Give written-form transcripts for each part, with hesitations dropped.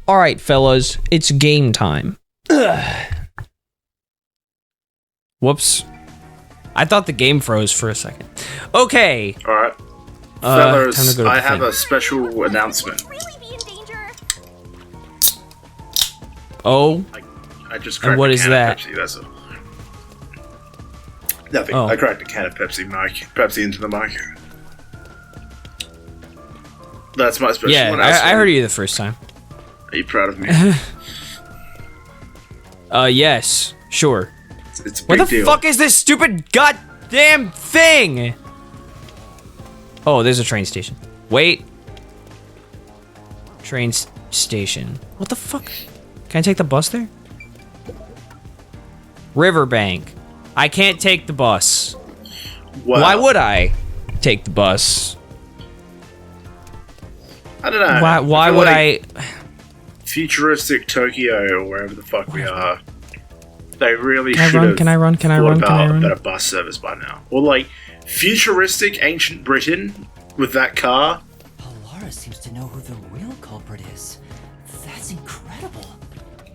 Alright, fellas, it's game time. Whoops. I thought the game froze for a second. Okay. Alright. Fellas, I have a special announcement. Oh? I just cracked what a is can that? of Pepsi, that's all. Nothing. Oh. I cracked a can of Pepsi into the mic. That's my special announcement. I heard you the first time. Are you proud of me? Yes. Sure. It's a big What the deal. fuck is this stupid goddamn thing? Oh, there's a train station. Wait. Train station. What the fuck? Can I take the bus there? Riverbank. I can't take the bus. Wow. Why would I take the bus? I don't know. Why would I? Futuristic Tokyo, or wherever the fuck we are. They really should have Can I run? a better bus service by now. Or like, futuristic ancient Britain with that car. Alara seems to know who the real culprit is. That's incredible.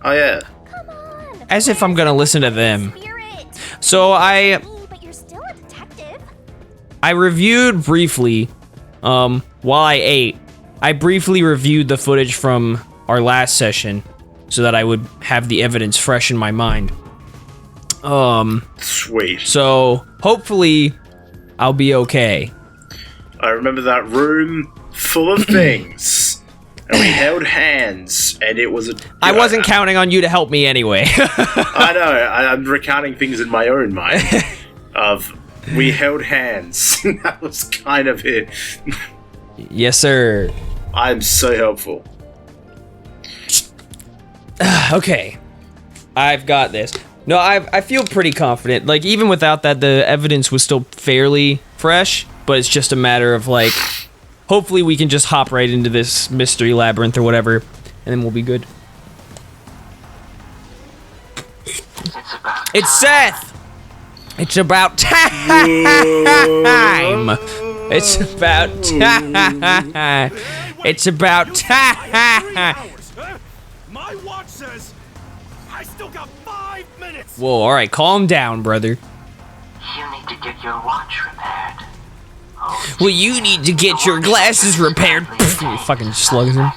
Oh yeah. Come on, As if I'm gonna listen to them. spirit. So But you're still a detective. I reviewed briefly, while I ate, I briefly reviewed the footage from our last session so that I would have the evidence fresh in my mind. Sweet. So hopefully I'll be okay. I remember that room full of things. And we held hands, and it was a... I wasn't counting on you to help me anyway. I know, I'm recounting things in my own mind. We held hands. That was kind of it. Yes, sir. I'm so helpful. Okay. I've got this. No, I feel pretty confident. Like, even without that, the evidence was still fairly fresh, but it's just a matter of, like, hopefully we can just hop right into this Mystery Labyrinth or whatever, and then we'll be good. It's Seth! It's about time! It's about time! It's about time! My watch says I still got 5 minutes. Whoa, alright, calm down, brother. You need to get your watch repaired. Well, you need to get your glasses repaired. Pfft, fucking slugs him.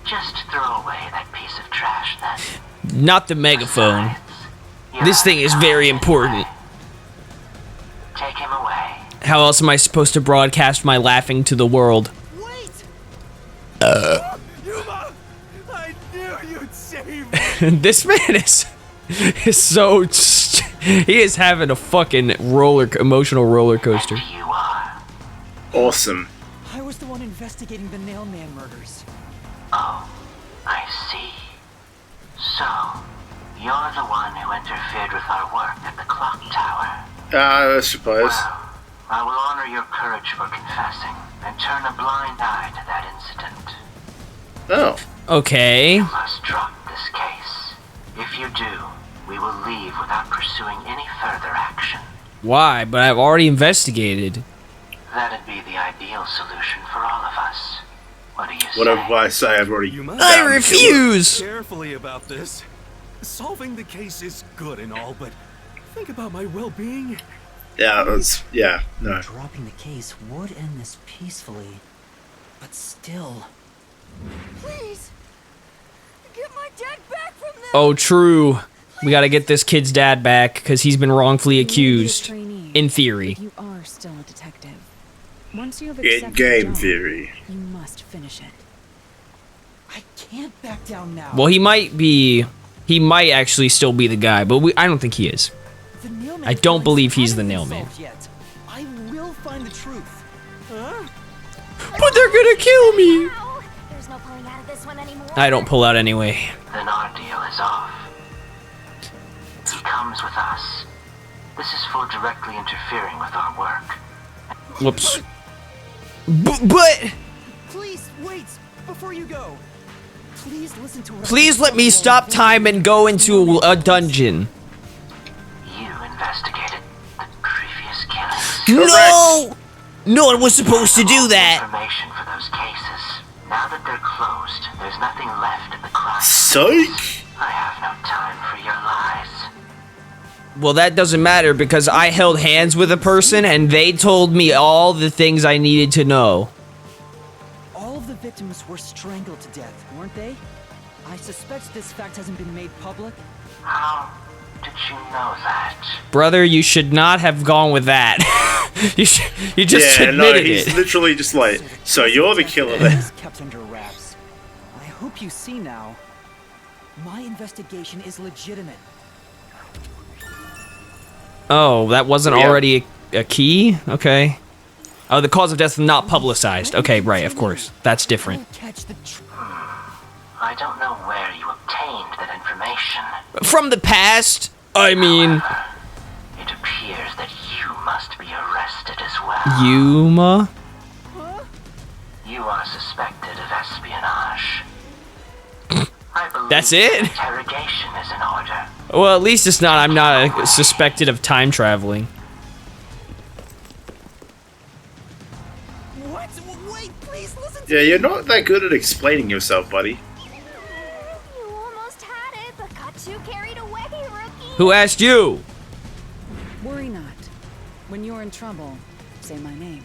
Just throw away that piece of trash then. Not the megaphone. This thing is very important. Take him away. How else am I supposed to broadcast my laughing to the world? Wait! Yuma! I knew you'd save me! This man is so... He is having a fucking emotional roller coaster. You are. Awesome. I was the one investigating the Nailman murders. Oh, I see. So, you're the one who interfered with our work at the clock tower. I suppose. Well, I will honor your courage for confessing and turn a blind eye to that incident. Oh. Okay. You must drop this case. If you do, we will leave without pursuing any further action. Why? But I've already investigated. That'd be the ideal solution for all of us. What do you say? Whatever I say, I've already... You must I refuse! carefully about this. Solving the case is good and all, but think about my well-being. Yeah, no. Dropping the case would end this peacefully, but still. Please, get my dad back from them. Oh, true. We gotta get this kid's dad back, because he's been wrongfully accused. In theory. You are still a detective. Once you have In accepted game the job, theory. you must finish it. I can't back down now. Well, he might actually still be the guy, but I don't think he is. The Nailman I don't crimes believe he's haven't the been Nailman. solved yet. I will find the truth. Huh? But they're gonna kill me! Ow. There's no pulling out of this one anymore. I don't pull out anyway. Then our deal is off. He comes with us. This is for directly interfering with our work. Whoops. But... Please wait before you go. Please listen to what Please let me stop time and go into a dungeon. You investigated the previous killings. No! No one was supposed to do that. Information for those cases. Now that they're closed, there's nothing left of the crime. Psych! I have no time for your lies. Well, that doesn't matter because I held hands with a person and they told me all the things I needed to know. All of the victims were strangled to death, weren't they? I suspect this fact hasn't been made public. How did you know that? Brother, you should not have gone with that. you just admitted he's it. literally just like, so you're the killer then. Is kept under wraps. I hope you see now. My investigation is legitimate. Oh, that wasn't Yeah. already a key? Okay. Oh, the cause of death not publicized. Okay, right, of course. That's different. Catch the I don't know where you obtained that information. From the past? I mean, However, it appears that you must be arrested as well. Yuma? You are suspected of espionage. I believe That's it? interrogation is in order. Well, at least it's not. I'm not suspected of time traveling. What? Wait, please listen Yeah, you're not that good at explaining yourself, buddy. You almost had it, but got too carried away, rookie. Who asked you? Worry not. When you're in trouble, say my name.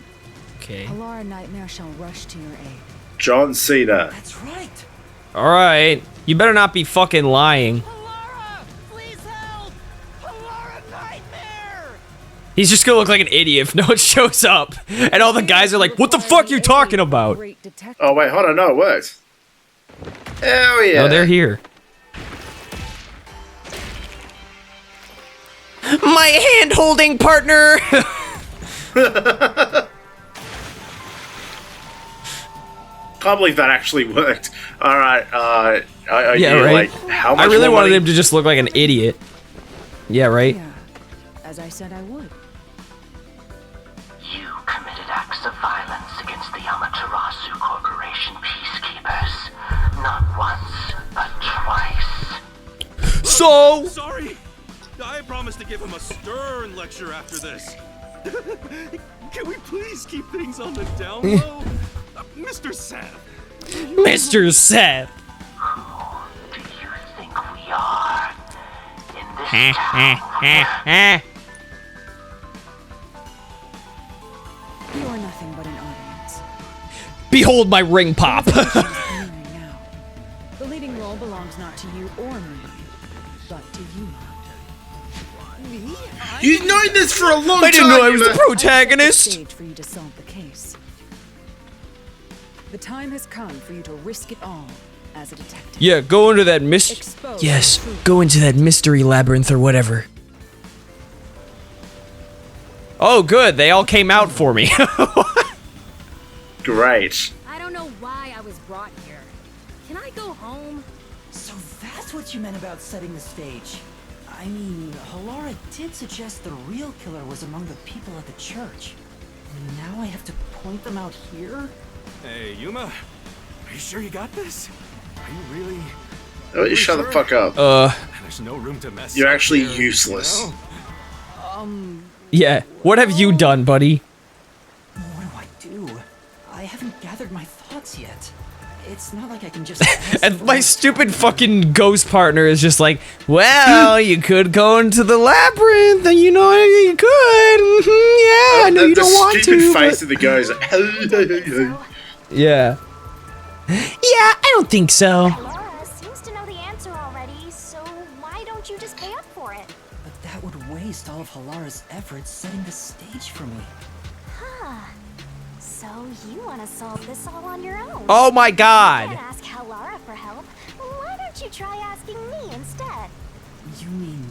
Okay. Alara Nightmare shall rush to your aid. John Cena. That's right. Alright. You better not be fucking lying. Alara, please help! Alara Nightmare! He's just gonna look like an idiot if no one shows up. And all the guys are like, what the fuck are you talking about? Great detective. Oh wait, hold on, no, it worked. Hell yeah. Oh, they're here. My hand-holding partner! Can't believe that actually worked. Alright, are Yeah, you right. like, how much I really more wanted money? him to just look like an idiot. Yeah, right? Yeah, as I said I would. You committed acts of violence against the Amaterasu Corporation Peacekeepers. Not once, but twice. So... Sorry! I promised to give him a stern lecture after this. Can we please keep things on the down low? Mr. Seth. Mr. Seth. Who do you think we are? In this town where You are nothing but an audience. Behold my ring pop. Premiering now. The leading role belongs not to you or me, but to Yuma. You've known this for a long time. I didn't know I was the Yuma. I set the protagonist. stage for you to solve the case. The time has come for you to risk it all as a detective. Yeah, go into that Expose Yes, the truth. go into that mystery labyrinth or whatever. Oh, good. They all came out for me. Great. I don't know why I was brought here. Can I go home? So that's what you meant about setting the stage. I mean, Halara did suggest the real killer was among the people at the church. And now I have to point them out here? Hey, Yuma. Are you sure you got this? Are you really? Oh, you shut the fuck up. There's no room to mess You're up actually here, useless. you know? Yeah. What have you done, buddy? What do? I haven't gathered my thoughts yet. It's not like I can just... ask And the my rest. stupid fucking ghost partner is just like, well, you could go into the labyrinth, and you know you could. Yeah, I know you don't want The stupid to. face but- of the guy is So, like, Yeah. Yeah, I don't think so. Laura seems to know the answer already, so why don't you just pay up for it? But that would waste all of Halara's efforts setting the stage for me. Huh. So you want to solve this all on your own? Oh my You god. can't ask Halara for help. Why don't you try asking me instead? You mean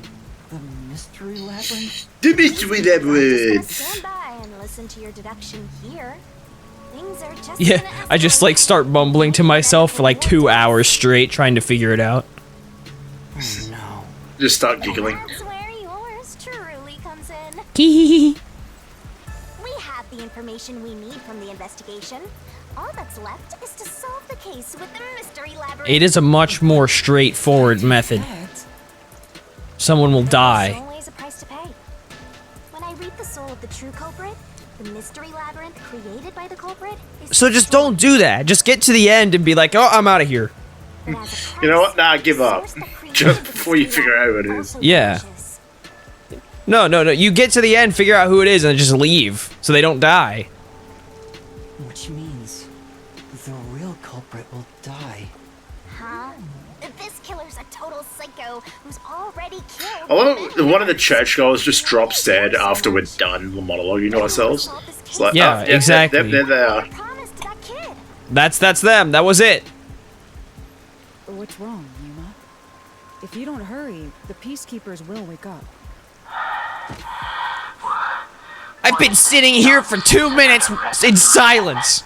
the Mystery Labyrinth? the mystery I'm just gonna labyrinth. stand by and listen to your deduction here. Things are just Yeah, gonna I just like start mumbling to myself for like 2 hours straight trying to figure it out. Oh no. Just start giggling. That's where yours truly comes in. It We have the information we need from the investigation. All that's left is to solve the case with the Mystery Labyrinth. is a much more straightforward method. That? Someone will There's die. always a price to pay. When I reap the soul of the true culprit, The Mystery Labyrinth created by the culprit is So just don't do that. Just get to the end and be like, oh, I'm out of here. but as a price, You know what? Nah, give up. source the creator Just of the before you Mystery figure out who it Labyrinth is. also Yeah. vanishes. No. You get to the end, figure out who it is, and then just leave so they don't die. Which means the real culprit will die. Huh? This killer's a total psycho who's already killed. I love it, one of the churchgoers just drops dead after we're done monologuing to ourselves. It's like, Yeah, oh, exactly. There they are. Promised that kid. That's them. That was it. What's wrong, Yuma? If you don't hurry, the Peacekeepers will wake up. I've been sitting here for 2 minutes in silence.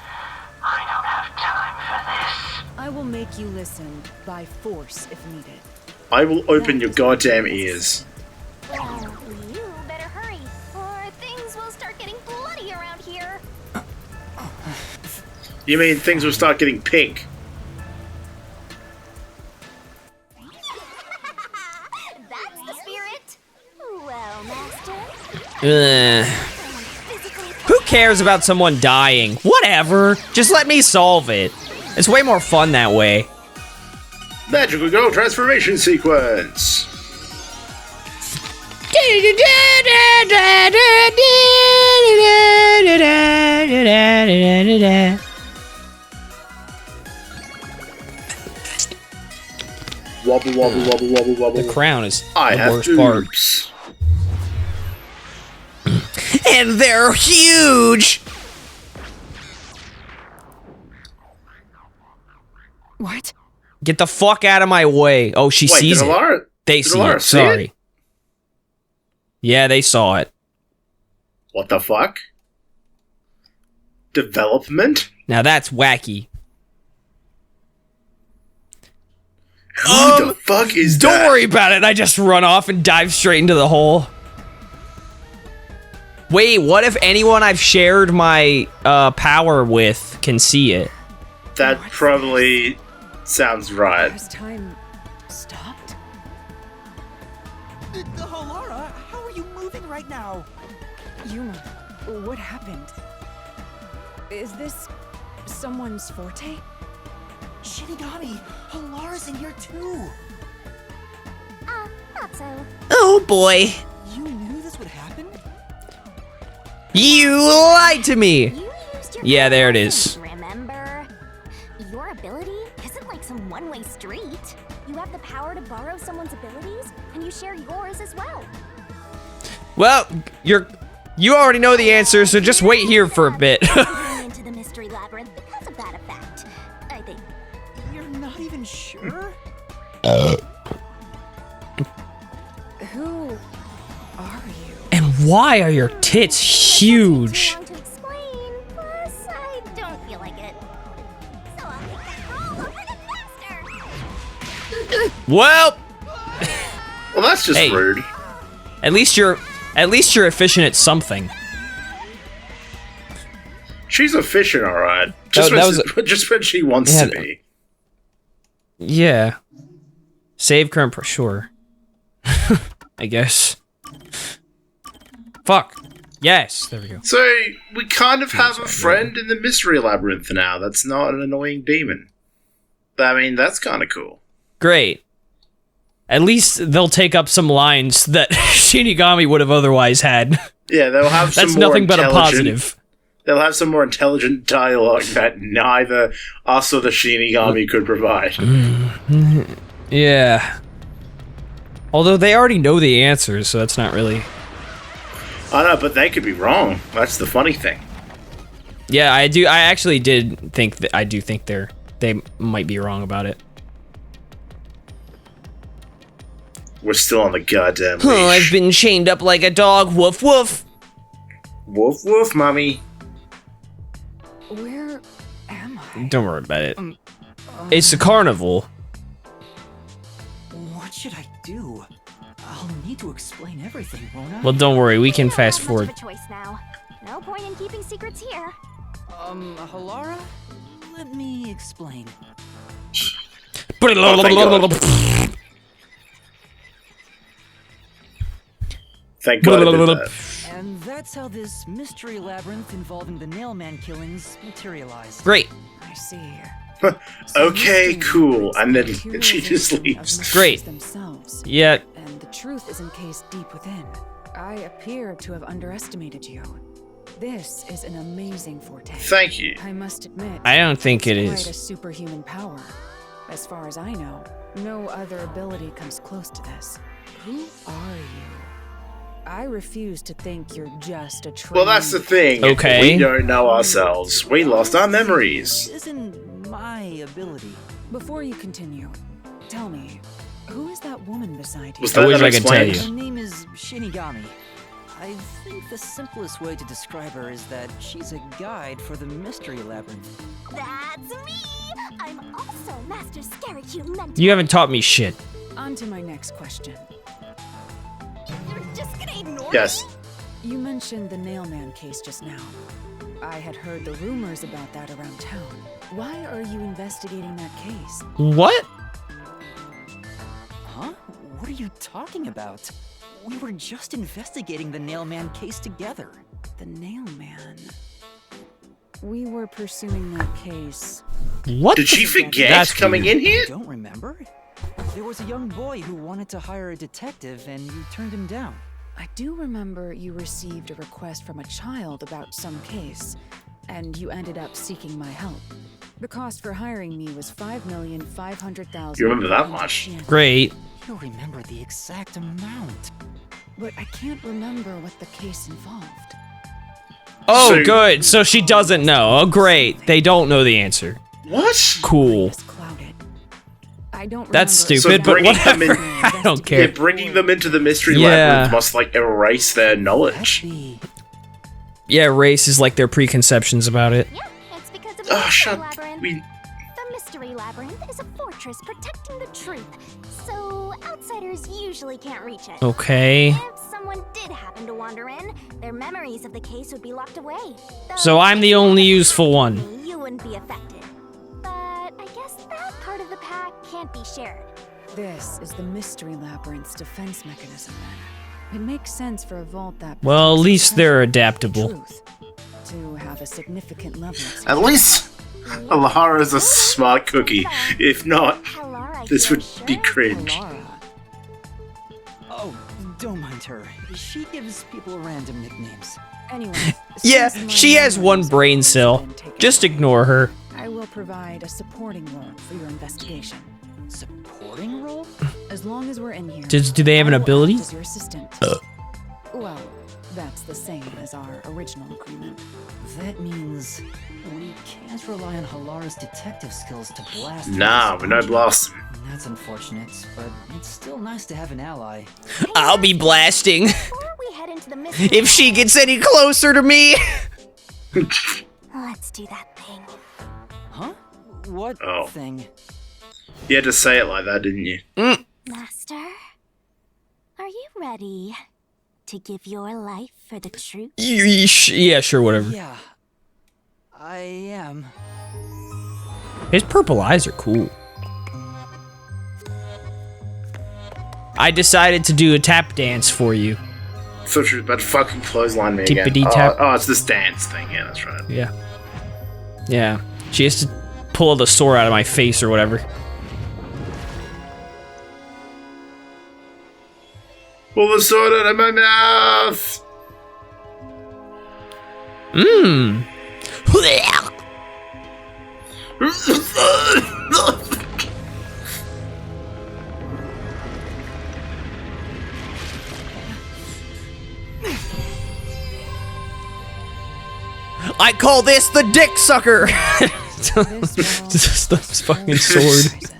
I don't have time for this. I will make you listen by force if needed. I will open your goddamn ears. Well, you better hurry, or things will start getting bloody around here. You mean things will start getting pink? That's the spirit. Well, Master. Physically Who cares about someone dying? Whatever. Just let me solve it. It's way more fun that way. Magical girl transformation sequence. Wobble, wobble, wobble, wobble, wobble. The crown is I the have worst part. boobs. And they're huge! What? Get the fuck out of my way. Oh, she Wait, sees did it. Alara, They did see Alara it. see Sorry. it? Yeah, they saw it. What the fuck? Development? Now that's wacky. Who the fuck is Don't that? worry about it. I just run off and dive straight into the hole. Wait, what if anyone I've shared my power with can see it? That probably sounds right. Has time stopped? Halara, how are you moving right now? Yuma, what happened? Is this someone's forte? Shinigami, Halara's in here too. not so. Oh boy. You knew this would happen? You lied to me. You used your Yeah, there it abilities, is. Remember? Your ability isn't like some one-way street. You have the power to borrow someone's abilities, and you share yours as well. Well, you already know the answer, so just wait here for a bit. Going into the Mystery Labyrinth because of that effect, I think. You're not even sure? Who are you? And why are your tits huge? Too long to explain, plus I don't feel like it. So I'll make that roll over the master. Well, Well, that's just Hey. rude. at least you're efficient at something. She's efficient, alright. Just when she wants Yeah. to be. Yeah. Save current sure. I guess. Fuck. Yes, there we go. So, we kind of have a friend in the Mystery Labyrinth now that's not an annoying demon. I mean, that's kind of cool. Great. At least they'll take up some lines that Shinigami would have otherwise had. Yeah, they'll have some That's more nothing but a intelligent- positive. They'll have some more intelligent dialogue that neither us or the Shinigami could provide. Yeah. Although they already know the answers, so that's not really... I know, but they could be wrong. That's the funny thing. Yeah, I actually did think that... I do think they might be wrong about it. We're still on the goddamn leash. Oh, I've been chained up like a dog. Woof, woof. Woof woof, mommy. Where am I? Don't worry about it. It's a carnival. What should I do? I'll need to explain everything, won't I? Well, don't worry. We can You don't fast have forward. much of a choice now. No point in keeping secrets here. Halara? Let me explain. Thank God I did that. And that's how this mystery labyrinth involving the Nailman killings materialized. Great. I see. Okay, cool. And then she just Materialization of leaves. mysteries Great. Themselves, Yeah. and the truth is encased deep within. I appear to have underestimated you. This is an amazing forte. Thank you. I must admit, I don't think it it's quite a is. superhuman power. As far as I know, no other ability comes close to this. Who are you? I refuse to think you're just a trained... Well, that's the thing. Okay. We don't know ourselves. We lost our memories. This isn't my ability. Before you continue, tell me, who is that woman beside you? Was I that wish I could tell unexplained? you. Her name is Shinigami. I think the simplest way to describe her is that she's a guide for the Mystery Labyrinth. That's me! I'm also Master Scaracute Mentor. You haven't taught me shit. On to my next question. You're just gonna ignore Yes. me? You mentioned the Nailman case just now. I had heard the rumors about that around town. Why are you investigating that case? What? Huh? What are you talking about? We were just investigating the Nailman case together. The Nailman. We were pursuing that case. What? Did she forget That's coming weird. in here? Don't remember? There was a young boy who wanted to hire a detective and you turned him down. I do remember you received a request from a child about some case, and you ended up seeking my help. The cost for hiring me was $5,500,000. You remember that much? Great. You remember the exact amount. But I can't remember what the case involved. Oh, So- good. So she doesn't know. Oh, great. They don't know the answer. What? Cool. It's clouded. I don't That's remember- stupid, but bringing them whatever. in- I don't Yeah, care. bringing them into the mystery Yeah. labyrinth must like erase their knowledge. Be Yeah, race is like their preconceptions about it. Yeah, it's because of the Oh, Mystery shut. Labyrinth. We. The Mystery Labyrinth is a fortress protecting the truth, so outsiders usually can't reach it. Okay. If someone did happen to wander in, their memories of the case would be locked away. Though So I'm the if only you useful one. attacked me, you wouldn't be affected. But I guess that part of the pack can't be shared. This is the Mystery Labyrinth's defense mechanism, then. It makes sense for a vault that... Well, at protects least the they're treasure, adaptable. truth, to have a significant level of At least Alara's a smart cookie. If not, Hello, this you're would be sure? cringe. Alara. Oh, don't mind her. She gives people random nicknames. Anyway, Yeah, since my she has one memories brain have cell. been taken Just over, ignore her. I will provide a supporting role for your investigation. Supporting role? As long as we're in here. Do they have an I will ability? act as your assistant. Well, that's the same as our original agreement. That means we can't rely on Halara's detective skills to blast. Nah, this we no dungeon. blast them. That's unfortunate, but it's still nice to have an ally. I'll be blasting Before we head into the mystery if she gets any closer to me. Let's do that thing. Huh? What Oh. thing? You had to say it like that, didn't you? Master, are you ready to give your life for the truth? Yeah, sure, whatever. Yeah. I am. His purple eyes are cool. I decided to do a tap dance for you. I thought she was about to fucking clothesline me again. Tippity tap. Oh, it's this dance thing. Yeah, that's right. Yeah. Yeah. She has to pull the sword out of my face or whatever. Pull the sword out of my mouth! Mmm. I call this the dick sucker. Just this fucking sword.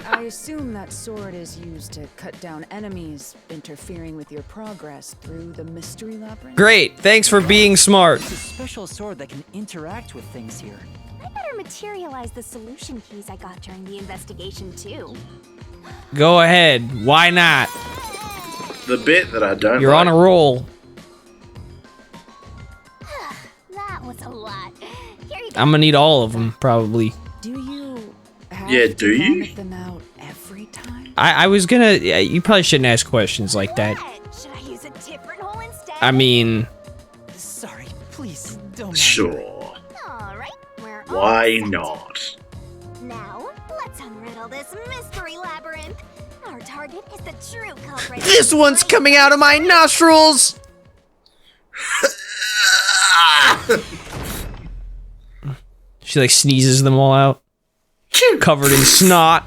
I assume that sword is used to cut down enemies interfering with your progress through the Mystery Labyrinth. Great. Thanks for being smart. It's a special sword that can interact with things here. I better materialize the solution keys I got during the investigation, too. Go ahead. Why not? The bit that I don't You're like. on a roll. That was a lot. Here you go. I'm gonna need all of them, probably. Do you have Yeah, to do you? vomit them out every time? I was gonna. You probably shouldn't ask questions like that. What? Should I use a different hole instead? I mean, Sure. Alright, we're Why all set. not? Now, let's unriddle this mystery labyrinth. Our target is the true culprit. This one's coming out of my nostrils! She like sneezes them all out. Covered in snot.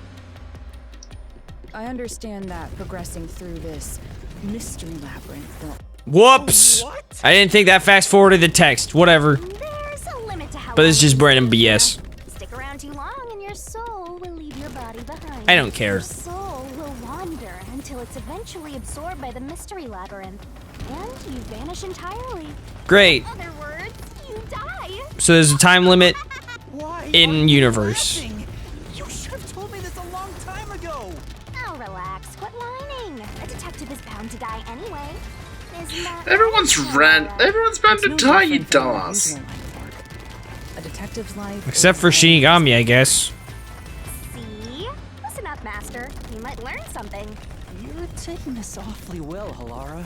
I understand that progressing through this mystery labyrinth will... Whoops! I didn't think that fast forwarded the text. Whatever. There's a limit to how But it's just long you random stay here. BS. Stick around too long and your soul will leave your body behind. I don't care. Your soul will wander until it's eventually absorbed by the mystery labyrinth. And you vanish entirely. Great. In other words, you die. So there's a time limit Why in are you universe. laughing? You should have told me this a long time ago. Oh, relax. Quit whining. A detective is bound to die anyway. Isn't that Everyone's right, Sarah? Everyone's bound It's to no die, you different from your dumbass. usual line of work. A detective's life... Except is for always- Shinigami, I guess. See? Listen up, Master. You might learn something. You're taking this awfully well, Halara.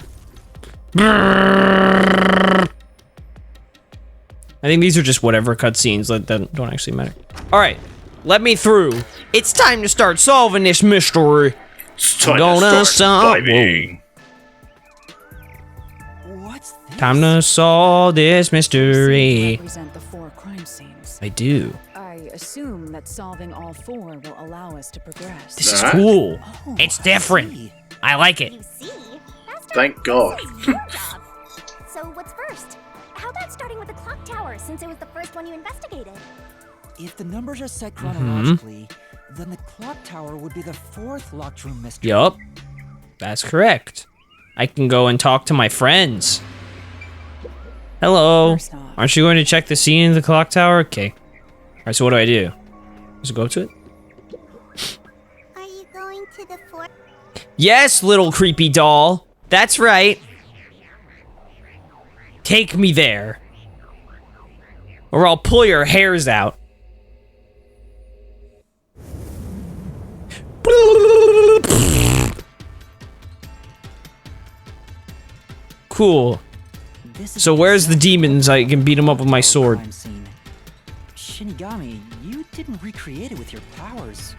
I think these are just whatever cutscenes that don't actually matter. Alright, let me through. It's time to start solving this mystery. It's time Gonna to start stop. vibing. What's this? Time to solve this You mystery. represent the 4 crime scenes. I do. I assume that solving all 4 will allow us to progress. This is Huh? cool. Oh, It's I different. see. I like it. You see? Master, Thank God. this is your job. So what's first? How about starting with the clock tower, since it was the first one you investigated? If the numbers are set Mm-hmm. chronologically, then the clock tower would be the 4th locked room mystery. Yup. That's correct. I can go and talk to my friends. Hello. First off- Aren't you going to check the scene in the clock tower? Okay. Alright, so what do I do? Just go up to it? Are you going to the fourth? Yes, little creepy doll. That's right. Take me there. Or I'll pull your hairs out. Cool. This is So where's the exactly demons? I can beat them up with my our sword. crime scene. Shinigami, you didn't recreate it with your powers.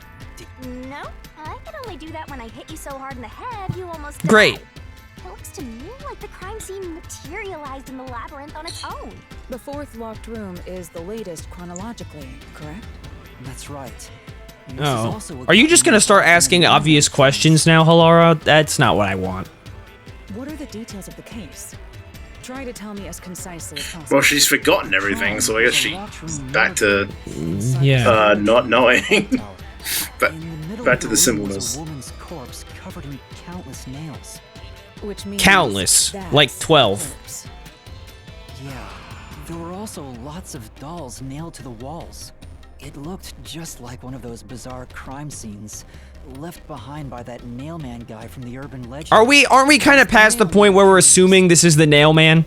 No, I can only do that when I hit you so hard in the head you almost died. Great. It looks to me like the crime scene materialized in the labyrinth on its own. The 4th locked room is the latest chronologically, correct? That's right. This is Oh. also a Are you just gonna start asking obvious questions now, Halara? That's not what I want. What are the details of the case? Try to tell me as concisely as possible. Well, she's forgotten everything, so I guess she's back to Yeah. not knowing. Ba- In the middle back of to the the room was simpleness. a woman's corpse covered in countless nails. Which means Countless, that's like the 12. corpse. Yeah, there were also lots of dolls nailed to the walls. It looked just like one of those bizarre crime scenes left behind by that nailman guy from the urban legend. Aren't we kind of past the point where we're assuming this is the nail man?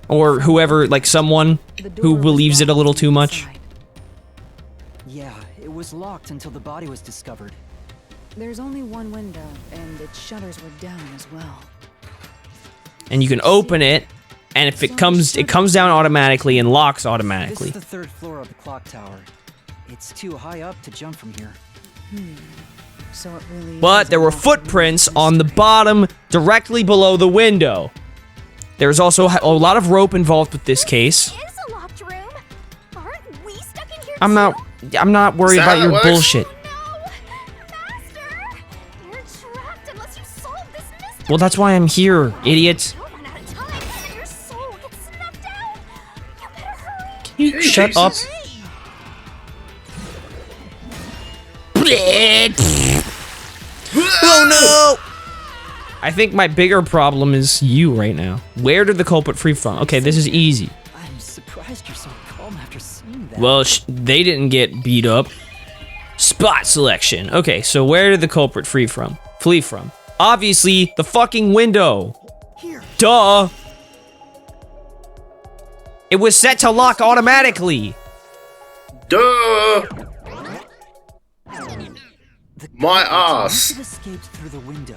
Or whoever, like someone The door who was believes it a locked little from too much? inside. Yeah, it was locked until the body was discovered. There's only one window, and its shutters were down as well. And you can open it, and if it comes down automatically and locks This automatically. is the 3rd floor of the clock tower. It's too high up to jump from here. So it really But is there a were locked room footprints on the mystery. bottom, directly below the window. There's also a lot of rope involved with this case. Is a locked room. Aren't we stuck in here I'm too? not worried Is that about how your it works? bullshit. No, Master, you're trapped unless you solve this mystery. Well, that's why I'm here, idiot. You'll run out of time, and your soul gets snuffed out. You better hurry. You shut up. Jesus. Oh no! I think my bigger problem is you right now. Where did the culprit free from? Okay, this is easy. I'm surprised you're so calm after seeing that. Well, they didn't get beat up. Spot selection. Okay, so where did the culprit flee from? Obviously, the fucking window. Here. Duh. It was set to lock automatically. Duh! The My culprit ass. must have escaped through the window.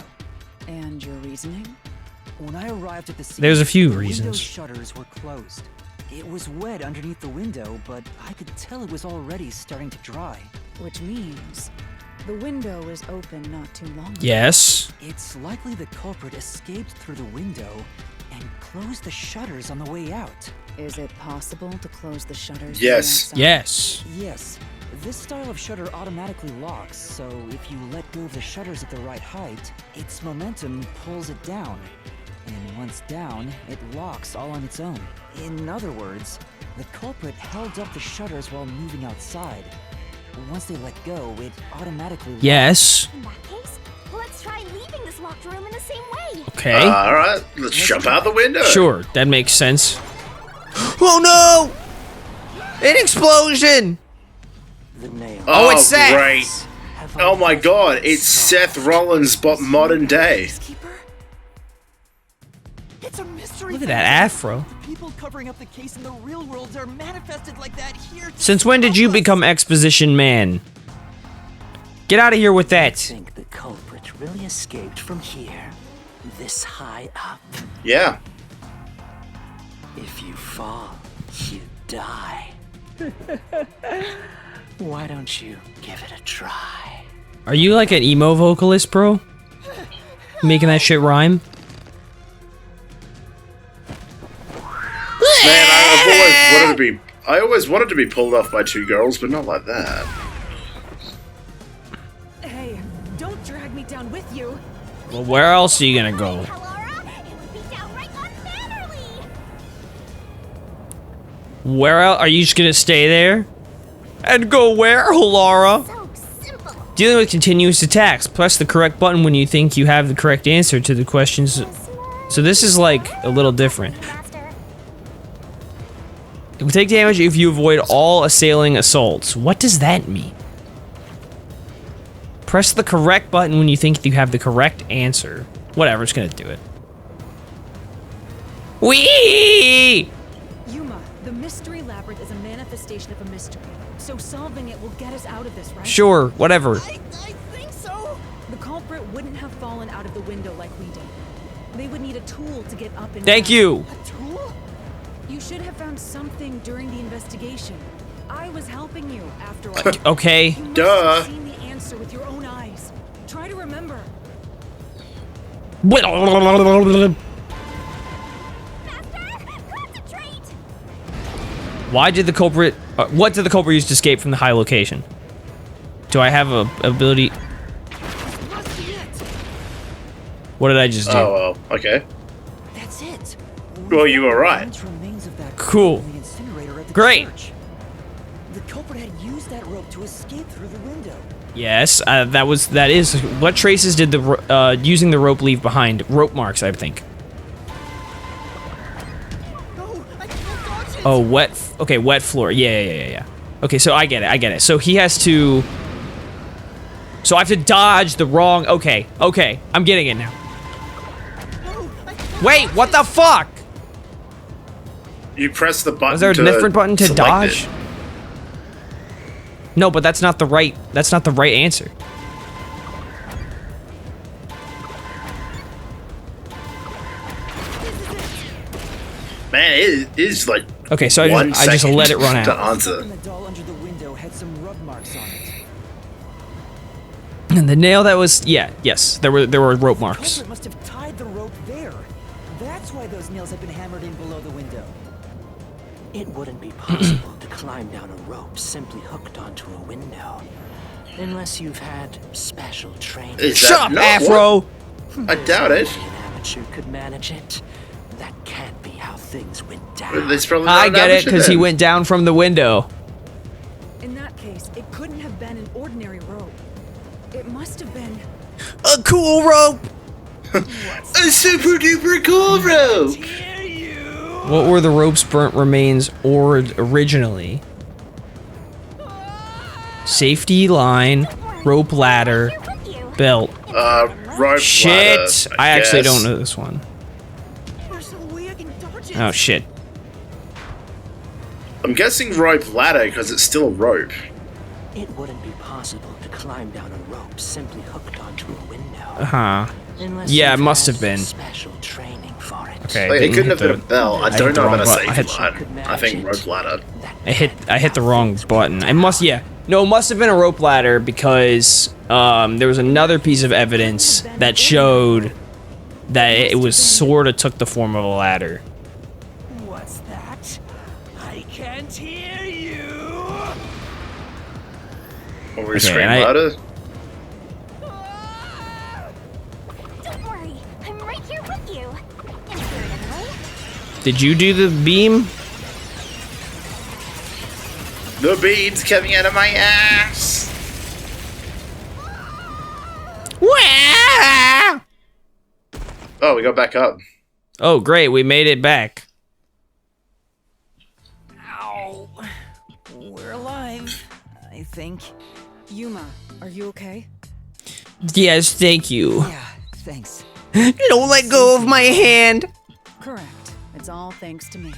And your reasoning? When I arrived at the scene, There's a few the reasons. window shutters were closed. It was wet underneath the window, but I could tell it was already starting to dry. Which means the window was open not too long ago. Yes. It's likely the culprit escaped through the window and closed the shutters on the way out. Is it possible to close the shutters? Yes. from the outside? Yes. Yes, this style of shutter automatically locks, so if you let go of the shutters at the right height, its momentum pulls it down. And once down, it locks all on its own. In other words, the culprit held up the shutters while moving outside. Once they let go, it automatically locks. Yes. In that case, let's try leaving this locked room in the same way. Okay. Alright, let's jump out the window. Sure, that makes sense. Oh no! An explosion! The nail. Oh, it's Seth! Great. Oh my god, it's Seth Rollins, but modern day. Peacekeeper? It's a mystery. Look at that afro. The people covering up the case in the real world are manifested like that here. Since when did you become exposition man? Get out of here with I that. think the culprit really escaped from here, this high up. Yeah. If you fall, you die. Why don't you give it a try? Are you like an emo vocalist, bro? Making that shit rhyme? Man, I always wanted to be pulled off by two girls, but not like that. Hey, don't drag me down with you. Well, where else are you gonna go? Laura, it would be downright unmannerly. Where else? Are you just gonna stay there? And go where, Laura? So simple. Dealing with continuous attacks. Press the correct button when you think you have the correct answer to the questions. So this is like a little different. Master. It will take damage if you avoid all assailing assaults. What does that mean? Press the correct button when you think you have the correct answer. Whatever, it's gonna do it. Whee! Yuma, the Mystery Labyrinth is a manifestation of a mystery. So solving it will get us out of this, right? Sure, whatever. I think so. The culprit wouldn't have fallen out of the window like we did. They would need a tool to get up and Thank down. you. A tool? You should have found something during the investigation. I was helping you, after all. Okay. You must Duh. have seen the answer with your own eyes. Try to remember. Master, concentrate. Why did the culprit... what did the culprit use to escape from the high location? Do I have a ability... Must be it. What did I just do? Oh, well, okay. That's it. Well, you were right. Once remains of that Cool. in the incinerator at the Great. church. The culprit had used that rope to escape through the window. Yes, that is... What traces did the using the rope leave behind? Rope marks, I think. No, I can't dodge it. Oh, okay, wet floor. Yeah. Okay, so I get it. So he has to... So I have to dodge the wrong... Okay, I'm getting it now. No, I can't Wait, what the fuck? You press the button. Was there a different button to select dodge? it. No, but that's not the right answer. Man, it is like. Okay, so I just let it run to out. answer. And the doll under the window had some rub marks on it. And the nail that was... Yeah, yes, there were rope marks. Culprit must have tied the rope there. That's why those nails have been hammered in below the window. It wouldn't be possible to climb down a rope simply hooked onto a window. Unless you've had special training. Is Shut that up, not Afro! what? I doubt it. Only an amateur could manage it. That can't be how things went down. There's probably not I an get it, amateur because he then. went down from the window. In that case, it couldn't have been an ordinary rope. It must have been... A cool rope! A super duper cool rope! What were the rope's burnt remains originally? Safety line, rope ladder, belt. Rope Shit! ladder, I actually guess. don't know this one. There's no way I can dodge it. Oh shit. I'm guessing rope ladder because it's still a rope. It wouldn't be possible to climb down a rope simply hooked onto a window. Uh-huh. Unless Yeah, you've it must had have been. Special training for it. Okay. Like, it couldn't have hit been a bell. I hit don't the know wrong about a button. safety line. I think rope ladder. I hit the wrong button. It must, yeah. No, it must have been a rope ladder because there was another piece of evidence that showed that it was sort of took the form of a ladder. What's that? I can't hear you. Or we Okay, scream and I- louder. Don't worry, I'm right here with you. In spirit, anyway. Did you do the beam? The beads coming out of my ass. Oh, we got back up. Oh, great. We made it back. Ow. We're alive, I think. Yuma, are you okay? Yes, thank you. Yeah, thanks. Don't let go of my hand. Correct. It's all thanks to me.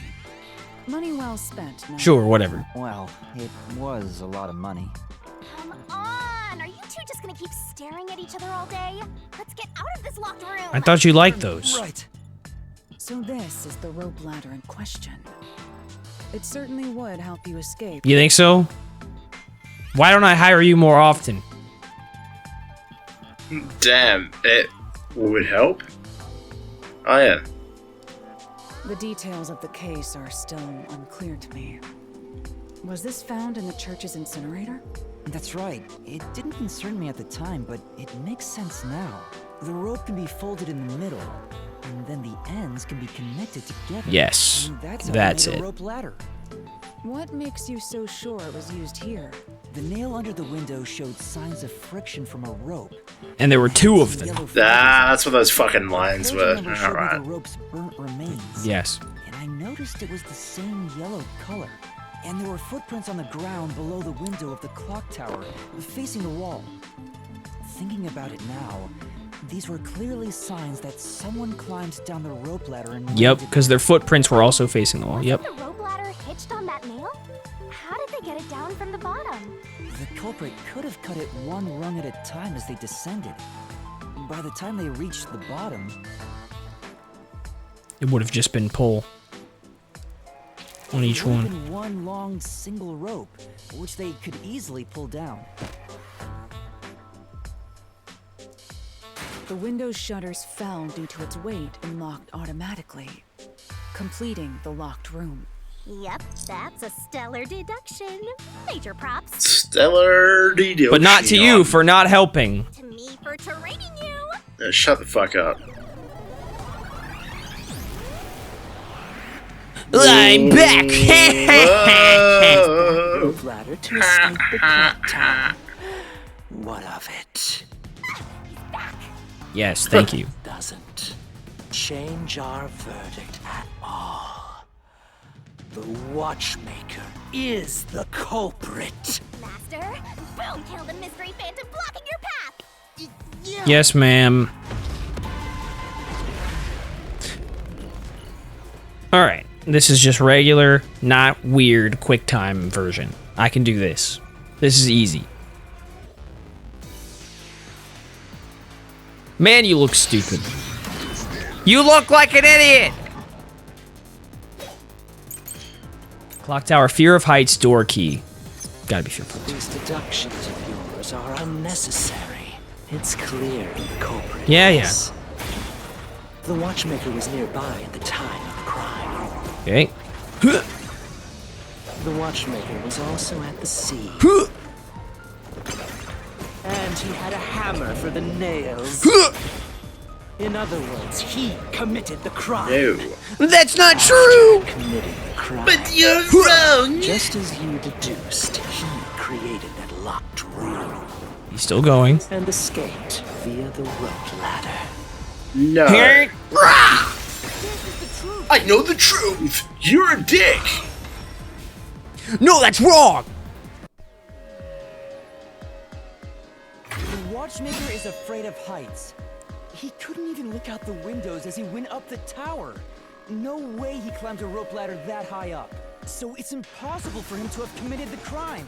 Money well spent. No? Sure, whatever. Well, it was a lot of money. Come on, are you two just gonna keep staring at each other all day? Let's get out of this locked room. I thought you liked those. Right. So this is the rope ladder in question. It certainly would help you escape. You think so? Why don't I hire you more often? Damn, it would help. Oh yeah. The details of the case are still unclear to me. Was this found in the church's incinerator? That's right. It didn't concern me at the time, but it makes sense now. The rope can be folded in the middle, and then the ends can be connected together. Yes, And that's how that's they made it. a rope ladder. What makes you so sure it was used here? The nail under the window showed signs of friction from a rope. And there were two of Some them. yellow fibers. That's what those fucking lines Those were. remember showed me Alright. the rope's burnt remains. Yes. And I noticed it was the same yellow color. And there were footprints on the ground below the window of the clock tower, facing the wall. Thinking about it now, these were clearly signs that someone climbed down the rope ladder and Yep, landed because their footprints were also facing the wall. Yep. The rope ladder hitched on that nail? How did they get it down from the bottom? The culprit could have cut it one rung at a time as they descended. By the time they reached the bottom, It would have just been pull on each it would have one. been one long single rope, which they could easily pull down. The window's shutters fell due to its weight and locked automatically, completing the locked room. Yep, that's a stellar deduction. Major props Stellar deduction. But not to you for not helping. to me for training you. Shut the fuck up. I'm back. Whoa. Rope ladder to escape the clock tower. What of it? Yes, thank you. Doesn't change our verdict at all. The watchmaker is the culprit. Master, boom, kill the mystery phantom blocking your path. Yes, ma'am. All right. This is just regular, not weird, QuickTime version. I can do this. This is easy. Man, you look stupid. You look like an idiot! Clock tower, fear of heights, door key. Gotta be fearful. These deductions of yours are unnecessary. It's clear who the culprit Yeah, is. The watchmaker was nearby at the time of the crime. Okay. The watchmaker was also at the scene. And he had a hammer for the nails. In other words, he committed the crime. No. That's not true! Committing the crime. But you're wrong. Just as you deduced, he created that locked room He's still going. and escaped via the rope ladder. No. I know the truth. You're a dick. No, that's wrong! The watchmaker is afraid of heights. He couldn't even look out the windows as he went up the tower. No way he climbed a rope ladder that high up. So it's impossible for him to have committed the crime.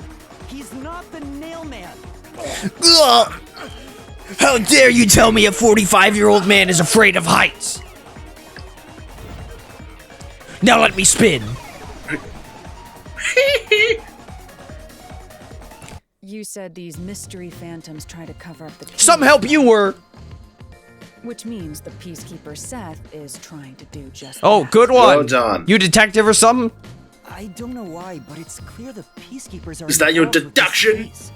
He's not the nail man. Ugh. How dare you tell me a 45-year-old man is afraid of heights? Now let me spin. You said these mystery phantoms try to cover up the truth. Some help you were. Which means the Peacekeeper Seth is trying to do just Oh, that. good one. Well done. You detective or something? I don't know why, but it's clear the Peacekeepers are. Is that your involved with this deduction? case.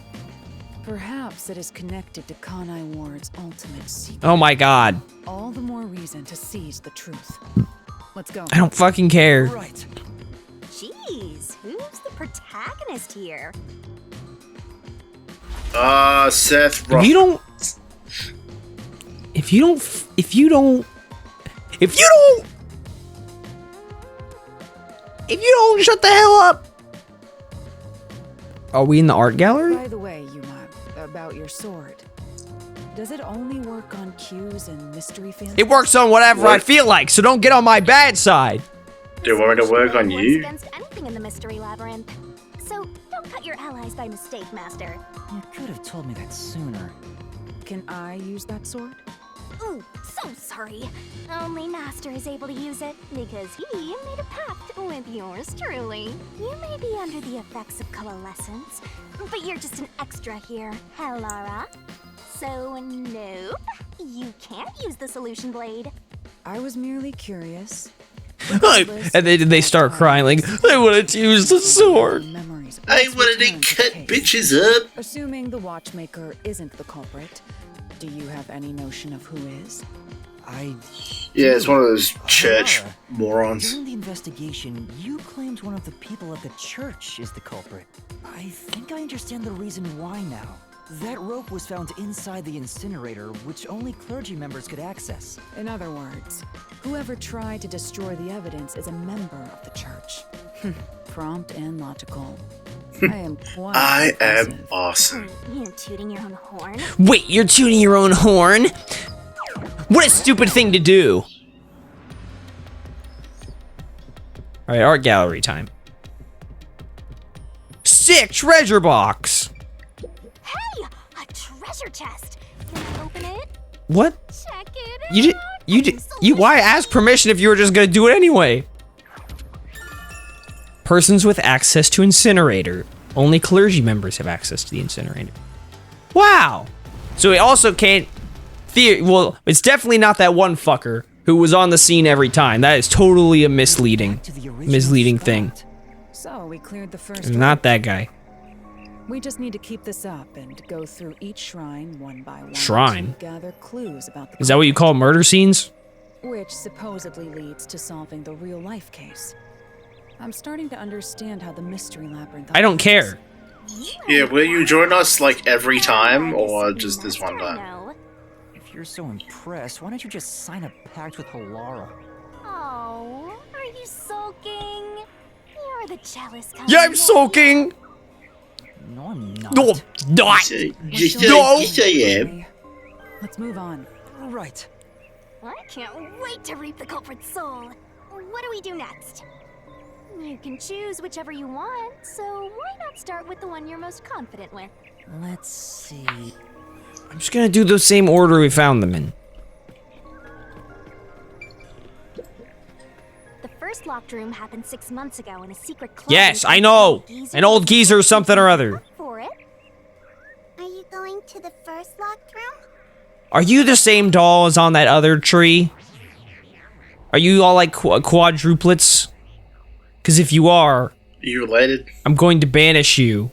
Perhaps it is connected to Kanai Ward's ultimate secret. Oh my god. All the more reason to seize the truth. Let's go. I don't fucking care. Right. Jeez, who's the protagonist here? Seth. If you don't... If you don't shut the hell up. Are we in the art gallery? By the way, Yuma, about your sword. Does it only work on cues and mystery phantoms? It works on whatever I feel like, so don't get on my bad side. Do you want me to work on you? Against anything in the Mystery Labyrinth. So don't cut your allies by mistake, Master. You could have told me that sooner. Can I use that sword? Ooh, so sorry. Only Master is able to use it because he made a pact with yours truly. You may be under the effects of coalescence, but you're just an extra here, Hellara. So nope, you can't use the solution blade. I was merely curious. And they start crying like, I wanted to use the sword. Memories. I Let's wanted to return to cut the case. bitches up. Assuming the watchmaker isn't the culprit, do you have any notion of who is? Yeah, it's one of those church Hellara, morons. During the investigation, you claimed one of the people at the church is the culprit. I think I understand the reason why now. That rope was found inside the incinerator, which only clergy members could access. In other words, whoever tried to destroy the evidence is a member of the church. Prompt and logical. I am quite I am impressive. awesome. You're tooting your own horn? Wait, you're tuning your own horn? What a stupid thing to do. Alright, art gallery time. Sick treasure box. Hey, a treasure chest. Can I open it? What? Check it You did, why ask permission if you were just gonna do it anyway? Persons with access to incinerator. Only clergy members have access to the incinerator. Wow. So it also can't, well, it's definitely not that one fucker who was on the scene every time. That is totally a misleading thing. So we cleared the first It's not that guy. We just need to keep this up and go through each shrine one by one. Shrine? To gather clues about the Is that what you call murder scenes? which supposedly leads to solving the real life case. I'm starting to understand how the Mystery Labyrinth I don't operates. care. Yeah, will you join us like every time or just this one Master, I time? know. If you're so impressed, why don't you just sign a pact with Hellara? Oh, are you sulking? You're the jealous kind. Yeah, I'm sulking. No, I'm not. No, not. Yes, No. yes, I am. Let's move on. Right. I can't wait to reap the culprit's soul. What do we do next? You can choose whichever you want, so why not start with the one you're most confident with? Let's see. I'm just gonna do the same order we found them in. The first locked room happened 6 months ago in a secret club. Yes, I know. An old geezer or something or other. For it. Are you going to the first locked room? Are you the same doll as on that other tree? Are you all like quadruplets? Because if you are, You related? I'm going to banish you.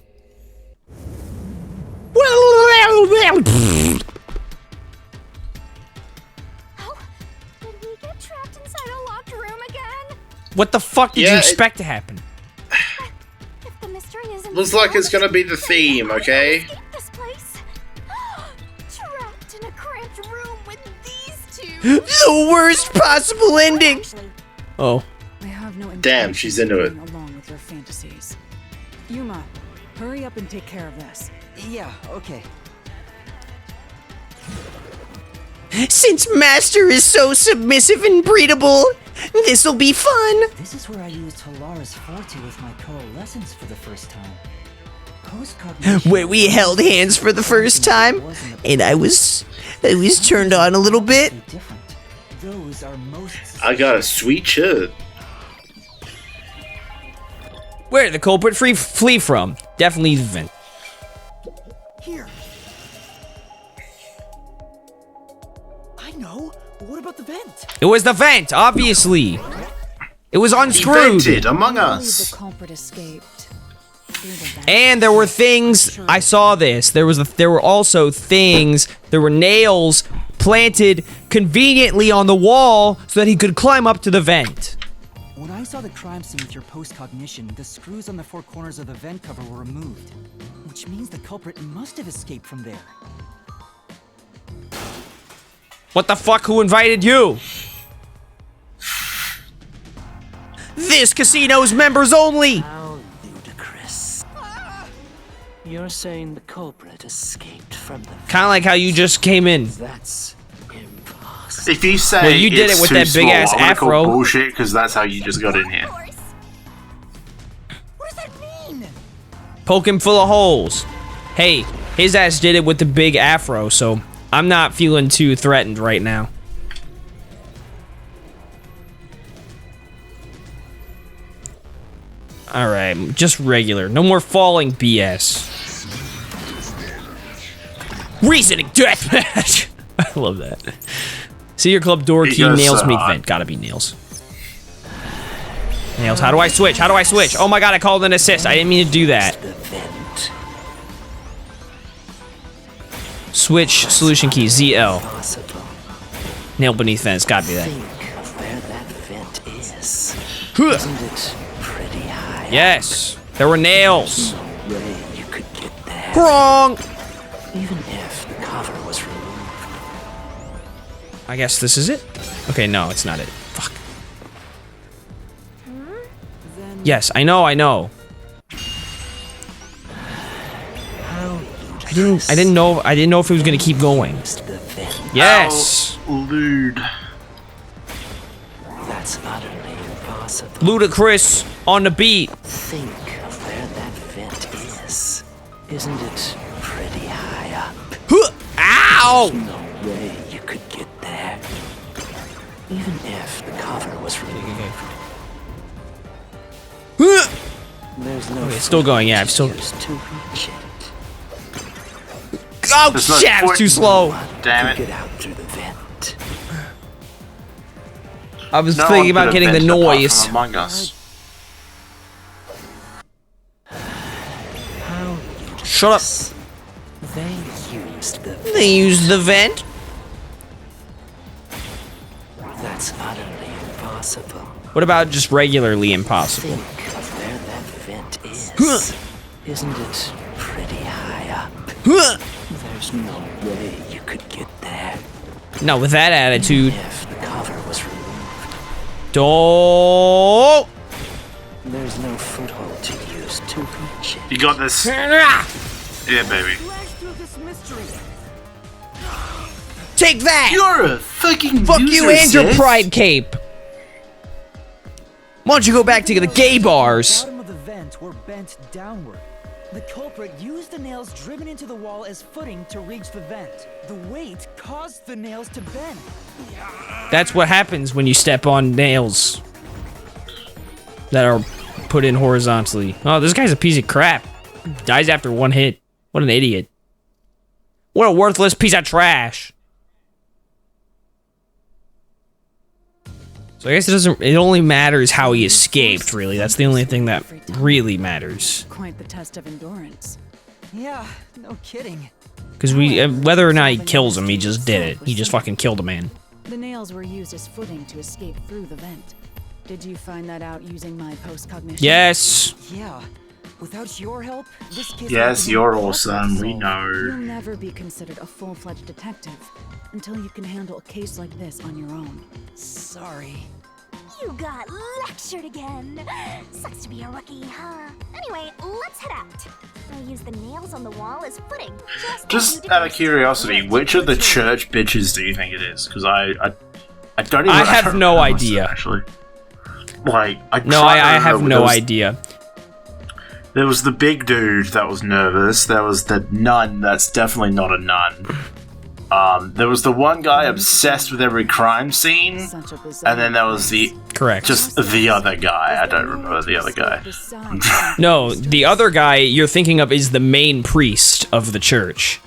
Oh, did we get trapped inside a locked room again? What the fuck did you Yeah, expect to happen? If the mystery isn't Looks like it's solved, gonna be the theme, then how do we okay? escape this place? Trapped in a cramped room with these two. The worst possible ending. Actually, Oh. I have no Damn, intention she's of into it. going along with your fantasies. Yuma, hurry up and take care of this. Yeah, okay. Since Master is so submissive and breedable, this'll be fun. This is where I used Helara's forte with my coalescence for the first time. Post-cognition Where we held hands for the first time, and I was turned on a little bit. Different. Those are most I got a sweet shirt. Where did the culprit flee from? Definitely the vent. Here. I know, but what about the vent? It was the vent, obviously. It was He unscrewed. vented among I believe us. the culprit escaped through the vent. And there were things, I saw this. There were also things, there were nails planted conveniently on the wall so that he could climb up to the vent. When I saw the crime scene with your post-cognition, the screws on the four corners of the vent cover were removed, which means the culprit must have escaped from there. What the fuck? Who invited you? This casino's members only. How ludicrous. You're saying the culprit escaped from the... Kind of like how you just came in. That's impossible. If you say Well, you did it's it with too that big small, ass I'm gonna call afro. bullshit because that's how you just got in here. Of course. What does that mean? Poke him full of holes. Hey, his ass did it with the big afro, so I'm not feeling too threatened right now. Alright, just regular. No more falling BS. Reasoning deathmatch! I love that. See your club door It key, goes nails, so meet hard. vent. Gotta be nails. Nails, how do I switch? How do I switch? Oh my god, I called an assist. I didn't mean to do that. The vent. Switch solution key, ZL. Possible. Nail beneath vent. It's gotta be that. Think of where that vent is. Huh. Isn't it pretty high? Yes, there were nails. No way you could get there. Wrong. Even if the cover was removed. I guess this is it. Okay, no, it's not it. Fuck. Yes, I know. How I didn't know if it was gonna keep going. the vent. Yes. How lewd. That's utterly impossible. Ludicrous on the beat. Think of where that vent is. Isn't it pretty high up? Huh. Ow! No way you could get there. Even if the cover was removed. Huh. There's no Okay, it's still going. Yeah, I'm still. use to reach it. Oh There's no shit! I was point- too slow. Damn To it. get out through the vent. I was No thinking one about could getting have the vented apart noise. from Among Us. How Shut up. they used the vent. They used the vent. That's utterly impossible. What about just regularly impossible? Think of where that vent is. Huh. Isn't it pretty high up? Huh. There's no way you could get there. No, with that attitude. If the cover was removed, Don't. there's no foothold to use to reach it. You got this. Yeah, baby. Flash through this mystery. Take that. You're a fucking Fuck you loser, and your sis. pride cape. Why don't you go back to the gay bars? The bottom of the vent were bent downward. The culprit used the nails driven into the wall as footing to reach the vent. The weight caused the nails to bend. That's what happens when you step on nails that are put in horizontally. Oh, this guy's a piece of crap. Dies after one hit. What an idiot. What a worthless piece of trash. So I guess it only matters how he escaped, really. That's the only thing that really matters. Quite the test of endurance. Yeah, no kidding. Because whether or not he kills him, he just did it. He just fucking killed a man. The nails were used as footing to escape through the vent. Did you find that out using my post-cognition? Yes. Yeah. Without your help, this case Yes, would be you're impossible to awesome. We solve. You'll know. never be considered a full-fledged detective until you can handle a case like this on your own. Sorry. You got lectured again. Sucks to be a rookie, huh? Anyway, let's head out. I'll use the nails on the wall as footing. Just out of curiosity, which of the church bitches do you think it is? Because I don't even. I have don't no remember idea. Actually, like No, I have no idea. There was the big dude that was nervous. There was the nun. That's definitely not a nun. There was the one guy obsessed with every crime scene, Such a bizarre and then there was the Correct. just the other guy. I don't remember the other guy. No, the other guy you're thinking of is the main priest of the church.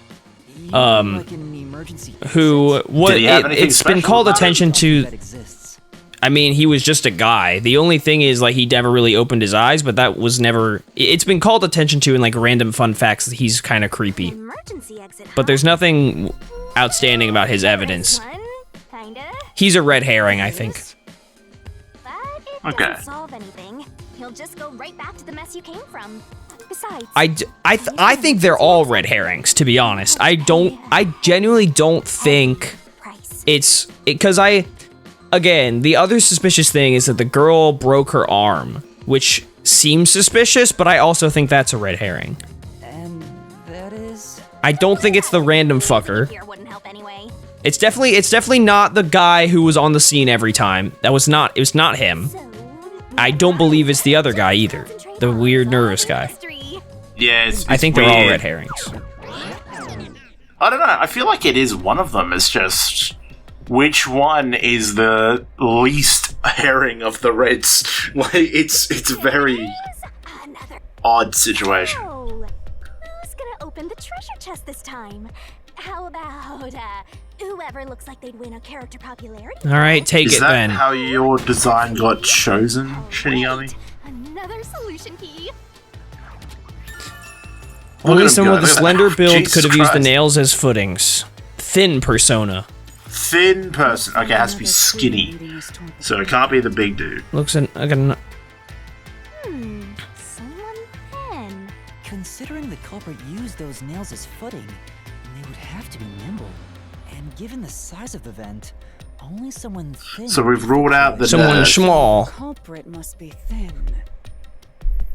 Like in the emergency Who what Did he have anything it's been special called about him? attention to. that exists. I mean, he was just a guy. The only thing is, like, he never really opened his eyes, but that was never. It's been called attention to in like random fun facts that he's kind of creepy. Emergency exit, But there's nothing outstanding about his evidence. One, kinda. He's a red herring, I think. But it Okay. doesn't solve anything. You'll just go right back to the mess you came from. Besides, I think they're all red herrings, to be honest. I genuinely don't think price. it's because again, the other suspicious thing is that the girl broke her arm, which seems suspicious, but I also think that's a red herring. And that is... I don't think it's the random fucker. Here wouldn't help anyway. It's definitely not the guy who was on the scene every time. It was not him. So, I don't believe it's the other guy either. The weird nervous guy. mystery. Yeah, it's I think they're all weird. red herrings. I don't know. I feel like it is one of them. It's just which one is the least herring of the reds? Like it's a very Another. odd situation. Oh, who's gonna open the treasure chest this time? How about whoever looks like they'd win a character popularity? All right, take Is it that then. how your design got chosen, Shinigami? Another solution key. Only Look at him someone go, with a look at slender that. build Jesus could have used the Christ. nails as footings. Thin persona. Thin person. Okay, it has to be Another clue skinny. leading us toward the So it can't be the big dude. Looks like an. Someone thin. Considering the culprit used those nails as footing, they would have to be nimble. And given the size of the vent, only someone thin... So we've ruled out the Someone nerd. small. culprit must be thin.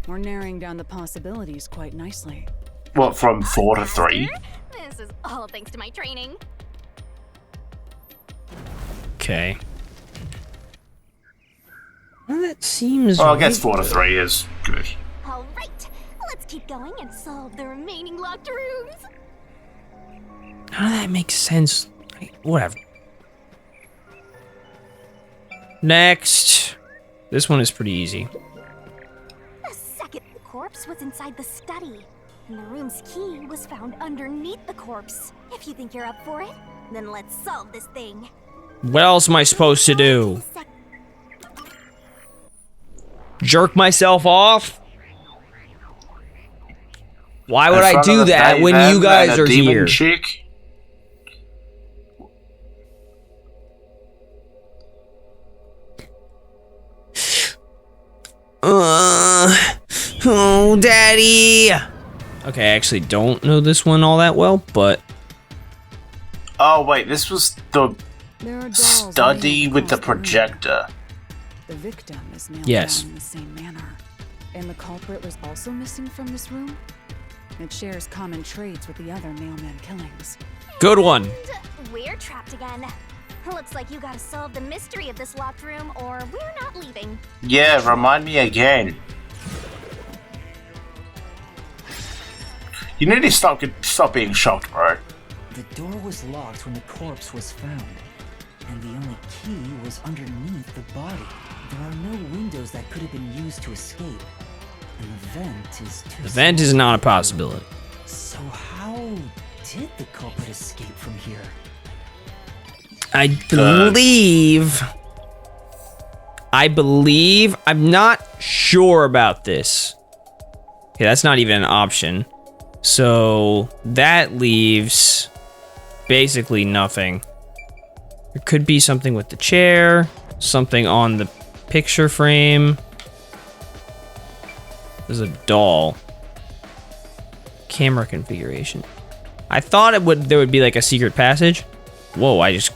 We're narrowing down the possibilities quite nicely. What, from 4 to 3? This is all thanks to my training. Okay. Well, that seems. Well, I guess right. 4 to 3 is good. All right, let's keep going and solve the remaining locked rooms. None of that makes sense. Whatever. Next. This one is pretty easy. The second corpse was inside the study, and the room's key was found underneath the corpse. If you think you're up for it, then let's solve this thing. What else am I supposed to do? Jerk myself off? Why would In I front do of a that when Daven you guys and a are demon here? Chick? Oh, daddy. Okay, I actually don't know this one all that well, but Oh wait, this was the There are dolls study laying with the across room. projector. The victim is nailed Yes. down in the same manner. And the culprit was also missing from this room? It shares common traits with the other mailman killings. good one. And we're trapped again. Looks like you gotta solve the mystery of this locked room, or we're not leaving. Yeah, remind me again. You need to stop being shocked, bro. The door was locked when the corpse was found, and the only key was underneath the body. There are no windows that could have been used to escape, and the vent is too The vent is not a possibility. So how did the culprit escape from here? I believe, I'm not sure about this. Okay, that's not even an option. So that leaves basically nothing. There could be something with the chair, something on the picture frame. There's a doll. Camera configuration. I thought there would be like a secret passage. Whoa, I just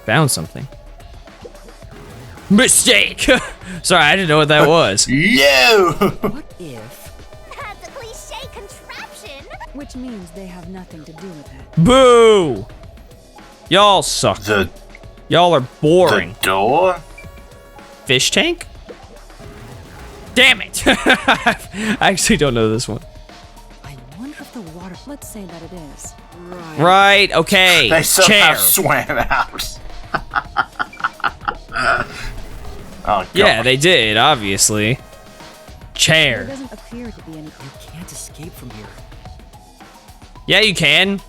found something. Mistake! Sorry, I didn't know what that was. No! What if That's a cliche contraption. Which means they have nothing to do with it. Boo! Y'all suck. the Y'all are boring. door? Fish tank? Damn it! I actually don't know this one. I wonder if if the water... Let's say that it is. Right, okay. They somehow Chair. swam out. Oh, God. Yeah, they did, obviously. There Chair. doesn't appear to be any... You can't escape from here. Yeah, you can.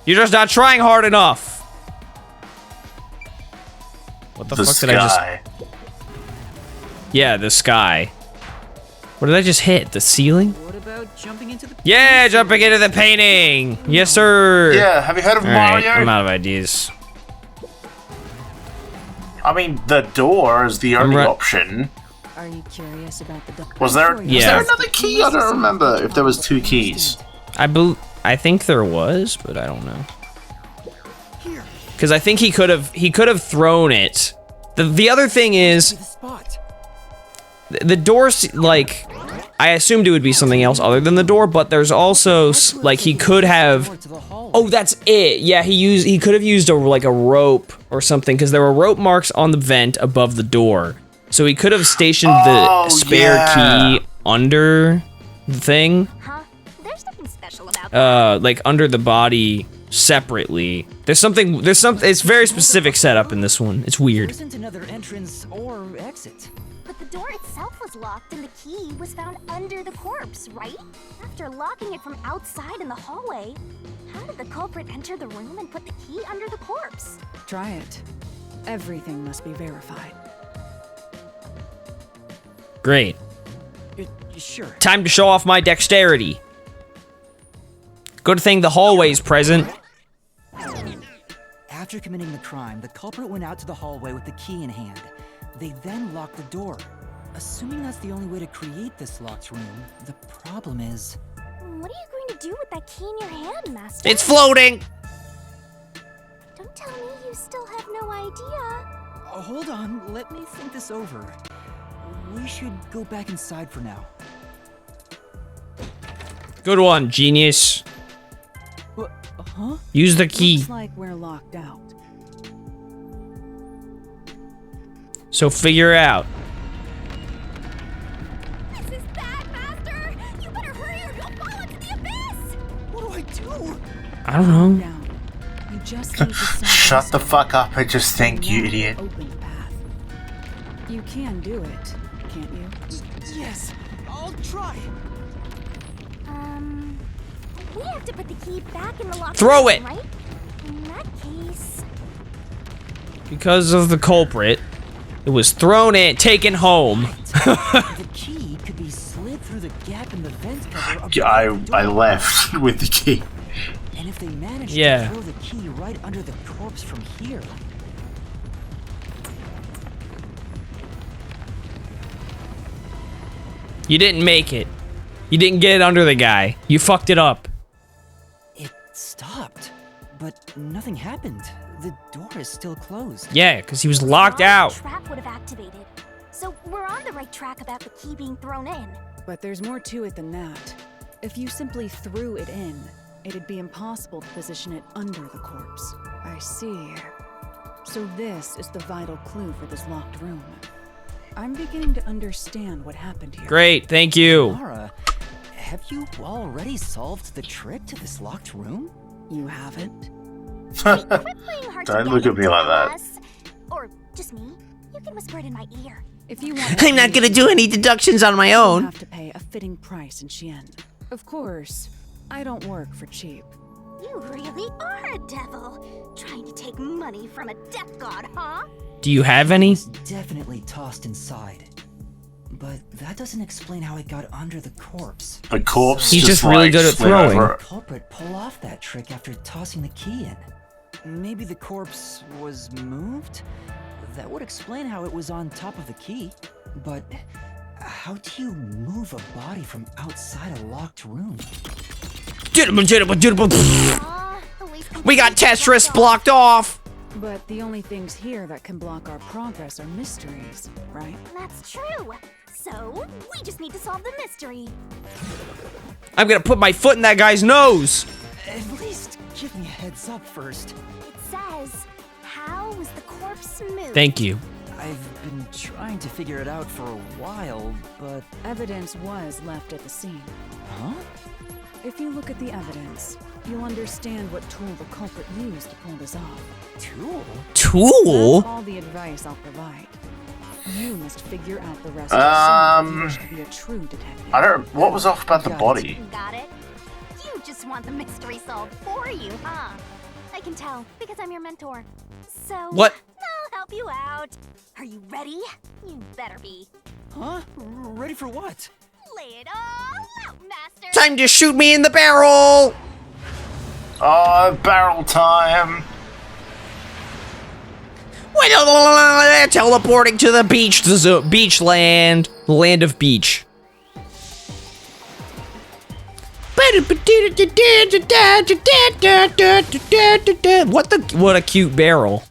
You're just not trying hard enough. What the fuck did I just... sky. Yeah, the sky. What did I just hit? The ceiling? What about jumping into the... Yeah, jumping into the painting. Yes, sir. Yeah, have you heard of All right, Mario? I'm out of ideas. I mean, the door is the only right. option. Are you curious about the... Was there Yeah. another key? I don't remember if there was 2 keys. I think there was, but I don't know. Because I think he could have thrown it. The other thing is, The spot. the door's like, I assumed it would be something else other than the door, but there's also like he could have. Door to the hallway. Oh, that's it. Yeah, he could have used a rope or something because there were rope marks on the vent above the door. So he could have stationed the spare key under the thing. Huh? There's nothing special about that. Like under the body separately. There's something, it's very specific setup in this one. It's There weird. isn't another entrance or exit. But the door itself was locked and the key was found under the corpse, right? After locking it from outside in the hallway, how did the culprit enter the room and put the key under the corpse? Try it. Everything must be verified. Great. Sure. Time to show off my dexterity. Good thing the hallway's present. After committing the crime, the culprit went out to the hallway with the key in hand. They then locked the door. Assuming that's the only way to create this locked room, the problem is... What are you going to do with that key in your hand, Master? It's floating. Don't tell me you still have no idea. Hold on, let me think this over. We should go back inside for now. Good one, genius. Huh? Use the key. Looks like we're locked out. So figure out. This is bad, Master! You better hurry or you'll fall into the abyss! What do I do? I don't know. Down. You just need to solve Shut this the fuck up and just think, you narrow, idiot. open path. You can do it, can't you? Yes, I'll try. We have to put the key back in the locked Throw room, it! right? In that case... Because of the culprit, it was thrown in, taken home. The key could be slid through the gap in the vent cover above the I door. left with the key. And if they manage Yeah. to throw the key right under the corpse from here... You didn't make it. You didn't get it under the guy. You fucked it up. It stopped, but nothing happened. The door is still closed. Yeah, because he was locked The out. trap would have activated. So we're on the right track about the key being thrown in. But there's more to it than that. If you simply threw it in, it'd be impossible to position it under the corpse. I see. So this is the vital clue for this locked room. I'm beginning to understand what happened here. Great, thank you. Mara, have you already solved the trick to this locked room? You haven't? Quit playing hard to Don't get look at and me like tell that. us. Or just me. You can whisper it in my ear. If you want I'm not gonna do any deductions on my you'll own. have to pay a fitting price in Chien. Of course, I don't work for cheap. You really are a devil. Trying to take money from a death god, huh? Do you have any? It's definitely tossed inside. But that doesn't explain how it got under the corpse. The corpse He's just really like, good at slid throwing. over it. The culprit pull off that trick after tossing the key in. Maybe the corpse was moved? That would explain how it was on top of the key. But how do you move a body from outside a locked room? We got Tetris blocked off. But the only things here that can block our progress are mysteries, right? That's true. So, we just need to solve the mystery. I'm gonna put my foot in that guy's nose. At least give me a heads up first. It says, how was the corpse moved? Thank you. I've been trying to figure it out for a while, but... Evidence was left at the scene. Huh? If you look at the evidence, you'll understand what tool the culprit used to pull this off. Tool? That's all the advice I'll provide. You must figure out the rest yourself if you wish to be a true detective. I don't. What was off about the body? Got it? You just want the mystery solved for you, huh? I can tell, because I'm your mentor. So... What? I'll help you out. Are you ready? You better be. Huh? Ready for what? Lay it all out, master! Time to shoot me in the barrel! Oh, barrel time. Teleporting to the beach, beach land of beach. What a cute barrel.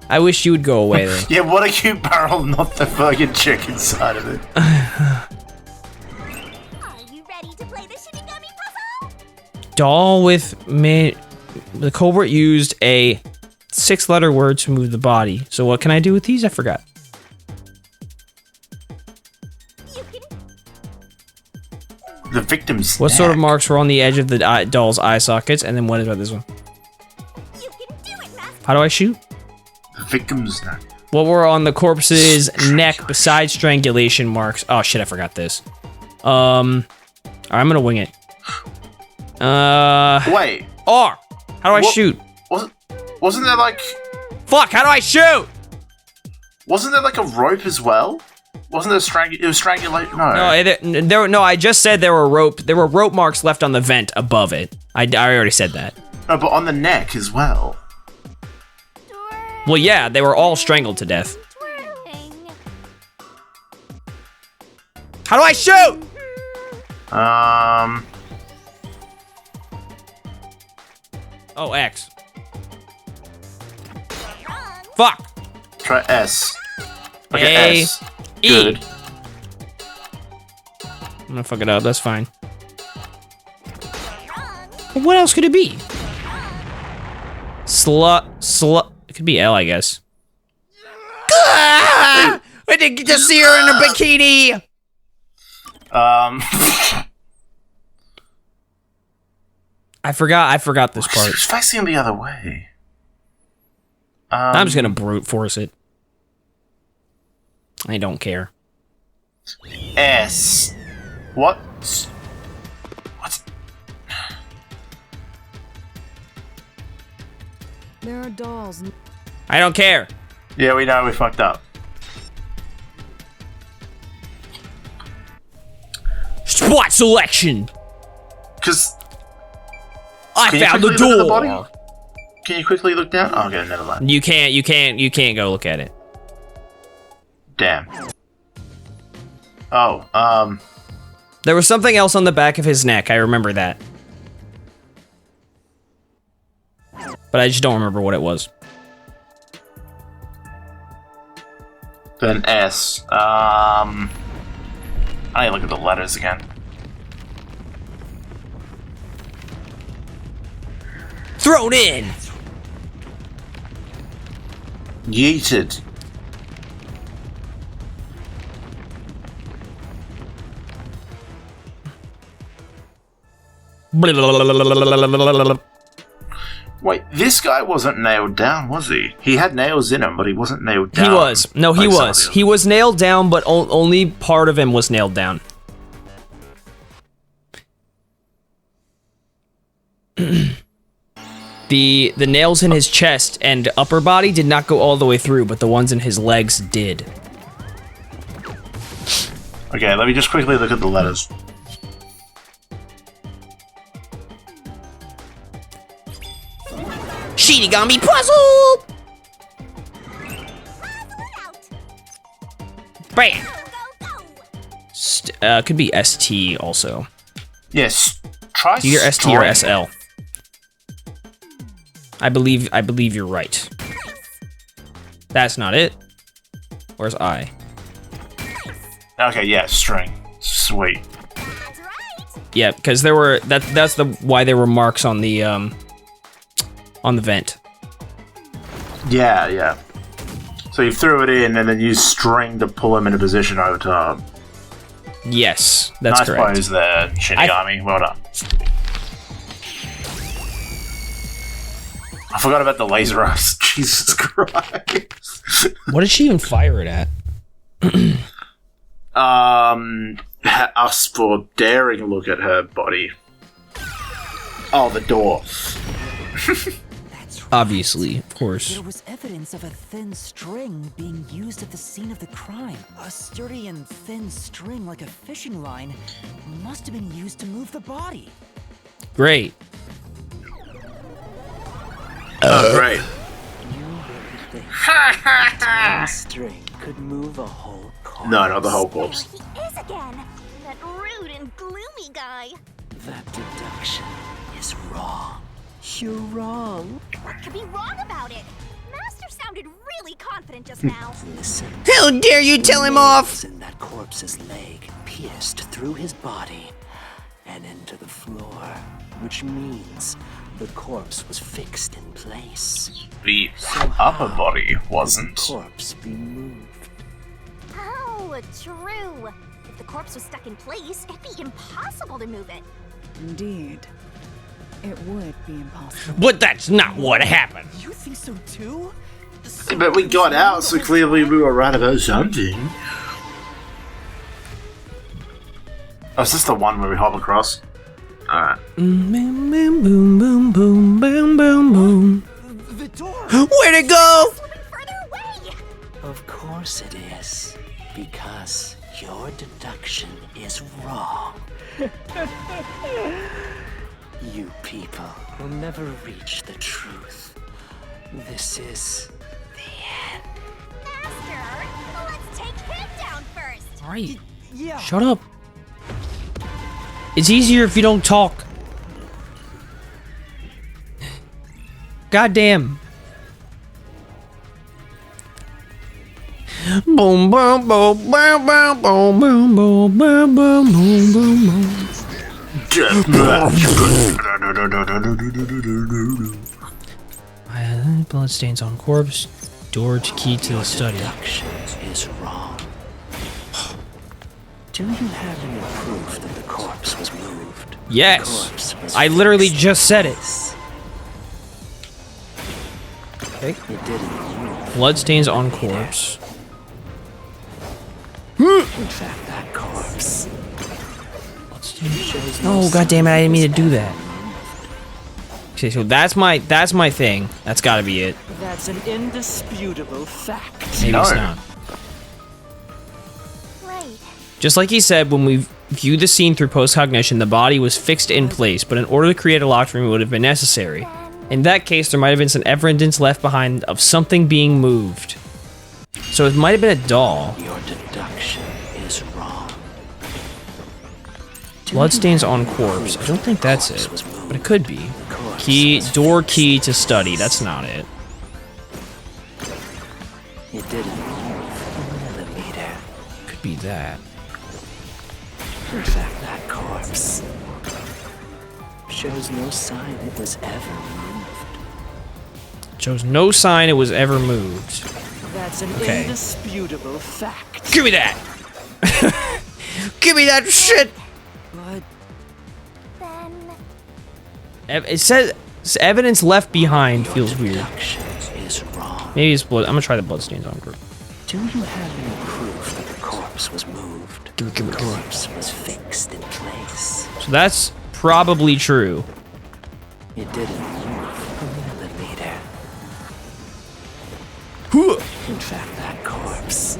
I wish you would go away though. Yeah, what a cute barrel, not the fucking chick inside of it. Are you ready to play the Shinigami puzzle? Doll with the culprit used a 6-letter word to move the body. So what can I do with these? I forgot. You can... The victim's What sort of neck. marks were on the edge of the doll's eye sockets? And then what about this one? You can do it, master! How do I shoot? The victim's neck. What were on the corpse's neck besides strangulation marks? Oh shit, I forgot this. I'm gonna wing it. Wait. R. How do I shoot? Wasn't there like... Fuck, how do I shoot? Wasn't there like a rope as well? Wasn't there it was strangulation? No. No, I just said there were rope marks left on the vent above it. I already said that. No, but on the neck as well. Well, yeah, they were all strangled to death. How do I shoot? Oh, X. Fuck. Try S. Okay, A, S. E. Good. I'm gonna fuck it up, that's fine. What else could it be? Slut. It could be L, I guess. I didn't get to see her in a bikini! I forgot this part. She's facing the other way. I'm just gonna brute force it. I don't care. S. What? What? There are dolls. I don't care. Yeah, we know we fucked up. Spot selection. Because I found the door. Can you quickly look down? Oh, okay, never mind. You can't go look at it. Damn. Oh, There was something else on the back of his neck. I remember that. But I just don't remember what it was. then S. I need to look at the letters again. Thrown in. Yeeted. Wait, this guy wasn't nailed down, was he? He had nails in him, but he wasn't nailed down. He was. No, he was. He was nailed down, but only part of him was nailed down. The nails in his chest and upper body did not go all the way through, but the ones in his legs did. Okay, let me just quickly look at the letters. Shinigami puzzle! Bam! Could be ST also. Yes, try Do your ST or SL. I believe you're right. That's not it. Where's I? Okay, yeah, string. Sweet. Yeah, because there were that's why there were marks on the vent. Yeah, yeah. So you threw it in and then used string to pull him into position over top. Yes, That's nice correct. pose there, Shinigami. Well done. I forgot about the laser eyes. Jesus Christ. What did she even fire it at? Us for daring to look at her body. Oh, the door. That's right. Obviously, of course. There was evidence of a thin string being used at the scene of the crime. A sturdy and thin string like a fishing line must have been used to move the body. Great. Oh, great. You really think that string could move a whole corpse? No, not the whole corpse. He is again. That rude and gloomy guy. That deduction is wrong. You're wrong. What could be wrong about it? Master sounded really confident just now. Listen. How dare you tell him off? And that corpse's leg pierced through his body and into the floor, which means the corpse was fixed in place. The upper body wasn't. The corpse be moved. Oh, true. If the corpse was stuck in place, it'd be impossible to move it. Indeed. It would be impossible. But that's not what happened. You think so too? But we got out, so clearly we were right about something. Oh, is this the one where we hop across? Alright. Boom, boom, boom, boom, boom, boom, boom, boom. The door! Where'd it go? Swimming further away. Of course it is, because your deduction is wrong. You people will never reach the truth. This is the end. Master, let's take him down first. Alright. Yeah. Shut up. It's easier if you don't talk. Goddamn. Boom, boom, boom, boom, boom, boom, boom, boom, boom, boom, boom, boom, boom. Bloodstains on corpse. Door to key to the study. Deduction is wrong. Do you have any proof that the corpse was moved? Yes. The corpse was I literally fixed just said it. Okay. It didn't move. Bloodstains on corpse. In fact, that corpse. Oh, god damn it, I didn't mean to do that. Okay, so that's my thing. That's gotta be it. That's an indisputable fact. Maybe it's not. Right. Just like he said, when we view the scene through post-cognition, the body was fixed in place, but in order to create a locked room, it would have been necessary. In that case, there might have been some evidence left behind of something being moved. So it might have been a doll. Your deduction is wrong. Bloodstains on corpse. I don't think that's it, but it could be. Key, door key to study. That's not it. It didn't move a millimeter. Could be that. In fact, that corpse shows no sign it was ever moved. Shows no sign it was ever moved. That's an Okay. indisputable fact. Give me that! Give me that shit! But Then It says evidence left behind feels weird. Deduction is wrong. Maybe it's blood. I'm gonna try the bloodstains on group. Do you have any proof that the corpse was moved? Give it, The corpse was fixed in place. So that's probably true. It didn't move a millimeter. In fact, that corpse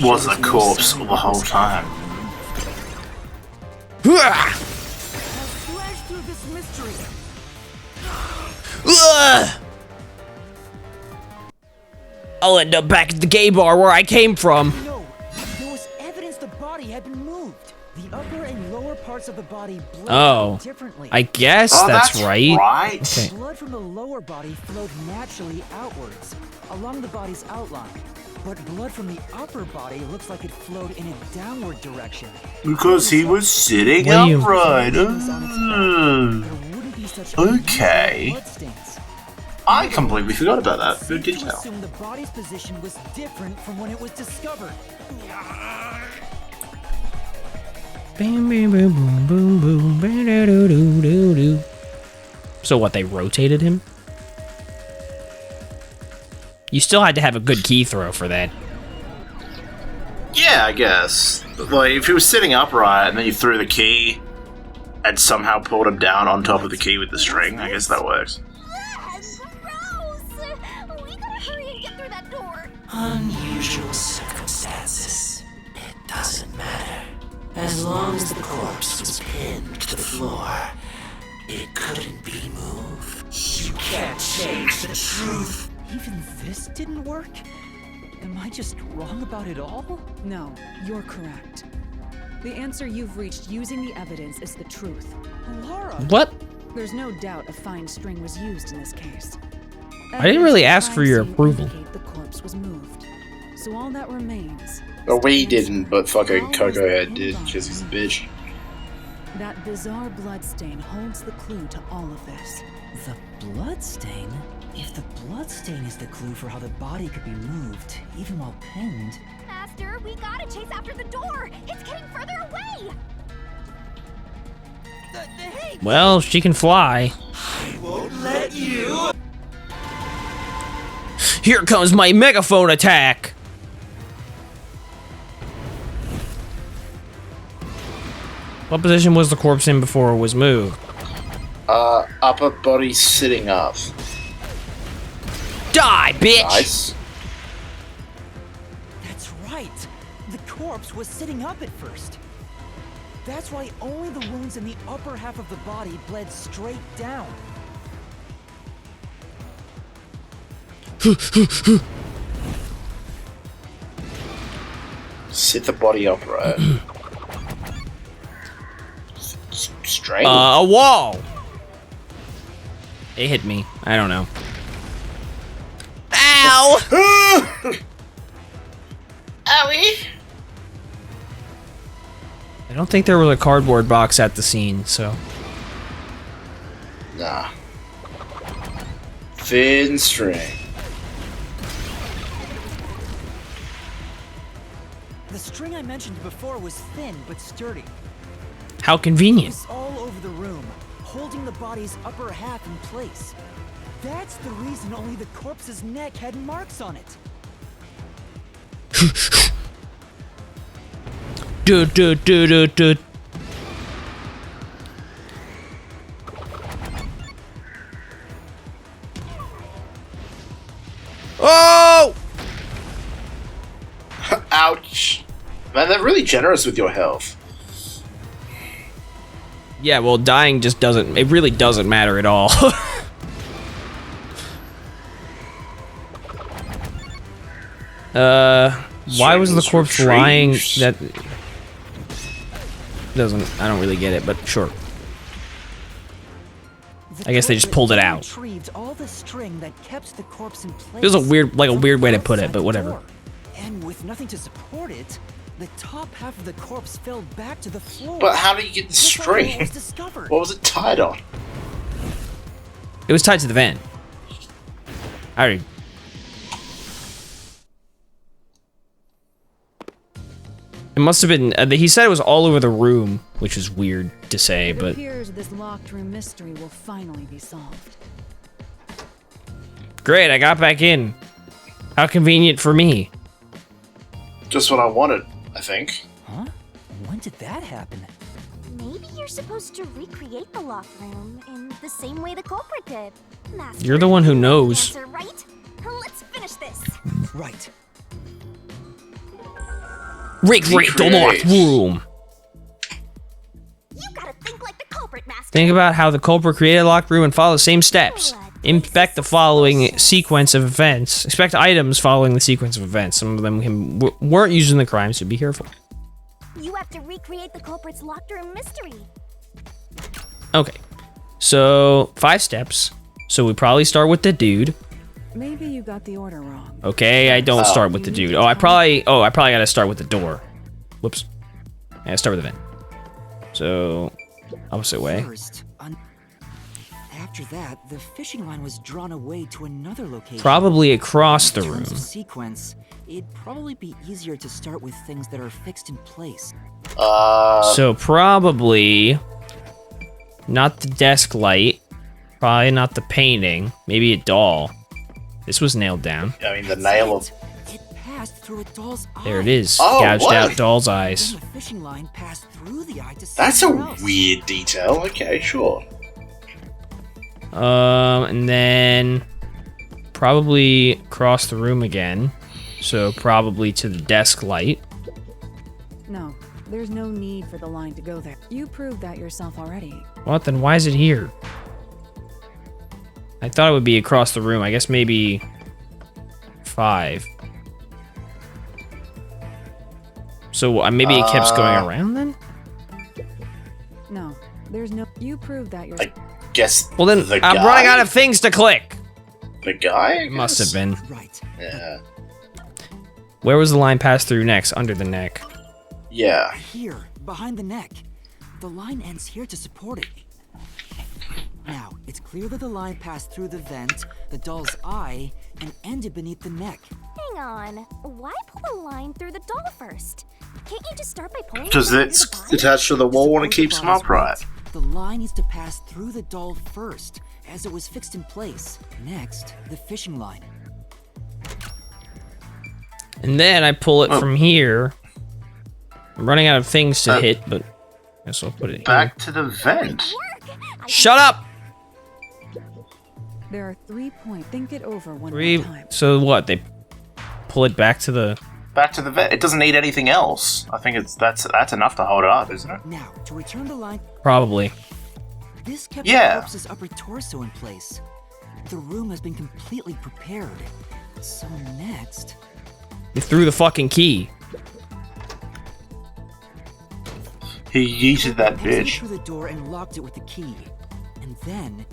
Was a corpse the whole time. smash through this mystery. I'll end up back at the gay bar where I came from. No, there was evidence the body had been moved. The upper and lower parts of the body bled Oh, differently. I guess Oh, that's right. right. Okay. Blood from the lower body flowed naturally outwards, along the body's outline. But blood from the upper body looks like it flowed in a downward direction. Because he was sitting William. upright. Things on its back. There wouldn't be such Okay. bloodstains. I completely forgot about that. Good To detail. assume the body's position was different from when it was discovered. Bam, bam, boom, boom, boom, boom, ba-da-do-do-do-do. So what, they rotated him? You still had to have a good key throw for that. Yeah, I guess. But, like, if he was sitting upright and then you threw the key and somehow pulled him down on top of the key with the string, I guess that works. Gross! We gotta hurry and get through that door. Unusual circumstances. It doesn't matter. As long as the corpse was pinned to the floor, it couldn't be moved. You can't change the truth. Even this didn't work? Am I just wrong about it all? No, you're correct. The answer you've reached using the evidence is the truth. Laura! What? There's no doubt a fine string was used in this case. I didn't really Evidence ask for your crime scene approval. indicate the corpse was moved. So all that remains. Well, is we to didn't, answer but fucking how was Kokohead the did, pin because he's a box bitch. That bizarre bloodstain holds the clue to all of this. The bloodstain? If the bloodstain is the clue for how the body could be moved, even while pinned... Master, we gotta chase after the door. It's getting further away. Hey! Well, she can fly. I won't let you. Here comes my megaphone attack! What position was the corpse in before it was moved? Upper body sitting up. Die, bitch! Nice. That's right! The corpse was sitting up at first. That's why only the wounds in the upper half of the body bled straight down. Sit the body upright. Strangle. A wall! It hit me. I don't know. Ow! Owie! I don't think there was a cardboard box at the scene, so... Nah. Thin string. The string I mentioned before was thin but sturdy. How It convenient. was all over the room, holding the body's upper half in place. That's the reason only the corpse's neck had marks on it. Do do do do do. Oh! Ouch. Man, they're really generous with your health. Yeah, well, dying just doesn't... It really doesn't matter at all. Why was the corpse lying? That... Doesn't... I don't really get it, but sure. I guess they just pulled it out. Retrieved all the string that kept the corpse in place. It was a weird way to put it, but whatever. And with nothing to support it, the top half of the corpse fell back to the floor. But how do you get the Just like when it string? was discovered. What was it tied on? It was tied to the vent. I already... It must have been... he said it was all over the room, which is weird to say, It but... appears this locked room mystery will finally be solved. Great, I got back in. How convenient for me. Just what I wanted, I think. Huh? When did that happen? Maybe you're supposed to recreate the locked room in the same way the culprit did. Master, You're the one who knows. answer, right? Let's finish this. Right. Recreate the locked room. You gotta think like the culprit, Master. Think about how the culprit created a locked room and follow the same steps. Inspect the following sequence of events. Expect items following the sequence of events. Some of them weren't used in the crime, so be careful. You have to recreate the culprit's locked room mystery. Okay, so 5 steps. So we probably start with the dude. Maybe you got the order wrong. Okay, I don't start with the dude. I probably gotta start with the door. Whoops. I gotta start with the vent. So, opposite way. First, after that, the fishing line was drawn away to another location. Probably across the In terms room. of sequence, it'd probably be easier to start with things that are fixed in place. So probably not the desk light. Probably not the painting. Maybe a doll. This was nailed down. I mean, the nail of... It passed through a doll's eye. There it is. Oh, Gouged what? out doll's eyes. Then the fishing line passed through the eye to That's a somewhere else. weird detail. Okay, sure. And then probably across the room again. So probably to the desk light. No, there's no need for the line to go there. You proved that yourself already. What? Then why is it here? I thought it would be across the room. I guess maybe 5. So maybe it keeps going around then? No, there's no. You proved that yourself. Guess. Well then, the I'm guy? running out of things to click. The guy? It must have been. Right. Yeah. Where was the line passed through next? Under the neck. Yeah. Here, behind the neck. The line ends here to support it. Now, it's clear that the line passed through the vent, the doll's eye, and ended beneath the neck. Hang on. Why pull a line through the doll first? Can't you just start by pulling Because it it's through the attached to the wall and it Support keeps them the body's upright. weight. The line needs to pass through the doll first, as it was fixed in place. Next, the fishing line. And then I pull it from here. I'm running out of things to hit, but I guess I'll put it here. Back to the vent. Shut up! There are 3 points. Think it over one 3. more time. So what? They pull it back to the... Back to the vent. It doesn't need anything else. I think that's enough to hold it up, isn't it? Now, to return the line, Probably. this kept Yeah. the corpse's upper torso in place. The room has been completely prepared. So next... They threw the fucking key. He yeeted that exited bitch. through the door and locked it with the key. And then...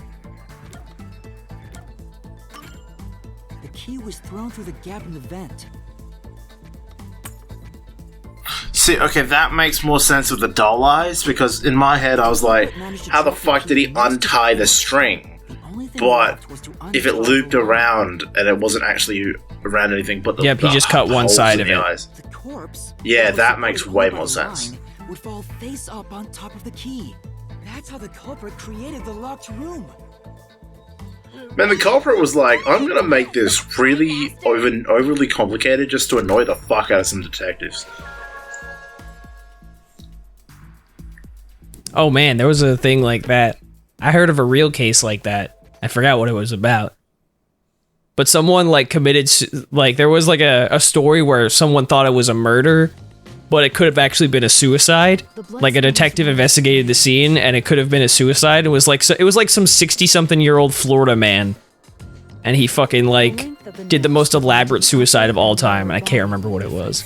the key was thrown through the gap in the vent. See, okay, that makes more sense with the doll eyes, because in my head I was like, how the fuck did he untie the string? The only thing But left was to if it untie looped the line. around and it wasn't actually around anything but the Yep, he just cut one holes side in of the it. eyes. The corpse, Yeah, was that supported makes only way by more the sense. line, would fall face up on top of the key. That's how the culprit created the locked room. Man, the culprit was like, I'm gonna make this really overly complicated just to annoy the fuck out of some detectives. Oh man, there was a thing like that. I heard of a real case like that. I forgot what it was about. But someone like committed, like there was like a story where someone thought it was a murder, but it could have actually been a suicide. Like a detective investigated the scene and it could have been a suicide. It was like some 60-something-year-old Florida man. And he fucking like did the most elaborate suicide of all time. And I can't remember what it was.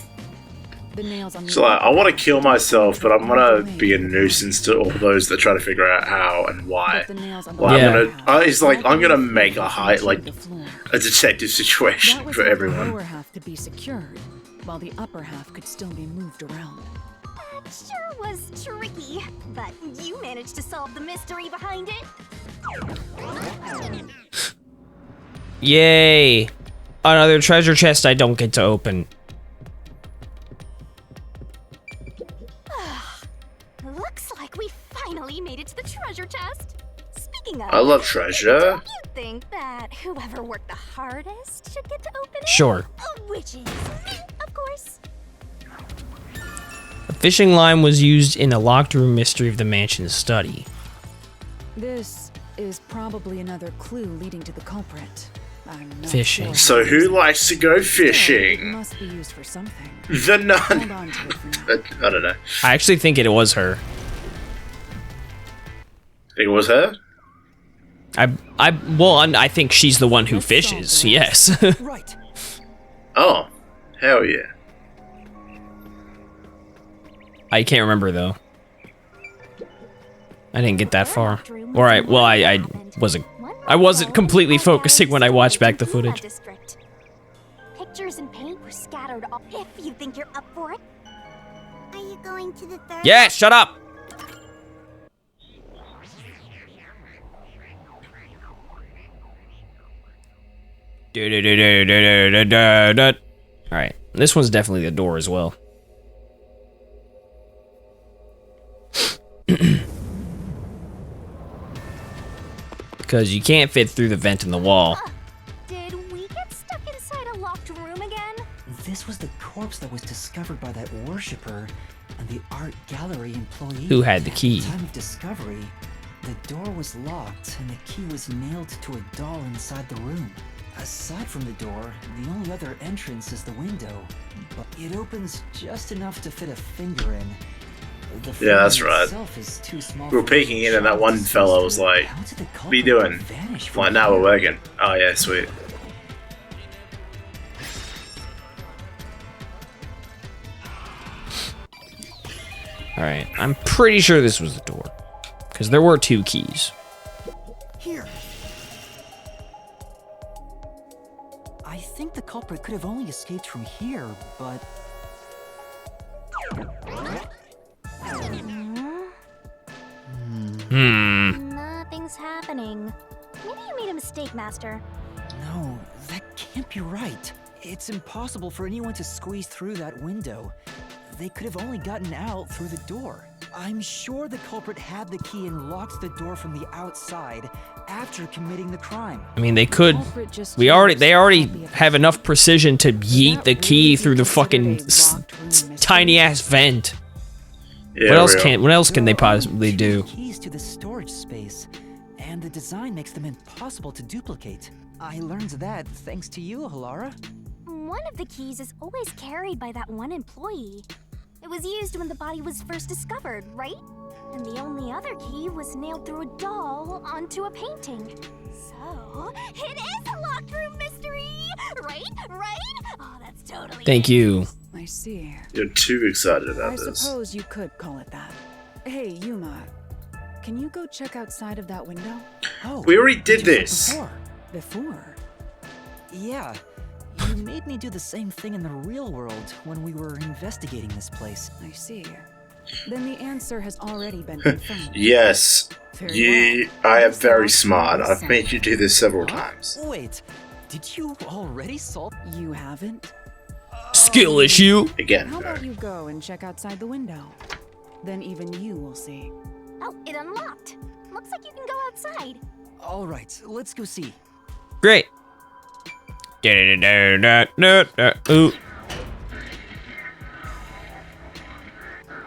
The nails on the So like, I want to kill myself, but I'm gonna be a nuisance to all those that try to figure out how and why. the nails on the Well, Yeah. it's like I'm gonna make a high, like the floor. a detective That situation was for the everyone. lower half to be secured, while the upper half could still be moved around. That sure was tricky, but you managed to solve the mystery behind it. Yay! Another treasure chest I don't get to open. Looks like we finally made it to the treasure chest. Speaking of, I love treasure. don't you think that whoever worked the hardest should get to open it? Sure. Which is me, of course. A fishing line was used in the locked room mystery of the mansion's study. This is probably another clue leading to the culprit. I'm not Fishing. sure. So who likes to go Still, it fishing? must be used for something. The Hold nun. on to it for now. I don't know. I actually think it was her. It was her. I think she's the one who fishes. Yes. Right. Oh, hell yeah. I can't remember though. I didn't get that far. All right. Well, I wasn't completely focusing when I watched back the footage. Pictures and paint were scattered all. If you think you're up for it. Are you going to the third? Yeah, shut up. All right. This one's definitely the door as well. because you can't fit through the vent in the wall. Did we get stuck inside a locked room again? This was the corpse that was discovered by that worshipper and the art gallery employee. Who had the key? At the time of discovery, the door was locked and the key was nailed to a doll inside the room. Aside from the door, the only other entrance is the window, but it opens just enough to fit a finger in. The Yeah, that's frame right. itself is too small We were for peeking in, and that one shots. fellow was like, How did the "What are you culprit doing?" vanish I'm from like, "Now here? we're working." Oh yeah, sweet. Alright, I'm pretty sure this was the door. Because there were 2 keys. Here. I think the culprit could have only escaped from here, but Nothing's happening. Maybe you made a mistake, Master. no, that can't be right. It's impossible for anyone to squeeze through that window. They could have only gotten out through the door. I'm sure the culprit had the key and locked the door from the outside after committing the crime. I mean, they could. Culprit just They chose already to copy it. have enough precision to yeet That the would key be through the considered fucking a locked room mystery. tiny ass vent. Yeah, What else real. can they There are only possibly 2 do? keys to the storage space, and the design makes them impossible to duplicate. I learned that thanks to you, Halara. One of the keys is always carried by that one employee. It was used when the body was first discovered, right? And the only other key was nailed through a doll onto a painting. So, it is a locked room mystery! Right? Oh, that's totally Thank you. I see. You're too excited I about this. suppose you could call it that. Hey, Yuma, can you go check outside of that window? Oh, We already did just like this. before. Before? Yeah, you made me do the same thing in the real world when we were investigating this place. I see. Then the answer has already been confirmed. Yes, Very I am This very last smart. one I've is made you do this several times. Wait, did you already solve? You haven't? Skill issue. Again, How no. about you go and check outside the window? Then even you will see. Oh, it unlocked. Looks like you can go outside. All right, let's go see. Great. Ooh.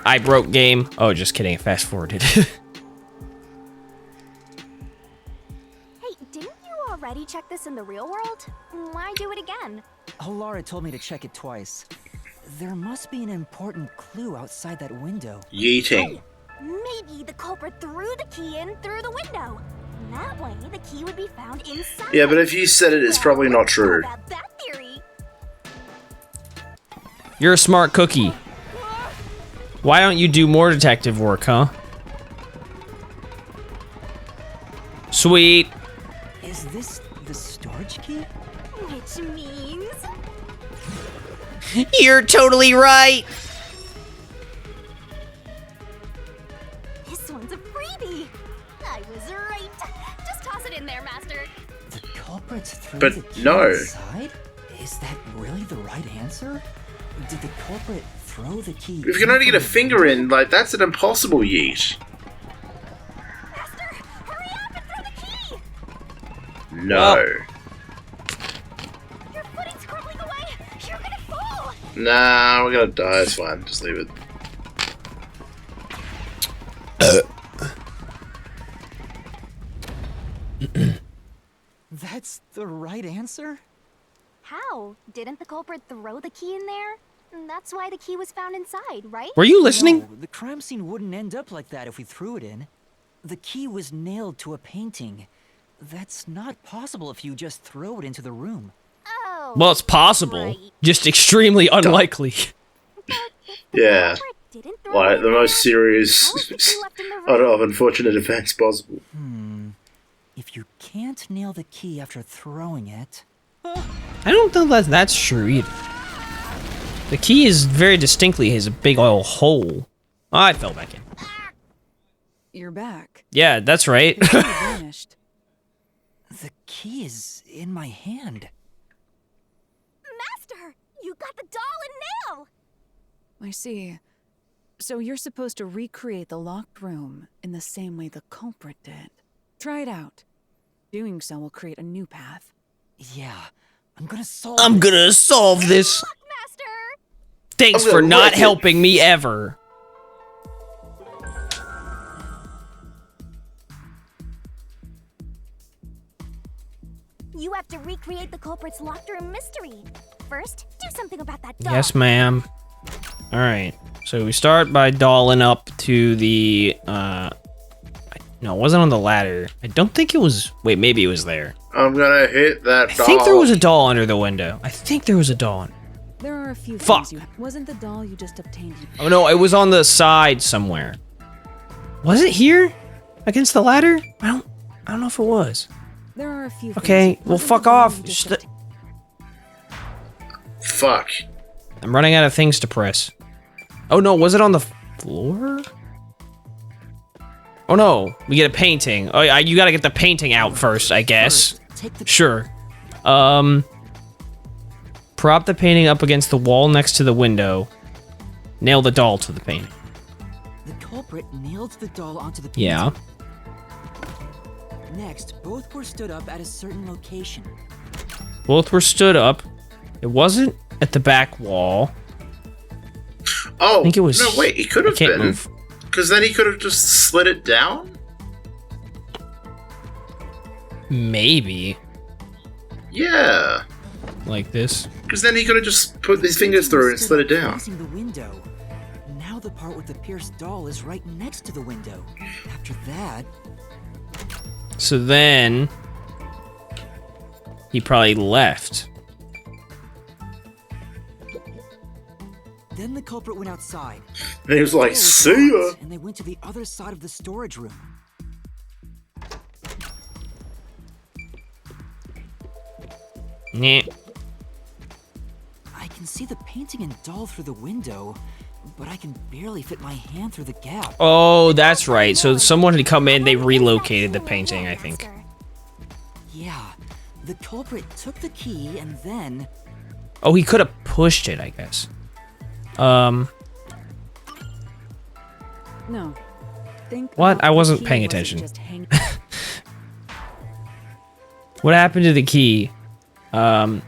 I broke game. Oh, just kidding. Fast forwarded. Hey, didn't you already check this in the real world? Why do it again? Halara told me to check it twice. There must be an important clue outside that window. Yeeting. Maybe the culprit threw the key in through the window. That way, the key would be found inside. Yeah, but if you said it, it's probably not true. How about that theory? You're a smart cookie. Why don't you do more detective work, huh? Sweet. Is this the storage key? Which means... You're totally right. This one's a freebie. I was right. Just toss it in there, Master. The culprit threw But the key no. inside? Is that really the right answer? Did the culprit throw the key? If you can only get a finger in, like, that's an impossible yeet. Master, hurry up and throw the key! No. Your footing's crumbling away. You're gonna fall. Nah, we're gonna die. It's fine. Just leave it. That's the right answer? How? Didn't the culprit throw the key in there? That's why the key was found inside, right? Were you listening? No, the crime scene wouldn't end up like that if we threw it in. The key was nailed to a painting. That's not possible if you just throw it into the room. Oh. Well, it's possible. right. Just extremely unlikely. Yeah. Culprit didn't throw Like, it the in most there. serious How was the key left in the room? of unfortunate events possible. If you can't nail the key after throwing it... I don't think that's true either. The key is very distinctly has a big old hole. Oh, I fell back in. You're back. Yeah, that's right. The key vanished. The key is in my hand. Master, you got the doll and nail. I see. So you're supposed to recreate the locked room in the same way the culprit did. Try it out. Doing so will create a new path. Yeah, I'm gonna solve this. Master! Thanks I'm for gonna not wreck it. helping me ever. You have to recreate the culprit's locked room mystery. First, do something about that doll. Yes, ma'am. All right. So we start by dolling up to the. No, it wasn't on the ladder. I don't think it was. Wait, maybe it was there. I'm gonna hit that I doll. think there was a doll under the window. There are a few Fuck. things wasn't the doll you just obtained. Oh no, it was on the side somewhere. Was it here? Against the ladder? I don't know if it was. There are a few Okay, things. well Wasn't fuck the doll off. you just Just- Fuck. I'm running out of things to press. Oh no, was it on the floor? Oh no, we get a painting. Oh yeah, you gotta get the painting out first, I guess. Take the Sure. Prop the painting up against the wall next to the window. Nail the doll to the painting. The culprit nailed the doll onto the painting. Yeah. Next, both were stood up at a certain location. Both were stood up. It wasn't at the back wall. Oh, I think it was. no, wait, it could I have can't been. move. Because then he could have just slid it down? Maybe. Yeah. Like this. Because then he could have just put his fingers through and slid it down. Facing the window. Now the part with the pierced doll is right next to the window. After that, So then he probably left. then the culprit went outside. And he was like, Door was see ya! locked, and they went to the other side of the storage room. Nah. I can see the painting and doll through the window, but I can barely fit my hand through the gap. Oh, that's right. So someone had come in, they relocated the painting, I think. Yeah, the culprit took the key and then... Oh, he could have pushed it, I guess. No. Think What? about I the wasn't key paying wasn't attention. just hanging- What happened to the key? The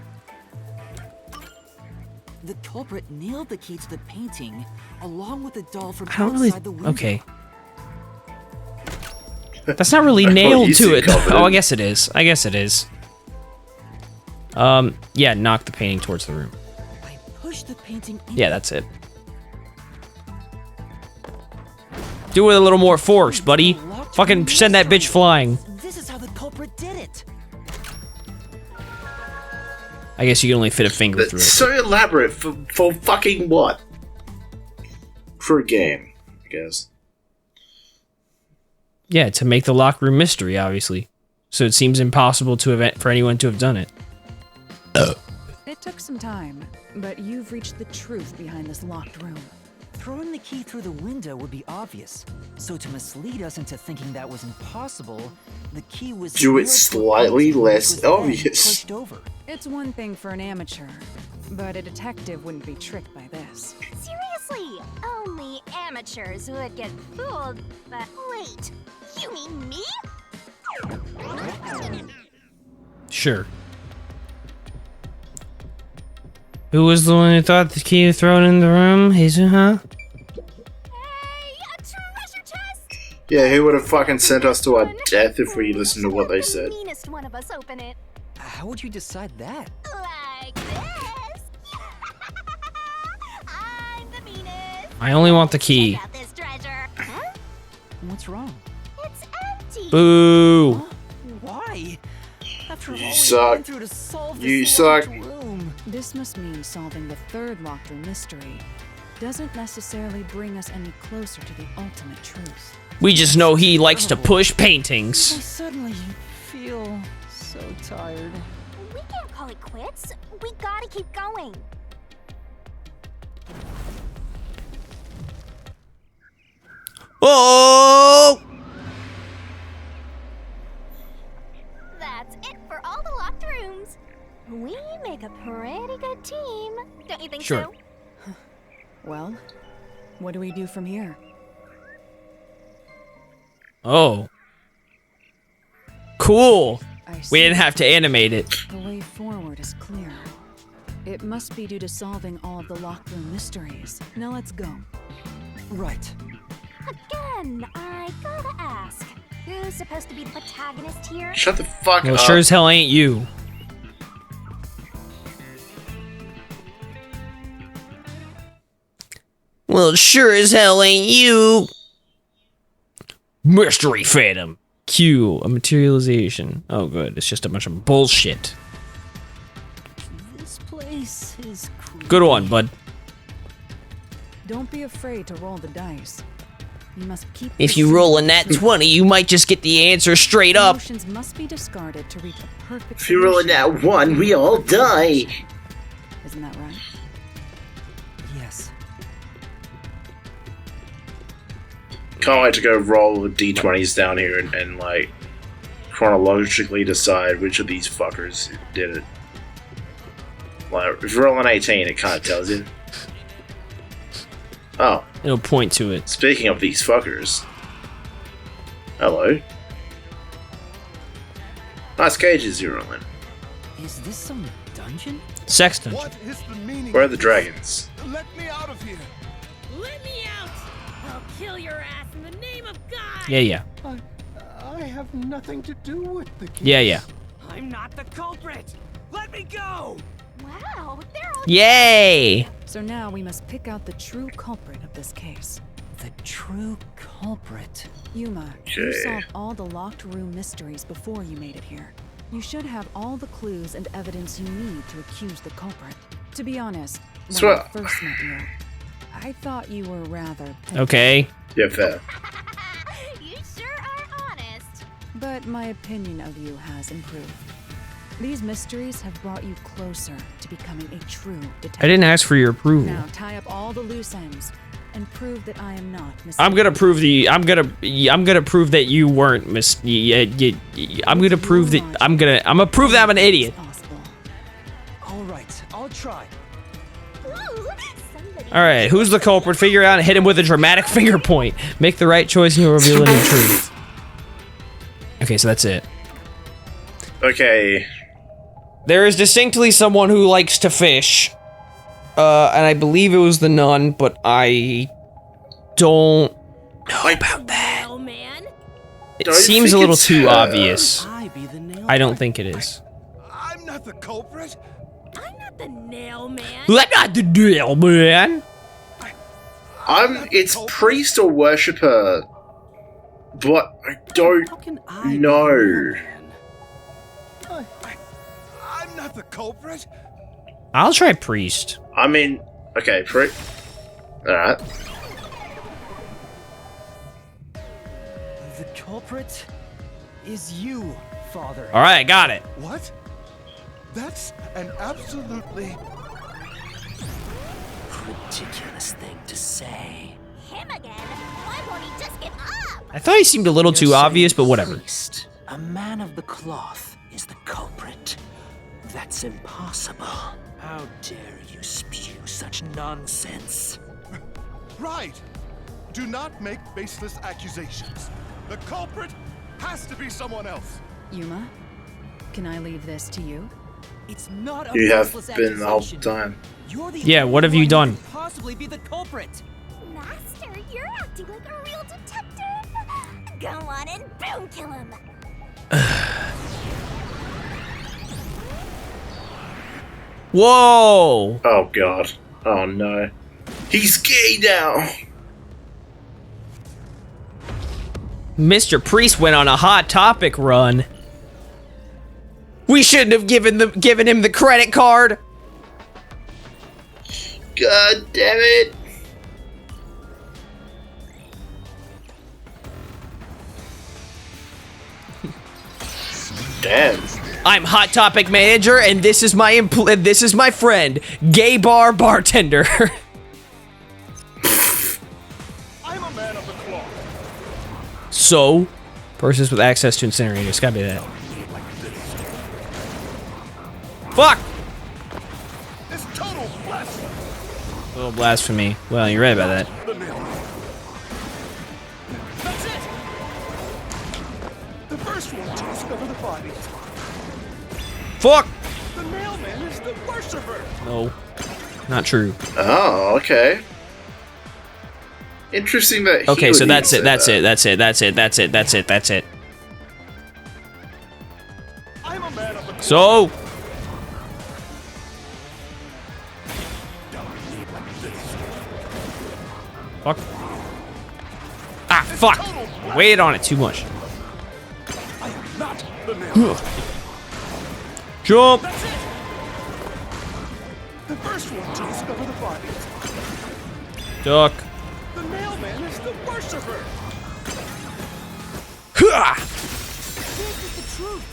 culprit nailed the key to the painting, along with the doll from I don't really. outside the window. Okay. That's not really I thought nailed you to said it. covered. Oh, I guess it is. Yeah, knock the painting towards the room. I pushed the painting in. Yeah, that's it. Do it with a little more force, buddy. Fucking send that bitch flying. This is how the culprit did it. I guess you can only fit a finger That's through it. so elaborate for fucking what? For a game, I guess. Yeah, to make the locker room mystery, obviously. So it seems impossible for anyone to have done it. It took some time, but you've reached the truth behind this locked room. Throwing the key through the window would be obvious. So to mislead us into thinking that was impossible, the key was Do it nailed to a slightly painting, less which was then obvious. pushed over. It's one thing for an amateur, but a detective wouldn't be tricked by this. Seriously, only amateurs would get fooled. But wait, you mean me? Sure. Who was the one who thought the key was thrown in the room? Hazel, huh? Hey, a treasure chest! Yeah, who would have fucking sent us to our death if we listened to what they The said? meanest one of us open it How would you decide that? like this. I'm the meanest. I only want the key. Check out this treasure. Huh? What's wrong? It's empty. Boo! Why? After all You we suck. went through to solve You this suck. locked room. This must mean solving the third locked room mystery doesn't necessarily bring us any closer to the ultimate truth. We just know he likes to push I paintings. suddenly feel so tired. We can't call it quits. We gotta keep going. Oh! That's it for all the locked rooms. We make a pretty good team, don't you think Sure. so? Well, what do we do from here? Oh. Cool. I We see. didn't have to animate it. The way forward is clear. It must be due to solving all of the locked room mysteries. Now let's go. Right. Again, I gotta ask. Who's supposed to be the protagonist here? Shut the fuck Well, up. sure as hell ain't you. Well, sure as hell ain't you. Mystery Phantom. Q, a materialization. Oh, good. It's just a bunch of bullshit. This place is creepy. Good one, bud. Don't be afraid to roll the dice. You must keep. If you roll a nat 20, you might just get the answer straight up. Emotions must be discarded to reach a perfect. If you roll a solution. nat 1, we all die. Isn't that right? Yes. Can't wait to go roll the d20s down here and like chronologically decide which of these fuckers did it. Like, if you roll an 18, it kind of tells you. Oh, It'll point to it. speaking of these fuckers. Hello. Nice cages you're rolling. Is this some dungeon? Sex dungeon. What is the meaning? Where are of the this? dragons? Let me out of here. Let me out! I'll kill your ass in the name of God! Yeah. I have nothing to do with the case. Yeah. I'm not the culprit! Let me go! Wow, they're all Yay! So now we must pick out the true culprit of this case. The true culprit. Yuma, you Okay. solved all the locked room mysteries before you made it here. You should have all the clues and evidence you need to accuse the culprit. To be honest, when So- I first met you, I thought you were rather petty. Okay. Yeah, fair. You sure are honest. But my opinion of you has improved. These mysteries have brought you closer to becoming a true detective. I didn't ask for your approval. Now tie up all the loose ends and prove that I am not mistaken. I'm gonna prove that you weren't I'm gonna prove that I'm gonna prove that I'm an idiot. Possible. All right, I'll try. Ooh, somebody. All right, who's the culprit? Figure out and hit him with a dramatic finger point. Make the right choice and you'll reveal any truth. Okay, so that's it. Okay. There is distinctly someone who likes to fish. And I believe it was the nun, but I don't know about that. Nail man? It Don't seems a think little it's too her. obvious. I be the nail. I don't think it is. I'm not the culprit. I'm not the nail man. Let not the deal, man. It's priest or worshipper, but I don't How can I be the know. nail man? I'm not the culprit. I'll try priest. I mean, okay, alright. The culprit is you, Father. All right, got it. What? That's an absolutely Ridiculous thing to say. Him again? Why won't he just give up? I thought he seemed a little too You're obvious, but saying whatever. Priest, a man of the cloth, is the culprit. That's impossible. How dare you spew such nonsense? right. Do not make baseless accusations. The culprit has to be someone else. Yuma, can I leave this to you? It's not a You have baseless been the whole accusation. time. You're the Yeah, what have only you one done? who could possibly be the culprit. Master, you're acting like a real detective. Go on and boom kill him. Whoa! Oh god. Oh no. He's gay now! Mr. Priest went on a Hot Topic run. We shouldn't have given him the credit card. God damn it! Damn. I'm Hot Topic manager, and this is my friend, Gay Bar Bartender. I'm a man of the cloth. So, persons with access to incinerators. Gotta be that. Fuck! It's total blasphemy. A little blasphemy. Well, you're right about that. The nail. That's it. The first one to discover the body Fuck! The mailman is the worshiper. No. Not true. Oh, okay. Interesting that. Okay, so that's it. That's it. That's it. That's it. That's it. That's it. That's it. I'm a man of the So. Fuck. Ah, fuck. Waited on it too much. I am not the mailman. Jump. That's it. The first one to discover the bodies. Duck. The mailman is the worshiper. Hah! This is the truth.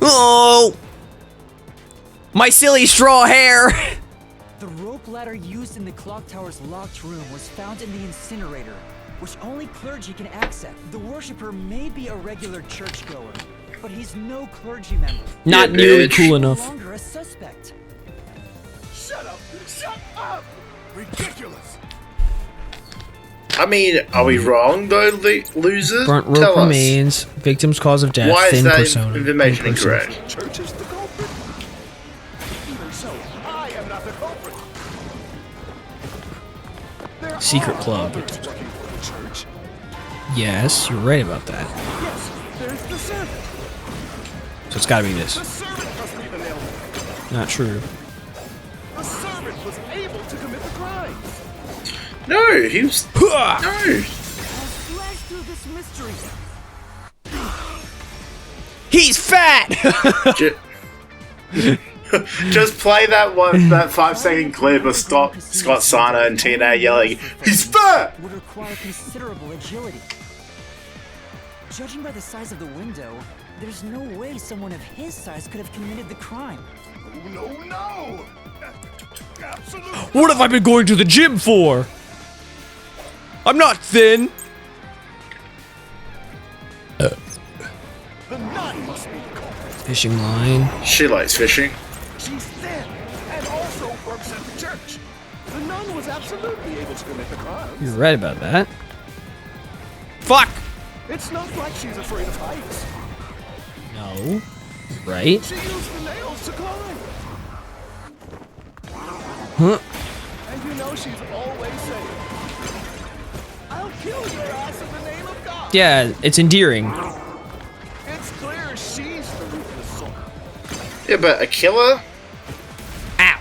Oh! My silly straw hair! The rope ladder used in the clock tower's locked room was found in the incinerator, which only clergy can access. The worshipper may be a regular churchgoer, but he's no clergy member. Not Yeah, nearly bitch. cool No enough. longer a suspect. Shut up! Shut up! Ridiculous! I mean, are we wrong though, losers? Front Tell rope us. remains. Victim's cause of death. Why is thin that persona. information Thin persona. incorrect? Church is the culprit? Even so, I am not the culprit. There Secret are club. others working for the church. Yes, you're right about that. Yes, there's the servant. So it's gotta be The this. servant must be the mailman. Not true. The servant was able to commit the crimes. No, he was. Hah! No. Slash through this mystery. He's fat! Just play that 5-second clip of Scott Sana and Tina yelling, "He's fat!" Would require considerable agility. Judging by the size of the window, there's no way someone of his size could have committed the crime. No, no! Absolutely! What have I been going to the gym for? I'm not thin. The nun must be the culprit. Fishing line. She likes fishing. She's thin and also works at the church. The nun was absolutely able to commit the crimes. You're right about that. Fuck! It's not like she's afraid of heights. No. Right? She used the nails to climb. Huh? And you know she's always saying, "I'll kill your ass in the name of God." Yeah, it's endearing. It's clear she's the ruthless soul. Yeah, but a killer? Ow!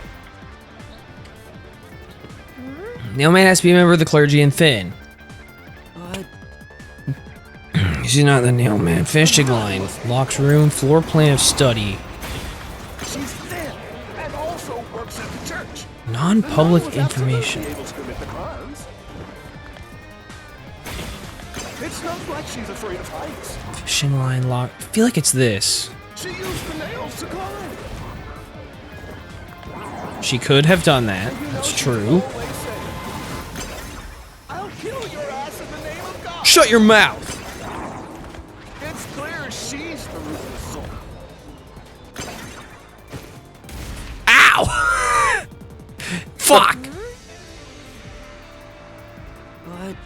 Nailman has to be a member of the clergy and thin. But She's not the nailman. Fishing line. Locked room. Floor plan of study. She's thin and also works at the church. Non-public The nun was information. absolutely able to commit the crimes. It's not like she's afraid of heights. Fishing line lock. I feel like it's this. She used the nails to climb. She could have done that. You know That's she's true. always saying, "I'll kill your ass in the name of God." Shut your mouth! It's clear she's the ruthless soul. Ow! Fuck! but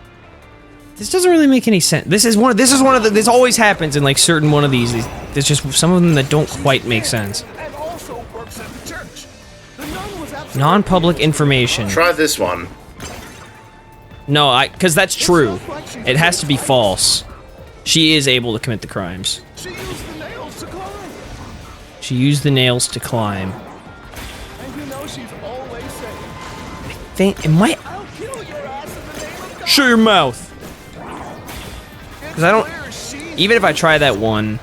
This doesn't really make any sense. This is one of the. This always happens in like certain one of these. There's just some of them that don't quite make sense. And also works at the church. The nun was absolutely Non-public information. Try this one. No, because that's true. It has to be false. She is able to commit the crimes. She used the nails to climb. She used the nails to climb. And you know she's always saying, Think it might. "I'll kill your ass in the name of God." Shut your mouth. It's I don't- clear she's Even if I try that one,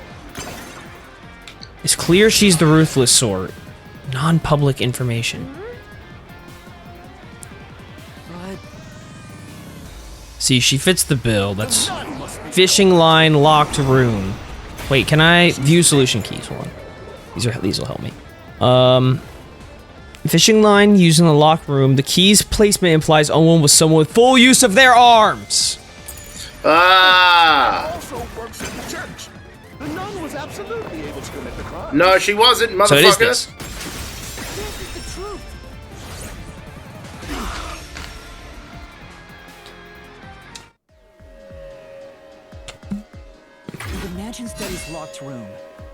it's clear she's the ruthless sort. Non-public information. but See, she fits the bill. That's fishing line, locked room. Wait, can I view solution keys? Hold on. These will help me. Fishing line used in the locked room. The keys placement implies someone with full use of their arms. Ah! also works at the church. The nun was absolutely able to commit the crime. No, she wasn't, motherfucker. So it is this. this is the truth. The Imagine Steady's locked room.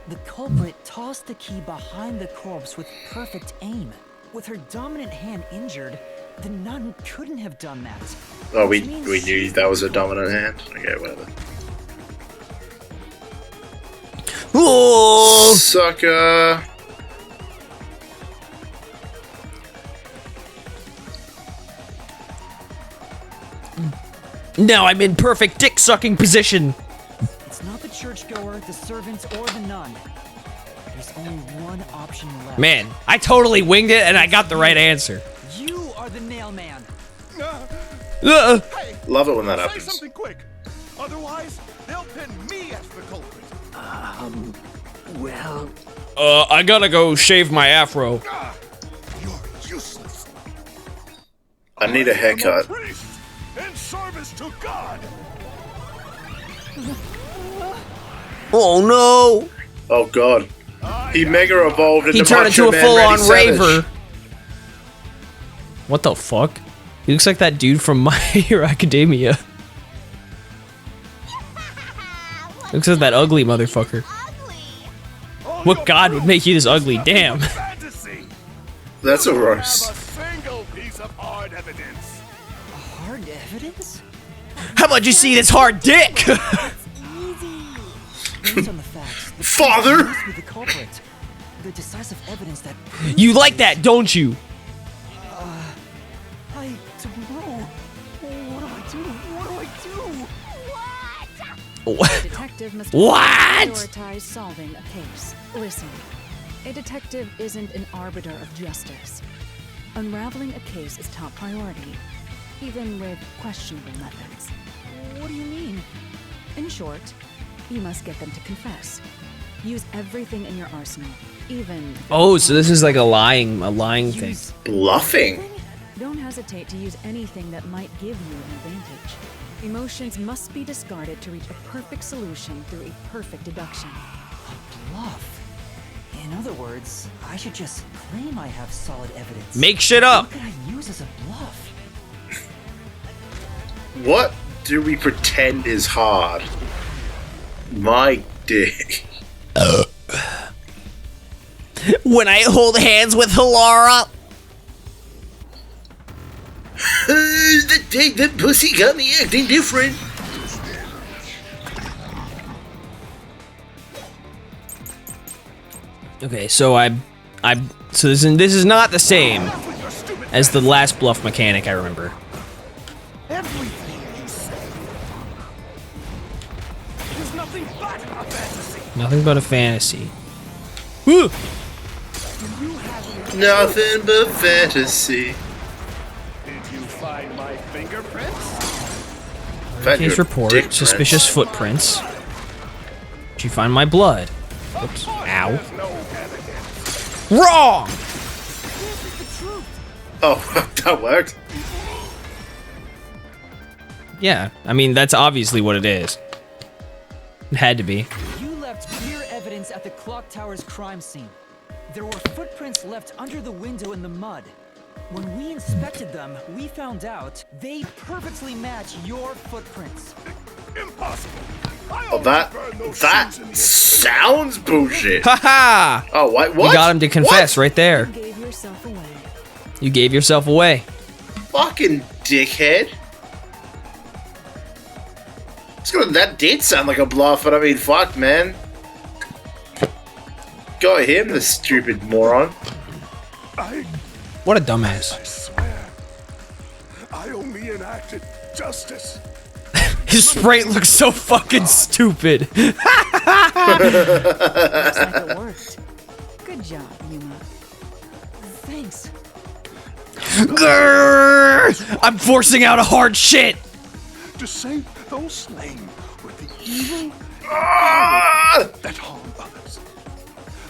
The culprit tossed the key behind the corpse with perfect aim. With her dominant hand injured, the nun couldn't have done that. Oh, we knew that was a dominant hand? Okay, whatever. Oh! Sucker! Now I'm in perfect dick-sucking position. It's not the churchgoer, the servants, or the nun. There's only one option left. Man, I totally winged it and I got the right answer. You are the nail man. Hey, Love it when that say happens. something quick. Otherwise, they'll pin me as the culprit. Well, I gotta go shave my afro. You're useless. I need a haircut. I'm a priest in service to God. Oh no! Oh god. He mega evolved into He turned into Macho a Man full-on Randy Savage. raver. What the fuck? He looks like that dude from My Hero Academia. Looks like that ugly motherfucker. What god would make you this ugly? Damn. Fantasy. That's a You roast. have a single piece of hard evidence. hard evidence? How about you see this hard dick? Based on the facts, the Father! must be the culprit. The decisive evidence that You like that, don't you? I don't know. What do I do? What do I do? What? Detective must What? prioritize solving a case. Listen, a detective isn't an arbiter of justice. Unraveling a case is top priority, even with questionable methods. What do you mean? In short, you must get them to confess. Use everything in your arsenal, even if Oh, so this is like a lying thing. Bluffing? Don't hesitate to use anything that might give you an advantage. Emotions must be discarded to reach a perfect solution through a perfect deduction. Bluff. In other words, I should just claim I have solid evidence. Make shit up. What could I use as a bluff? What do we pretend is hard? My dick. When I hold hands with Hilara. The pussy got me acting different. Okay, so so this is not the same as the last bluff mechanic I remember. Everything you say is nothing but a fantasy. Nothing but a fantasy. Woo! Nothing but fantasy. Did you find my fingerprints? Found Case your report, dick suspicious prints. footprints. Did you find my blood? Oops. Ow. There's no evidence. Wrong! Oh, that worked. Yeah, I mean, that's obviously what it is. It had to be. You left clear evidence at the clock tower's crime scene. There were footprints left under the window in the mud. When we inspected them, we found out they perfectly match your footprints. Impossible. Oh, that sounds bullshit. Haha! Oh, what? You got him to confess right there. You gave yourself away. You gave yourself away. Fucking dickhead. That did sound like a bluff, but I mean, fuck, man. Got him, the stupid moron. What a dumbass. I swear, I only enacted justice. His sprite looks so fucking stupid. Looks like it worked. Good job, Yuma. Thanks. Grrr! I'm forcing out a hard shit. To save those slain with the evil that harm others.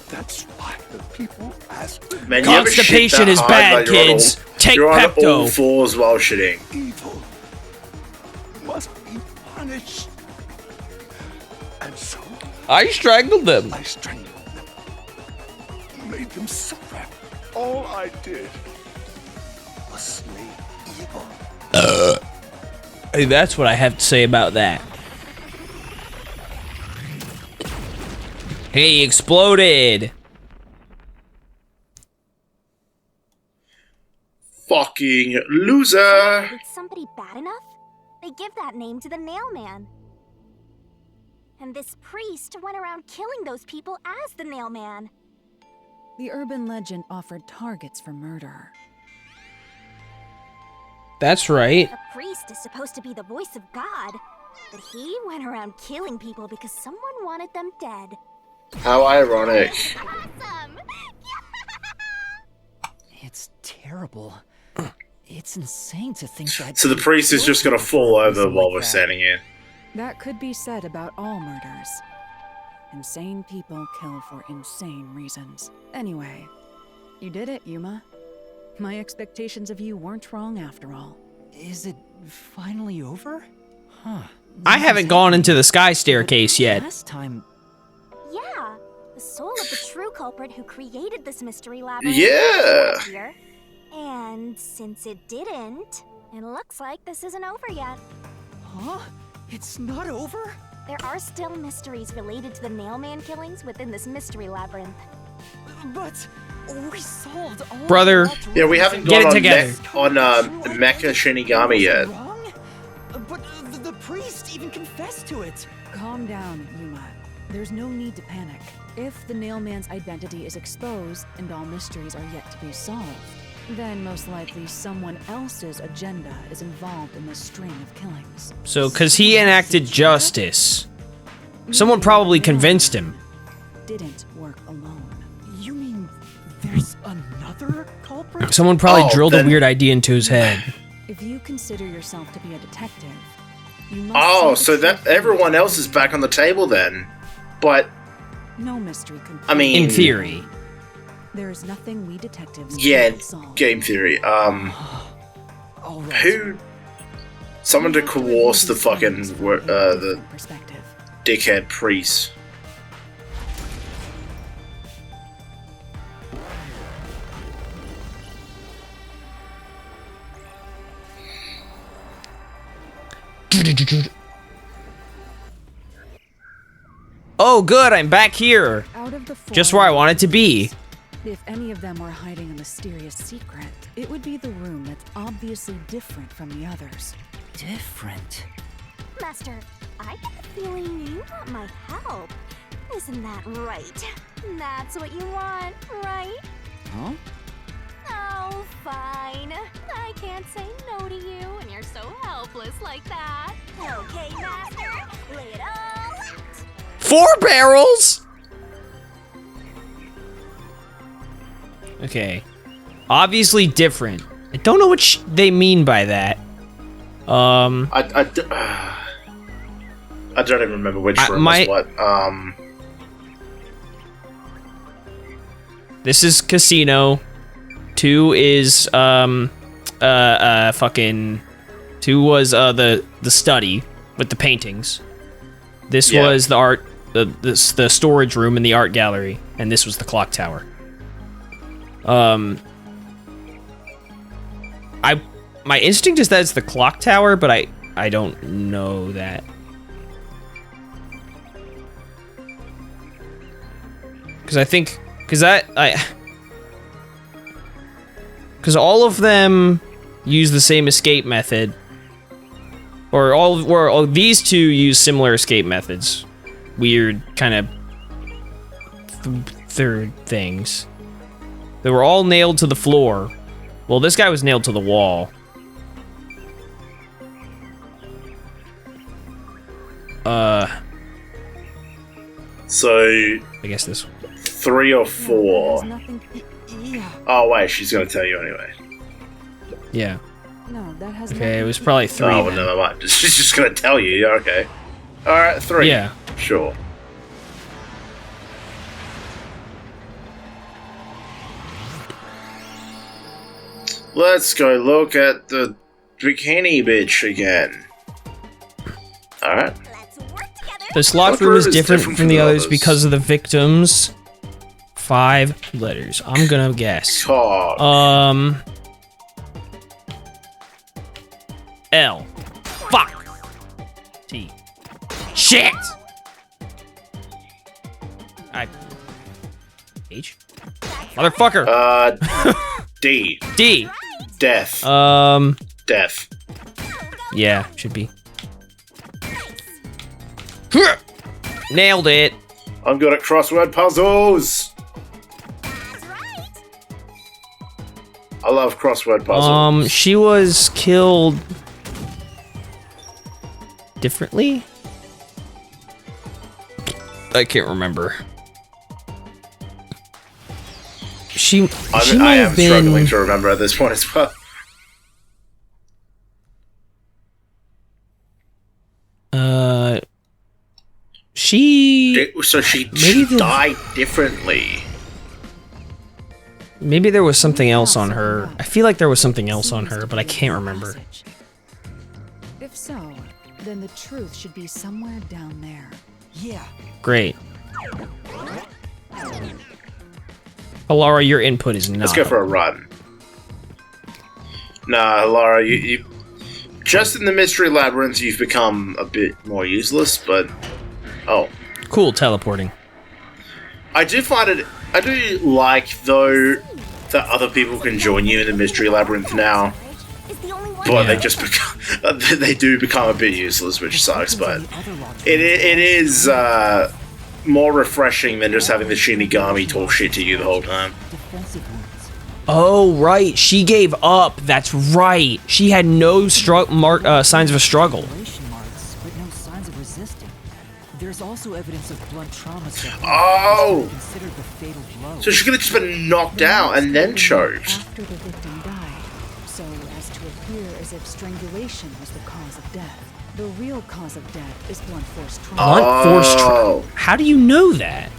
That's why the people ask. Man, you ever shit Constipation that is hard bad, while you're on kids. Take you're on all Pepto. fours while shitting. Evil must be punished. And so I strangled them. I strangled them. Made them suffer. All I did was slay evil. Hey, that's what I have to say about that. He exploded. Fucking loser. With somebody bad enough, they give that name to the nail man. And this priest went around killing those people as the nail man. The urban legend offered targets for murder. That's right. A priest is supposed to be the voice of God, but he went around killing people because someone wanted them dead. How ironic. Awesome! It's terrible. It's insane to think that. So the priest is just gonna fall over while we're standing here. That could be said about all murders. Insane people kill for insane reasons. Anyway, you did it, Yuma. My expectations of you weren't wrong after all. Is it finally over? Huh. I haven't gone into the sky staircase yet. Last time. Yeah, the soul of the true culprit who created this mystery labyrinth. Yeah. Here. And since it didn't, it looks like this isn't over yet. Huh? It's not over? There are still mysteries related to the Nailman killings within this mystery labyrinth. But we solved all. Brother. Yeah, we haven't Get gone it together. on Mecha Shinigami yet. Wrong? But the priest even confessed to it. Calm down, Yuma. There's no need to panic. If the Nailman's identity is exposed and all mysteries are yet to be solved, then most likely someone else's agenda is involved in this string of killings. So, because he enacted justice, someone probably convinced him. Didn't work alone. You mean there's another culprit? Someone probably drilled then- a weird idea into his head. If you consider yourself to be a detective, you must Oh, see so the that truth. everyone else is back on the table then. But No mystery can. I mean, In theory. There is nothing we detectives yeah, can't solve. game theory. All right. Who? Someone to coerce the fucking the Perspective. dickhead priest. Oh, good, I'm back here. Out of the four, Just where I wanted to be. If any of them were hiding a mysterious secret, it would be the room that's obviously different from the others. Different. Master, I get the feeling you want my help. Isn't that right? That's what you want, right? Huh? Oh, fine. I can't say no to you, and you're so helpless like that. Okay, Master, lay it all out. 4 barrels? Okay. Obviously different. I don't know what they mean by that. I don't even remember which room was what. This is casino. 2 is fucking 2 was the study with the paintings. This was the art the storage room in the art gallery, and this was the clock tower. My instinct is that it's the clock tower, but I don't know that. Because all of them use the same escape method, or these 2 use similar escape methods. Weird kind of third things. They were all nailed to the floor. Well, this guy was nailed to the wall. So I guess this one. 3 or 4. There's nothing. Yeah. Oh wait, she's gonna tell you anyway. Yeah. No, that has. Okay, it was probably 3. Oh, well, then. never mind. She's just gonna tell you. Yeah, okay. All right, 3. Yeah. Sure. Let's go look at the bikini bitch again. Alright. Let's work together. This locked room is different from the others because of the victims. 5 letters. I'm gonna guess. Cock. L. Fuck. T. Shit. H? Motherfucker! D. D. Death. Death. Yeah, should be. Nailed it. I'm good at crossword puzzles. I love crossword puzzles. She was killed differently? I can't remember. She might I am have been struggling to remember at this point as well. So she died differently. Maybe there was something else on her. I feel like there was something else on her, but I can't remember. If so, then the truth should be somewhere down there. Yeah. Great. Alara, your input is not. Let's go for a run. Nah, Laura, you just in the Mystery Labyrinth, you've become a bit more useless, but... Oh. Cool, teleporting. I do like, though, that other people can join you in the Mystery Labyrinth now. But they just become... they do become a bit useless, which sucks, but... It is, more refreshing than just having the Shinigami talk shit to you the whole time. Oh, right. She gave up. That's right. She had no signs of a struggle. There's also evidence of blood trauma. Oh! So she could have just been knocked out and then choked. After the victim died, so as to appear as if strangulation was the cause of death. The real cause of death is blunt force trauma. Blunt force trauma? How do you know that?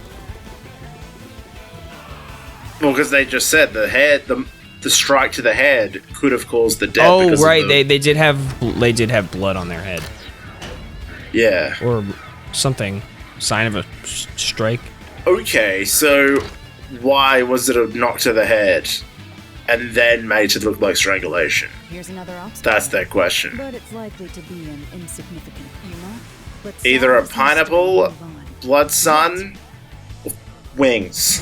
Well, because they just said the strike to the head could have caused the death. Oh, right. They did have blood on their head. Yeah. Or something. Sign of a strike. Okay, so why was it a knock to the head and then made to look like strangulation? Here's another obstacle. That's their question. But it's likely to be an insignificant humor. But either a pineapple, blood sun, or wings.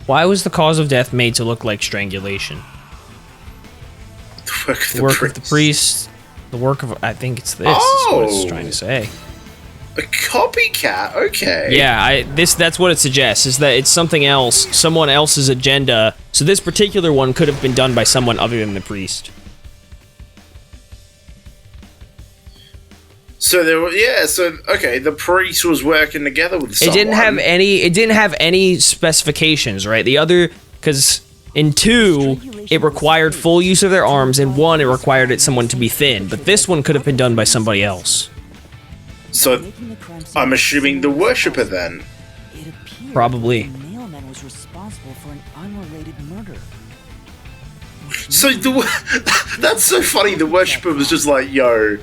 Why was the cause of death made to look like strangulation? The work of the priest. The work of... I think it's this. Oh! Is what it's trying to say. A copycat? Okay. Yeah, that's what it suggests, is that it's something else, someone else's agenda. So this particular one could have been done by someone other than the priest. So there were, okay, the priest was working together with someone. It didn't have any specifications, right? The other, because in 2, it required full use of their arms, in 1, it required someone to be thin, but this one could have been done by somebody else. So, I'm assuming the worshipper then. Probably. The mailman was responsible for an unrelated murder. So, that's so funny, the worshipper was just like, yo,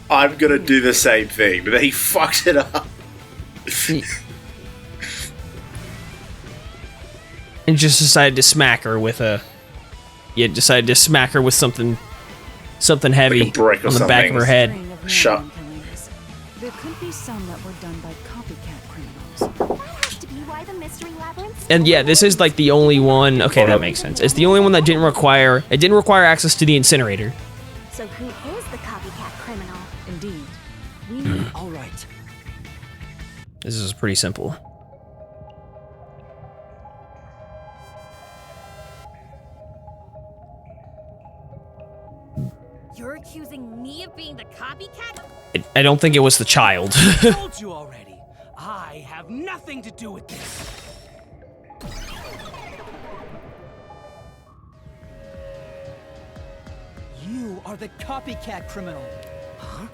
I'm gonna do the same thing, but then he fucked it up. And just decided to smack her with something heavy like a brick or on the something. back of her head. Shut. There could be some that were done by copycat criminals. That has to be why the Mystery Labyrinth. And yeah, this is like the only one. Okay, that makes sense. It's the only one that didn't require access to the incinerator. So who is the copycat criminal? Indeed. We know. All right. This is pretty simple. You're accusing me of being the copycat? I don't think it was the child. I told you already. I have nothing to do with this. You are the copycat criminal. Huh?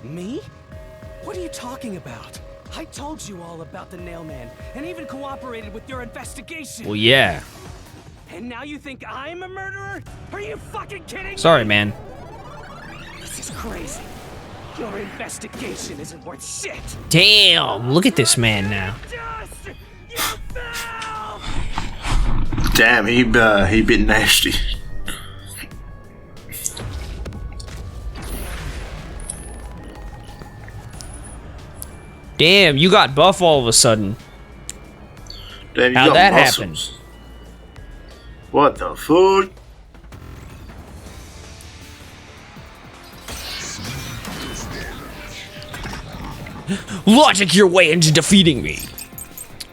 Me? What are you talking about? I told you all about the Nailman, and even cooperated with your investigation. Well, yeah. And now you think I'm a murderer? Are you fucking kidding me? Sorry, man. This is crazy. Your investigation isn't worth shit. Damn, look at this man now. Damn, he bit nasty. Damn, you got buff all of a sudden. Damn, you How'd got that muscles. What the fuck? Logic your way into defeating me.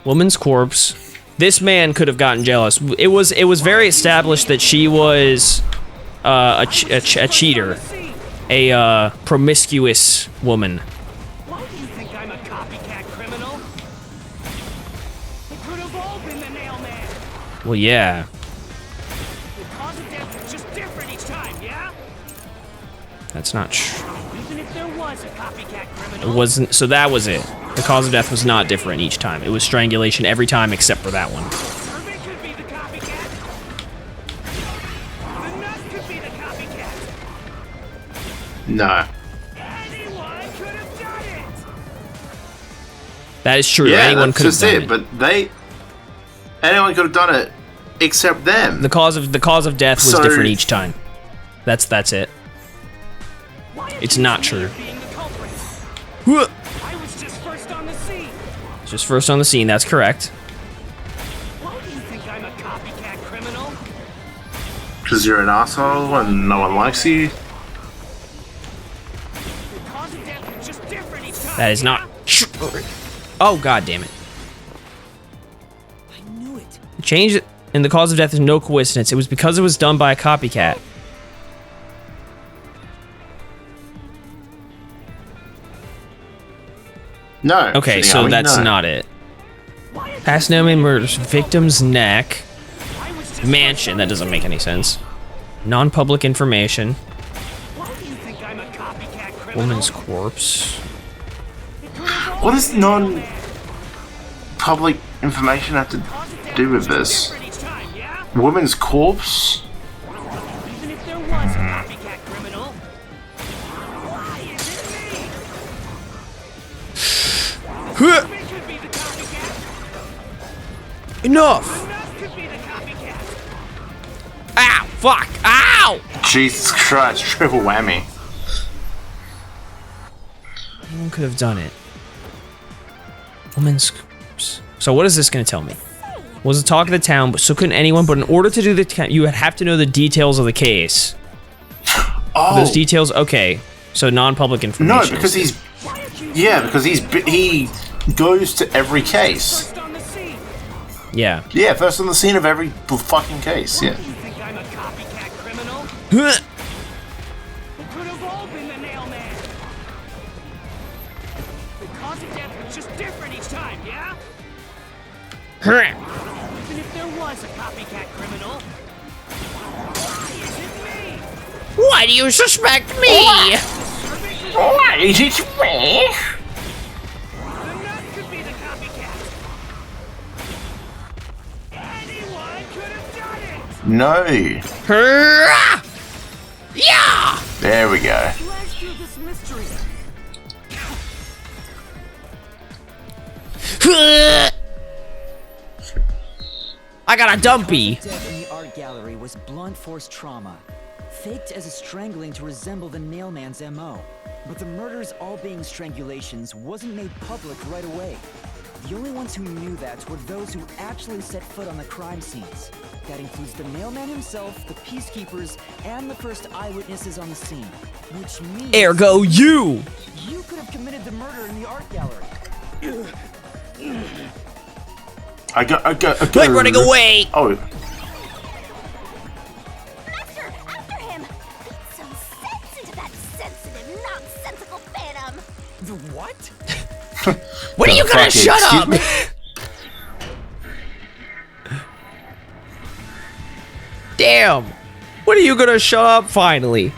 Woman's corpse. This man could have gotten jealous. It was very established that she was a cheater, a promiscuous woman. Why do you think I'm a copycat criminal? It could have all been the nail man. Well, yeah. The cause of death is just different each time, yeah? That's not true. Even if there was a copycat criminal. It wasn't. So that was it. The cause of death was not different each time. It was strangulation every time except for that one. Irving could be the copycat. The nut could be the copycat. No. Anyone could have done it. That is true. Yeah, Anyone that's could have just done it. But anyone could have done it except them. The cause of death was So- different each time. That's it. Why It's accuse not me true. of being the culprit? Huh. I was just first on the scene. Just first on the scene. That's correct. Why do you think I'm a copycat criminal? Because you're an asshole and no one likes you. The cause of death is just different each time. That is not. Oh, god damn it. I knew it. Change it, and the cause of death is no coincidence. It was because it was done by a copycat. No. Okay, so Shinigami, that's no. not it. Past Naomi murders victim's neck. Mansion. That doesn't make any sense. Non-public information. Why do you think I'm a copycat criminal? Woman's corpse. What does non-public information have to do with this? Different each time, yeah? Woman's corpse? Even if there was a copycat criminal. Why is it me? Irving could be the copycat. Enough! The nut could be the copycat. Ow! Fuck! Ow! Jesus Christ, triple whammy. Anyone could have done it. Woman's corpse. So what is this going to tell me? Was the talk of the town, but so couldn't anyone. But in order to do you would have to know the details of the case. Oh, Those details, okay. So non-public information. no, because he goes to every case. First on the scene. Yeah. Yeah, first on the scene of every fucking case. Yeah. Do you think I'm a copycat criminal? Huh. It could have all been the nail man. The cause of death was just different each time, yeah? Huh. Even if there was a copycat criminal. Why is it me? Why do you suspect me? Why is it me? The nut could be the copycat. Anyone could have done it. No. Hurrah! Yeah! There we go. Flash through this mystery. Huh. I got a dumpy. Death in the art gallery was blunt force trauma, faked as a strangling to resemble the nailman's MO. But the murders all being strangulations wasn't made public right away. The only ones who knew that were those who actually set foot on the crime scenes. That includes the mailman himself, the Peacekeepers, and the first eyewitnesses on the scene. Which means Ergo you. you could have committed the murder in the art gallery. I go. Quit running away. Oh, Master, after him! Beat some sense into that sensitive, nonsensical phantom! The what? When are you gonna fucking- shut up? excuse Damn. When are you gonna shut up finally?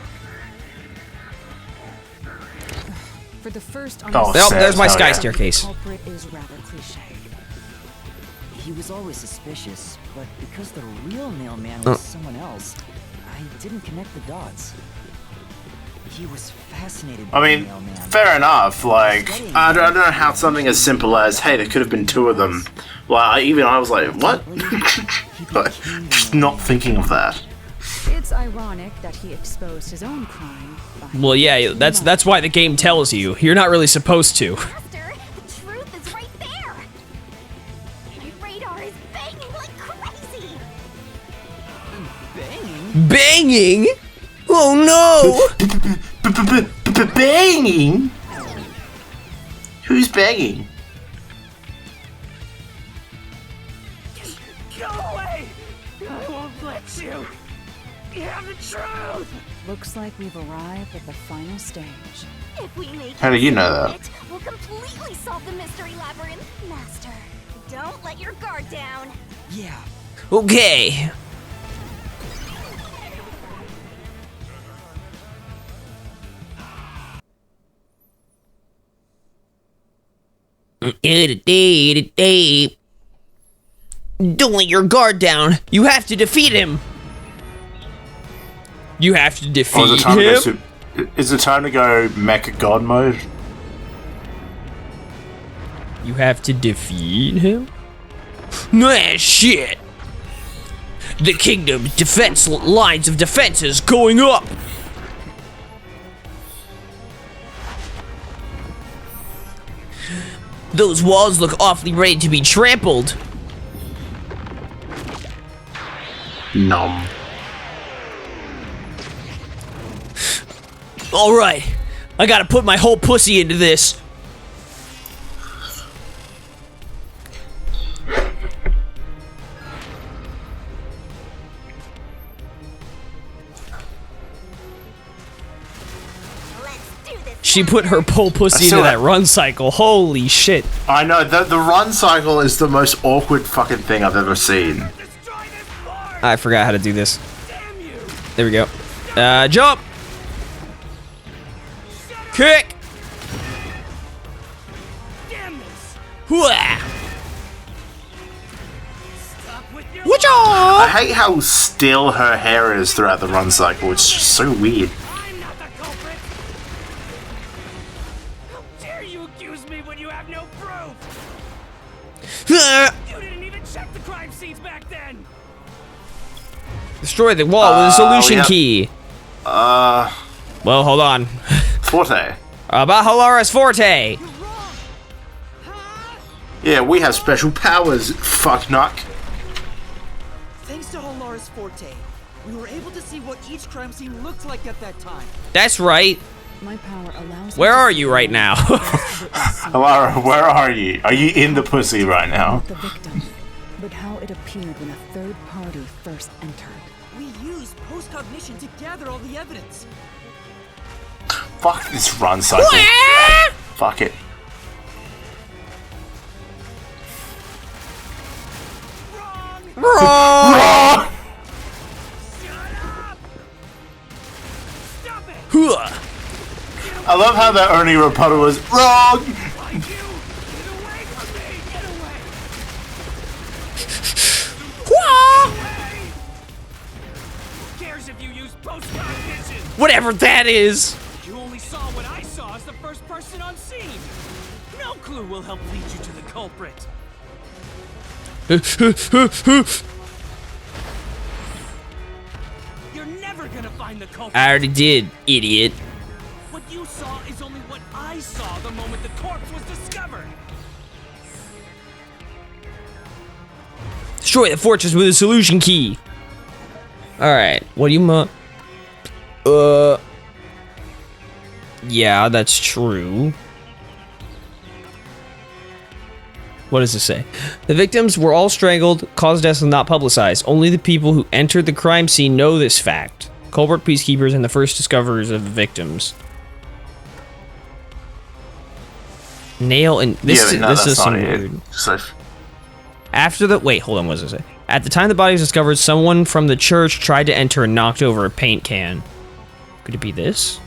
For the first Oh, honest Well, sad. there's my Oh, sky yeah. staircase. culprit is rather cliche. He was always suspicious, but because the real nailman was someone else, I didn't connect the dots. He was fascinated I by mean, the mailman. fair enough. Like, I don't know how something as simple as, hey, there could have been two of them. Like, I was like, what? But just not thinking of that. It's ironic that he exposed his own crime. by Well, yeah, that's why the game tells you. You're not really supposed to. Master, the Banging? Oh no! Banging? Who's banging? Go away! I won't let you. You have the truth. Looks like we've arrived at the final stage. If we make How do you know that? it, we'll completely solve the Mystery Labyrinth. Master, don't let your guard down. Yeah. Okay. Don't let your guard down. You have to defeat him. You have to defeat him. Is it time to go Mecha God mode? You have to defeat him? Nah, shit. The kingdom's defense lines of defenses going up. Those walls look awfully ready to be trampled. Nom. Alright, I gotta put my whole pussy into this. She put her whole pussy into that run cycle. Holy shit. I know, the run cycle is the most awkward fucking thing I've ever seen. I forgot how to do this. There we go. Jump! Kick! Whatcha? I hate how still her hair is throughout the run cycle. It's just so weird. I'm not the culprit. How dare you accuse me when you have no proof? You didn't even check the crime scenes back then. Destroy the wall with a solution key. Well, hold on. Forte. Bahalaris Forte. Yeah, we have special powers, fucknuck. Thanks to Holaris Forte, we were able to see what each crime scene looked like at that time. That's right. My power allows. Where are you right now? Alara, where are you? Are you in the pussy right now? The victim, but how it appeared when a third party first entered. We used post-cognition to gather all the evidence. Fuck this run cycle. Fuck it. Wrong! I love how the only rebuttal was wrong. Whatever that is. You only saw what I saw as the first person on scene. No clue will help lead you to the culprit. You're never gonna find the culprit. I already did, idiot. What you saw is only what I saw the moment the corpse was discovered. Destroy the fortress with a solution key. Alright, what do you yeah, that's true. What does it say? The victims were all strangled, cause of death was not publicized. Only the people who entered the crime scene know this fact. Culprit, Peacekeepers, and the first discoverers of the victims. Nail and this is some weird. After the wait, hold on, what does it say? At the time the body was discovered, someone from the church tried to enter and knocked over a paint can. Could it be this?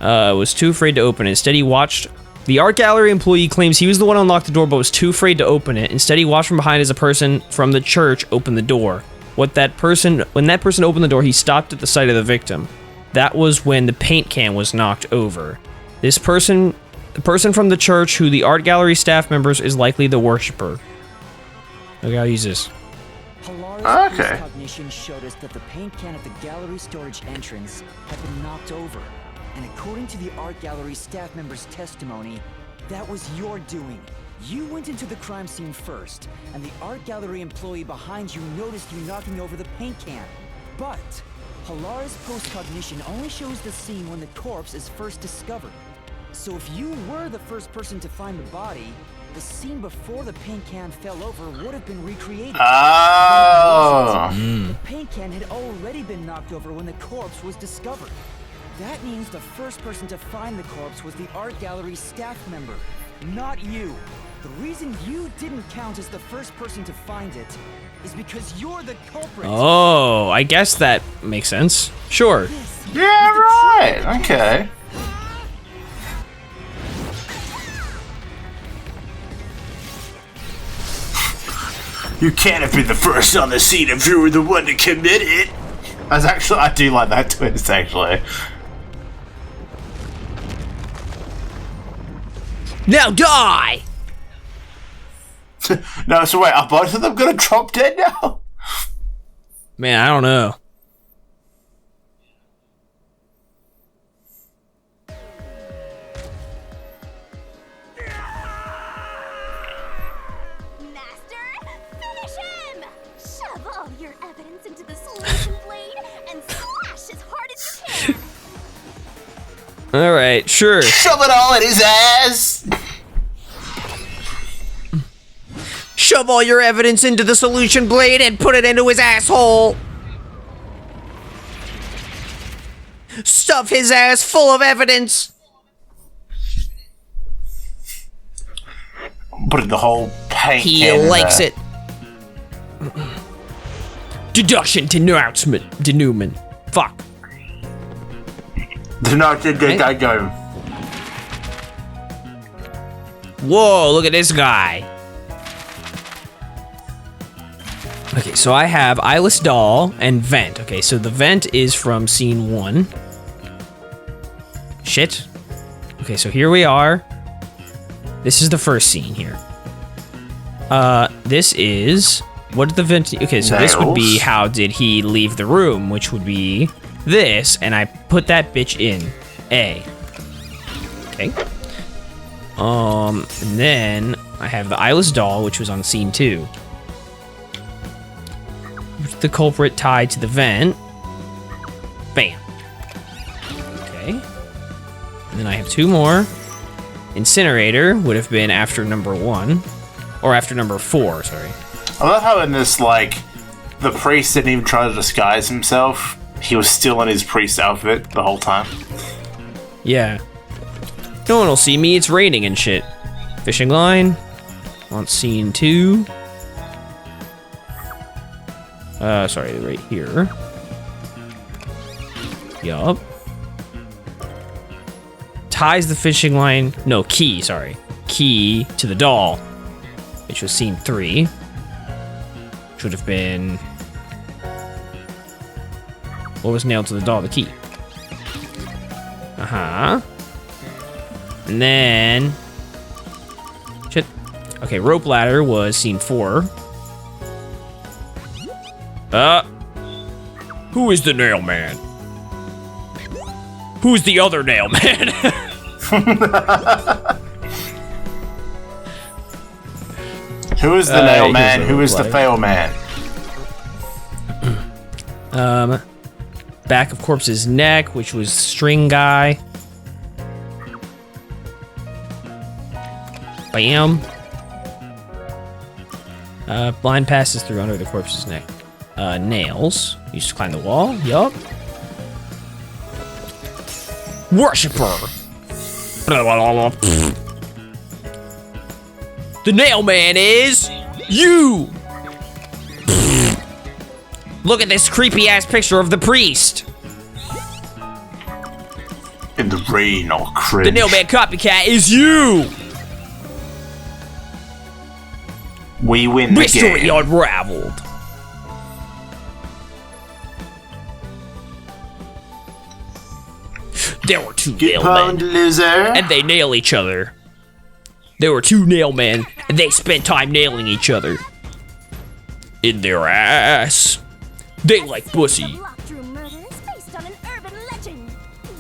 Was too afraid to open it. Instead, he watched. The art gallery employee claims he was the one who unlocked the door, but was too afraid to open it. Instead, he watched from behind as a person from the church opened the door. When that person opened the door, he stopped at the sight of the victim. That was when the paint can was knocked over. The person from the church, who the art gallery staff members, is likely the worshipper. Okay, I'll use this. Holaris cognition showed us that the paint can at the gallery storage entrance had been knocked over. And according to the art gallery staff member's testimony, that was your doing. You went into the crime scene first, and the art gallery employee behind you noticed you knocking over the paint can. But Halara's post-cognition only shows the scene when the corpse is first discovered. So if you were the first person to find the body, the scene before the paint can fell over would have been recreated. Oh. The paint can had already been knocked over when the corpse was discovered. That means the first person to find the corpse was the art gallery's staff member, not you. The reason you didn't count as the first person to find it is because you're the culprit. Oh, I guess that makes sense. Sure. Yeah, right. Okay. You can't have been the first on the scene if you were the one to commit it. I do like that twist, actually. Now die! No, so wait, are both of them gonna drop dead now? Man, I don't know. Master, finish him! Shove all your evidence into the solution blade and slash as hard as you can. Alright, sure. Shove it all in his ass! Shove all your evidence into the solution blade and put it into his asshole! Stuff his ass full of evidence! Put the whole paint He in likes there. it. Deduction denouement. Fuck. Go. Whoa, look at this guy. Okay, so I have Eyeless Doll and Vent. Okay, so the Vent is from scene 1. Shit. Okay, so here we are. This is the first scene here. This is... What did the Vent... Okay, so this would be how did he leave the room, which would be this, and I put that bitch in A. Okay. And then I have the Eyeless Doll, which was on scene 2. The culprit tied to the vent. Bam. Okay. And then I have 2 more. Incinerator would have been after number 1. Or after number 4, sorry. I love how in this, like, the priest didn't even try to disguise himself. He was still in his priest outfit the whole time. Yeah. No one will see me, it's raining and shit. Fishing line. On scene 2. Sorry, right here. Yup. Ties the fishing line. No, key, sorry. Key to the doll. Which was scene 3. Which would have been... What was nailed to the doll? The key. Uh-huh. And then... Shit. Okay, rope ladder was scene 4. Who is the nail man? Who's the other nail man? Who is the nail man? Who is the fail man? Back of corpse's neck, which was string guy. Bam. Blind passes through under the corpse's neck. Nails. Used to climb the wall. Yup. Worshipper. The nail man is you. Look at this creepy ass picture of the priest. In the rain, all cringe. The nail man copycat is you. We win the Mystery game. unraveled. There were 2 nail men, and they nail each other. There were 2 nail men, and they spent time nailing each other. In their ass. They like pussy. Through murders based on an urban legend.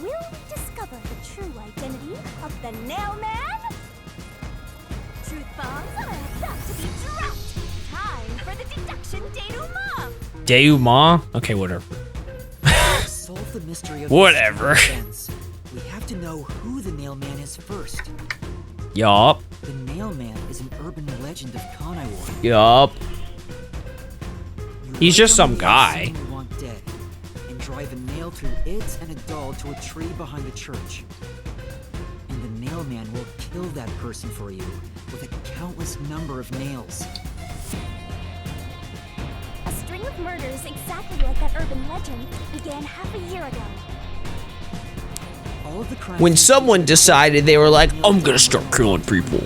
Will we discover the true identity of the nail man? Truth bombs are about to be dropped. Time for the deduction denouement. Denouement? Okay, whatever. the mystery of Whatever. these events, we have to know who the Nailman is first. Yup. The Nailman is an urban legend of Kanai Ward. Yup. You He's write just down some the guy. name you want dead, and drive a nail through it and a doll to a tree behind the church. And the Nailman will kill that person for you with a countless number of nails. A string of murders exactly like that urban legend began half a year ago. All of the crimes When someone decided they were like, I'm gonna start killing people.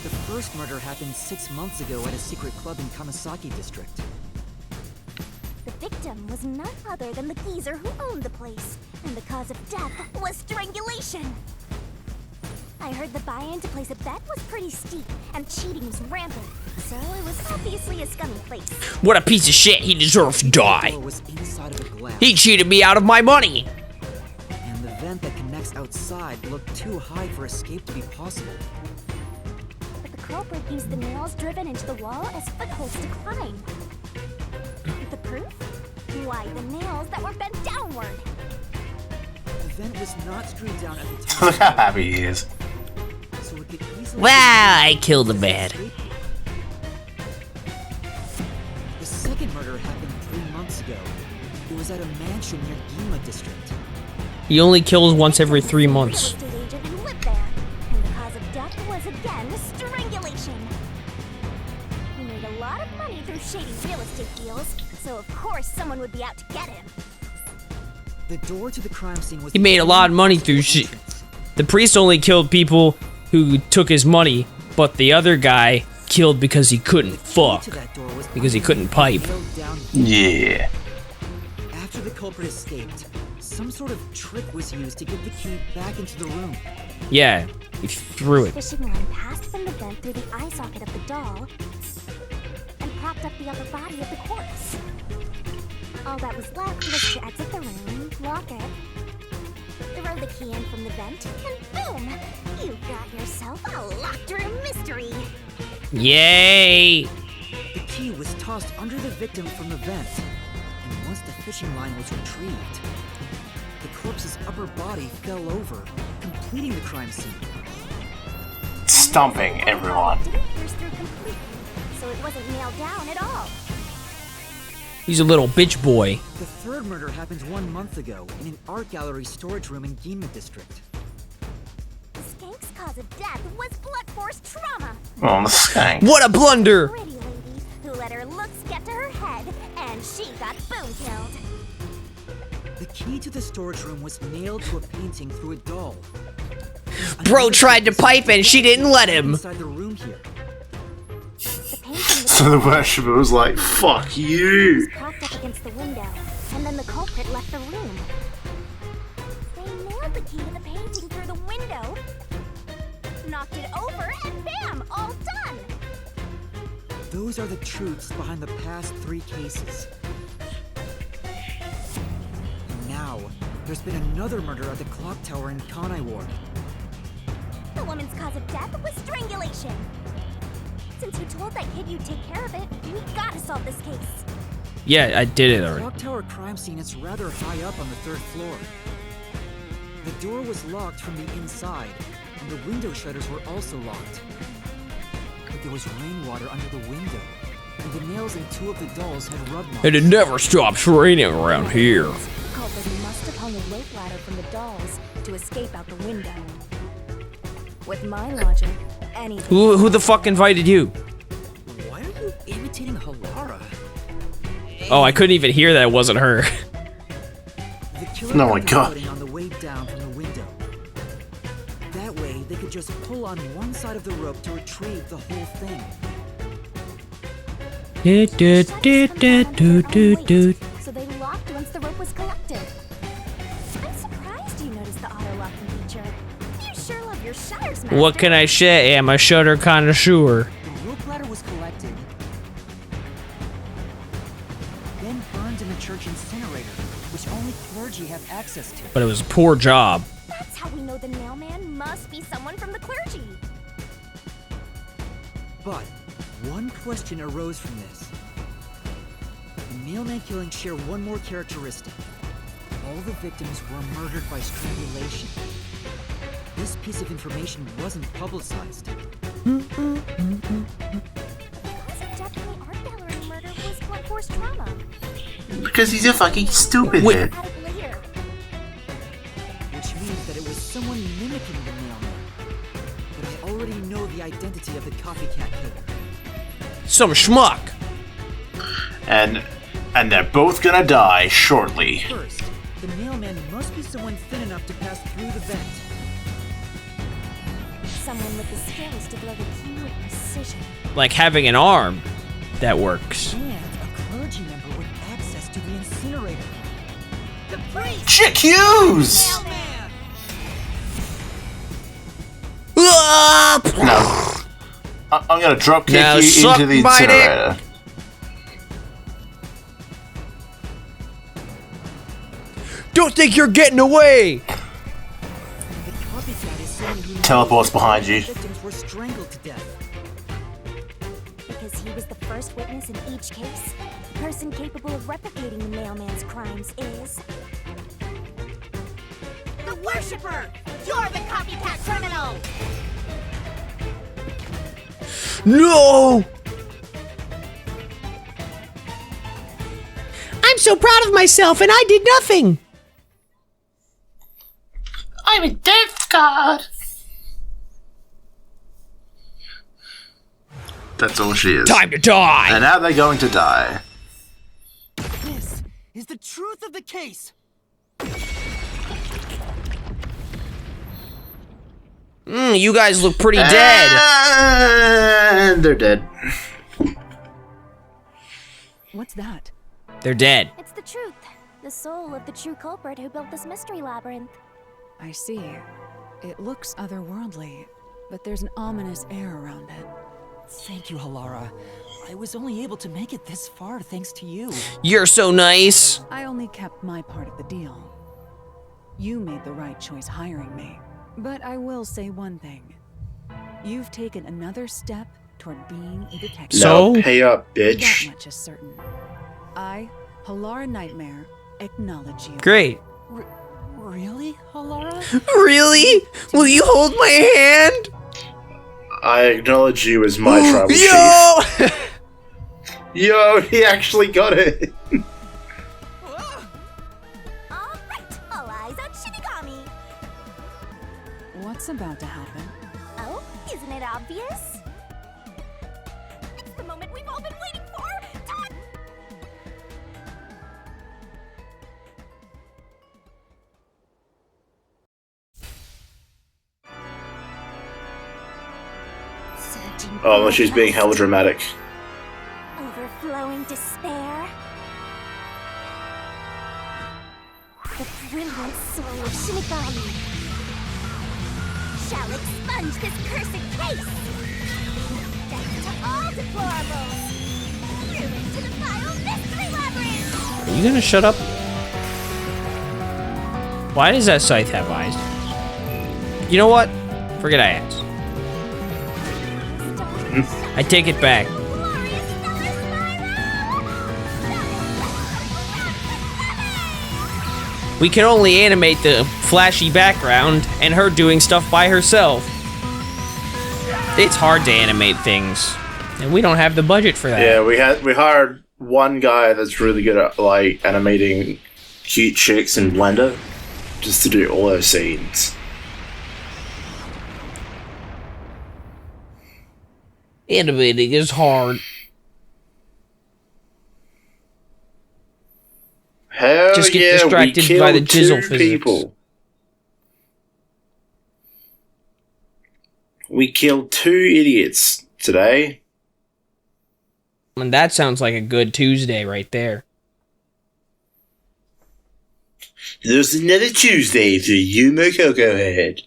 The first murder happened 6 months ago at a secret club in Kamasaki district. The victim was none other than the geezer who owned the place, and the cause of death was strangulation. I heard the buy-in to place a bet was pretty steep, and cheating was rampant, so it was obviously a scummy place. What a piece of shit. He deserves to The die. door was inside of a glass, He cheated me out of my money. and the vent that connects outside looked too high for escape to be possible. But the culprit used the nails driven into the wall as footholds to climb. The proof? Why, the nails that were bent downward. The vent was not screwed down at the time. Look how happy he is. So it could easily Wow, I killed the man. The second murder happened 3 months ago. It was at a mansion near Yuma district. He only kills once every 3 months. Real estate agent who lived there, and the cause of death was again strangulation. He made a lot of money through shady real estate deals, so of course someone would be out to get him. The door to the crime scene was. He made a lot of money through shit. The priest only killed people who took his money, but the other guy killed because he couldn't fuck. Because he couldn't pipe. Yeah. After the culprit escaped, some sort of trick was used to get the key back into the room. Yeah, he threw it. Fishing line passed from the vent through the eye socket of the doll and propped up the upper body of the corpse. All that was left was to exit the room, lock it, throw the key in from the vent, and boom! You got yourself a locked room mystery. Yay! The key was tossed under the victim from the vent, and once the fishing line was retrieved, the corpse's upper body fell over, completing the crime scene. Stomping everyone. Didn't pierce through completely, so it wasn't nailed down at all. He's a little bitch boy. The third murder happened 1 month ago in an art gallery storage room in Gima district. Skank's cause of death was blunt force trauma. Oh, the skank. What a blunder! Pretty lady who let her looks get to her head, and she got boom killed. The key to the storage room was nailed to a painting through a doll. Bro tried to pipe and she didn't let him. Inside the room here. So the worshipper was like, fuck you. Propped up against the window, and then the culprit left the room. They nailed the key to the painting through the window, knocked it over, and bam! All done! Those are the truths behind the past 3 cases. And now, there's been another murder at the clock tower in Kanai Ward. The woman's cause of death was strangulation. Since you told that kid you'd take care of it, we gotta solve this case. Yeah, I did it The already. clock tower crime scene is rather high up on the 3rd floor. The door was locked from the inside, and the window shutters were also locked. But there was rainwater under the window, and the nails in 2 of the dolls had rub marks. And it never stops raining around here. The culprit must have hung a rope ladder from the dolls to escape out the window. With my logic, anything. Who the fuck invited you? Why are you imitating Halara? Oh, I couldn't even hear that it wasn't her. The killer Oh my got the God. footing on the way down from the window. That way, they could just pull on one side of the rope to retrieve the whole thing. So they locked once the rope was collected. I'm surprised you noticed the auto-locking feature. You sure love your shutters, Master. What can I say? I'm a shutter connoisseur. The rope ladder was collected, then burned in the church incinerator, which only clergy have access to. But it was a poor job. That's how we know the nailman must be someone from the clergy. But one question arose from this. The nailman killings share one more characteristic. All the victims were murdered by strangulation. This piece of information wasn't publicized. Definitely art gallery murder was blunt force trauma. Because he's a fucking stupid head. Added later. Which means that it was someone mimicking the mailman. But I already know the identity of the copycat killer. Some schmuck. And they're both gonna die shortly. First, the mailman must be someone thin enough to pass through the vent. Someone with the skills to blow the key with precision. Like having an arm that works. And a clergy member with access to the incinerator. The priest! Chick Hughes! Mailman! No. I'm gonna drop kick Now you suck into the my dick. incinerator. Don't think you're getting away! The copycat is someone who Teleport's behind you. victims were strangled to death. Because he was the first witness in each case, the person capable of replicating the mailman's crimes is... The worshipper! You're the copycat criminal! No! I'm so proud of myself and I did nothing! I'm a death god. That's all she is. Time to die! And now they're going to die. This is the truth of the case. You guys look pretty dead. And they're dead. What's that? They're dead. It's the truth. The soul of the true culprit who built this mystery labyrinth. I see. It looks otherworldly, but there's an ominous air around it. Thank you, Halara. I was only able to make it this far thanks to you. You're so nice. I only kept my part of the deal. You made the right choice hiring me. But I will say one thing. You've taken another step toward being a detective. So? Now pay up, That bitch. much is certain. I, Halara Nightmare, acknowledge you. Great. Really, Halara? Really? Will you hold my hand? I acknowledge you as my tribal chief. Yo! Yo, he actually got it. Alright, all eyes on Shinigami. What's about to happen? Oh, isn't it obvious? It's the moment we've all been waiting for! Time! Surging Oh, well, she's being hella bloodlust, dramatic. overflowing despair. The brilliant soul of Shinigami shall expunge this cursed case. Death to all deplorables. Ruin to the vile mystery labyrinth. Are you gonna shut up? Why does that scythe have eyes? You know what? Forget I asked. I take it back. Glorious stellar spiral. We can only animate the flashy background and her doing stuff by herself. It's hard to animate things, and we don't have the budget for that. Yeah, we hired one guy that's really good at like animating cute chicks in Blender, just to do all those scenes. Animating is hard. Hell Just get yeah, distracted we by the killed jizzle two physics. people. We killed 2 idiots today. And that sounds like a good Tuesday right there. There's another Tuesday for Yuma Kokohead.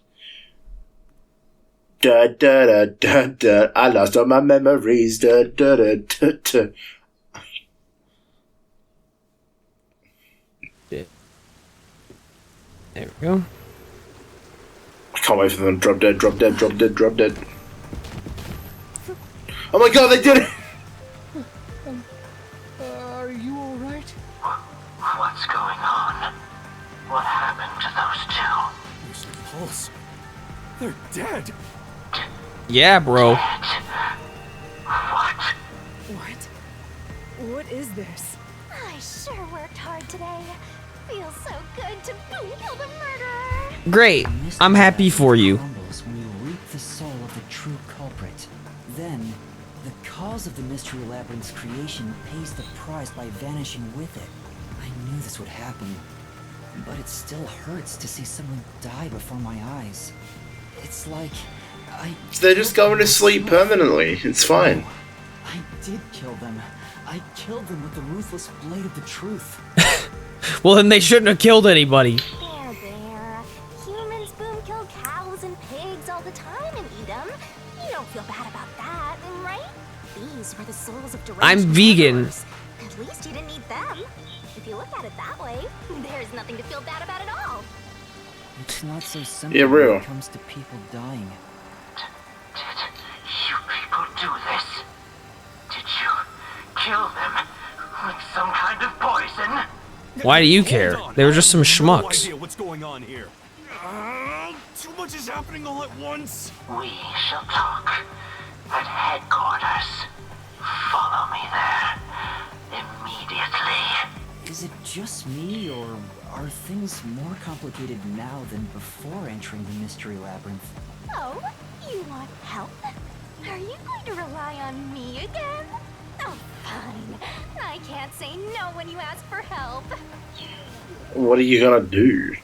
Da da da da da. I lost all my memories. Da da da da da. There we go. I can't wait for them to drop dead, drop dead, drop dead, drop dead. Oh my god, they did it! Are you alright? What's going on? dolls. They're dead. Yeah, bro. What? What? What is this? I sure worked hard today. Feels so good to boom kill the murderer. Great. I'm happy for you. Crumbles when you reap the soul of the true culprit. Then, the cause of the Mystery Labyrinth's creation pays the price by vanishing with it. I knew this would happen, but it still hurts to see someone die before my eyes. It's like They're just going to sleep permanently. It's fine. I did kill them. I killed them with the ruthless blade of the truth. Well, then they shouldn't have killed anybody. There. Humans boom kill cows and pigs all the time and eat them. You don't feel bad about that, right? These were the souls of deranged I'm vegan. murderers. At least you didn't eat them. If you look at it that way, there's nothing to feel bad about at all. It's not so simple Yeah, real. when it comes to people dying. Did you people do this? Did you kill them with some kind of poison? Why do you care? Hold on, They were just some I have no schmucks. idea what's going on here. Too much is happening all at once. We shall talk at headquarters. Follow me there immediately. Is it just me, or are things more complicated now than before entering the Mystery Labyrinth? Oh, you want help? Are you going to rely on me again? Oh, fine. I can't say no when you ask for help. What are you gonna do?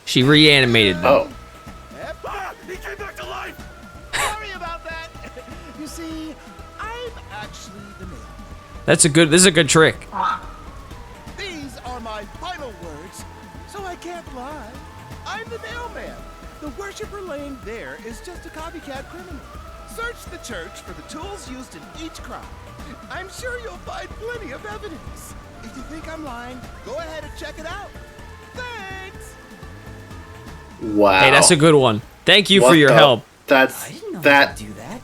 She reanimated them. Oh. Ah, he came back to life. Sorry about that. You see, I'm actually the mailman. This is a good trick. These are my final words, so I can't lie. I'm the mailman. The worshiper laying there is just a copycat criminal. Search the church for the tools used in each crime. I'm sure you'll find plenty of evidence. If you think I'm lying, go ahead and check it out. Thanks! Wow. Hey, that's a good one. Thank you What for your the- help. I didn't know That you could do that.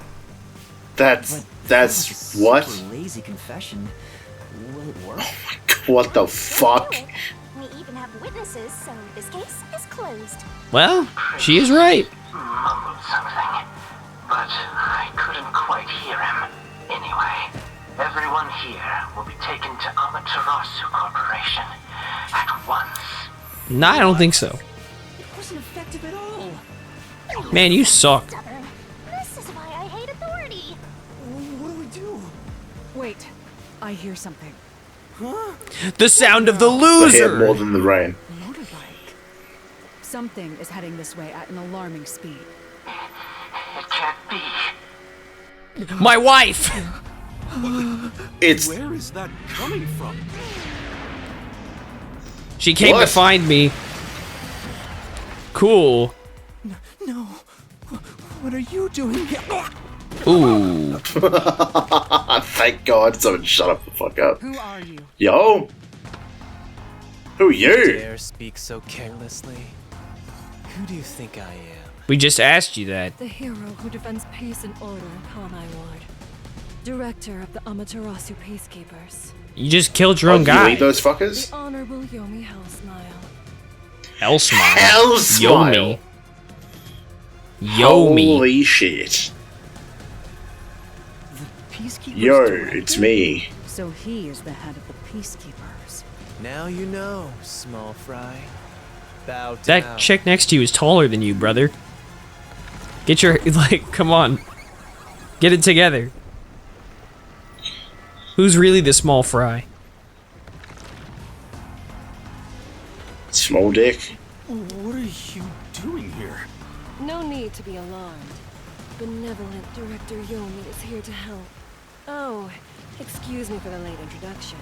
that's That was a what? super lazy confession. Will it work? What the fuck? We even have witnesses, so this case is closed. Well, she is right. Mumbled something, but I couldn't quite hear him. Anyway, everyone here will be taken to Amaterasu Corporation at once. No, I don't think so. It wasn't effective at all. Man, you suck. Stubborn. This is why I hate authority. What do we do? Wait, I hear something. The sound of the The hair more loser. than the rain. Motorbike. Something is heading this way at an alarming speed. It can't be. My wife. It's Where is that coming from? She came to What? find me. Cool. No. What are you doing here? Ooh. thank God someone shut up the fuck up. Who are you? Yo. Who you? Dare speak so carelessly? Who do you think I am? We just asked you that. The hero who defends peace and order in Kanai Ward. Director of the Amaterasu Peacekeepers. You just killed your Oh, own you guy. eat those fuckers? The Honorable Yomi Hellsmile. Hell smile. Hell smile. Yomi. Yomi. Holy shit. The Peacekeepers Yo, director? it's me. So he is the head of the Peacekeepers. Now you know, small fry. Bow down. That chick next to you is taller than you, brother. Get your, like, come on. Get it together. Who's really the small fry? Small dick. What are you doing here? No need to be alarmed. Benevolent Director Yomi is here to help. Oh, excuse me for the late introduction.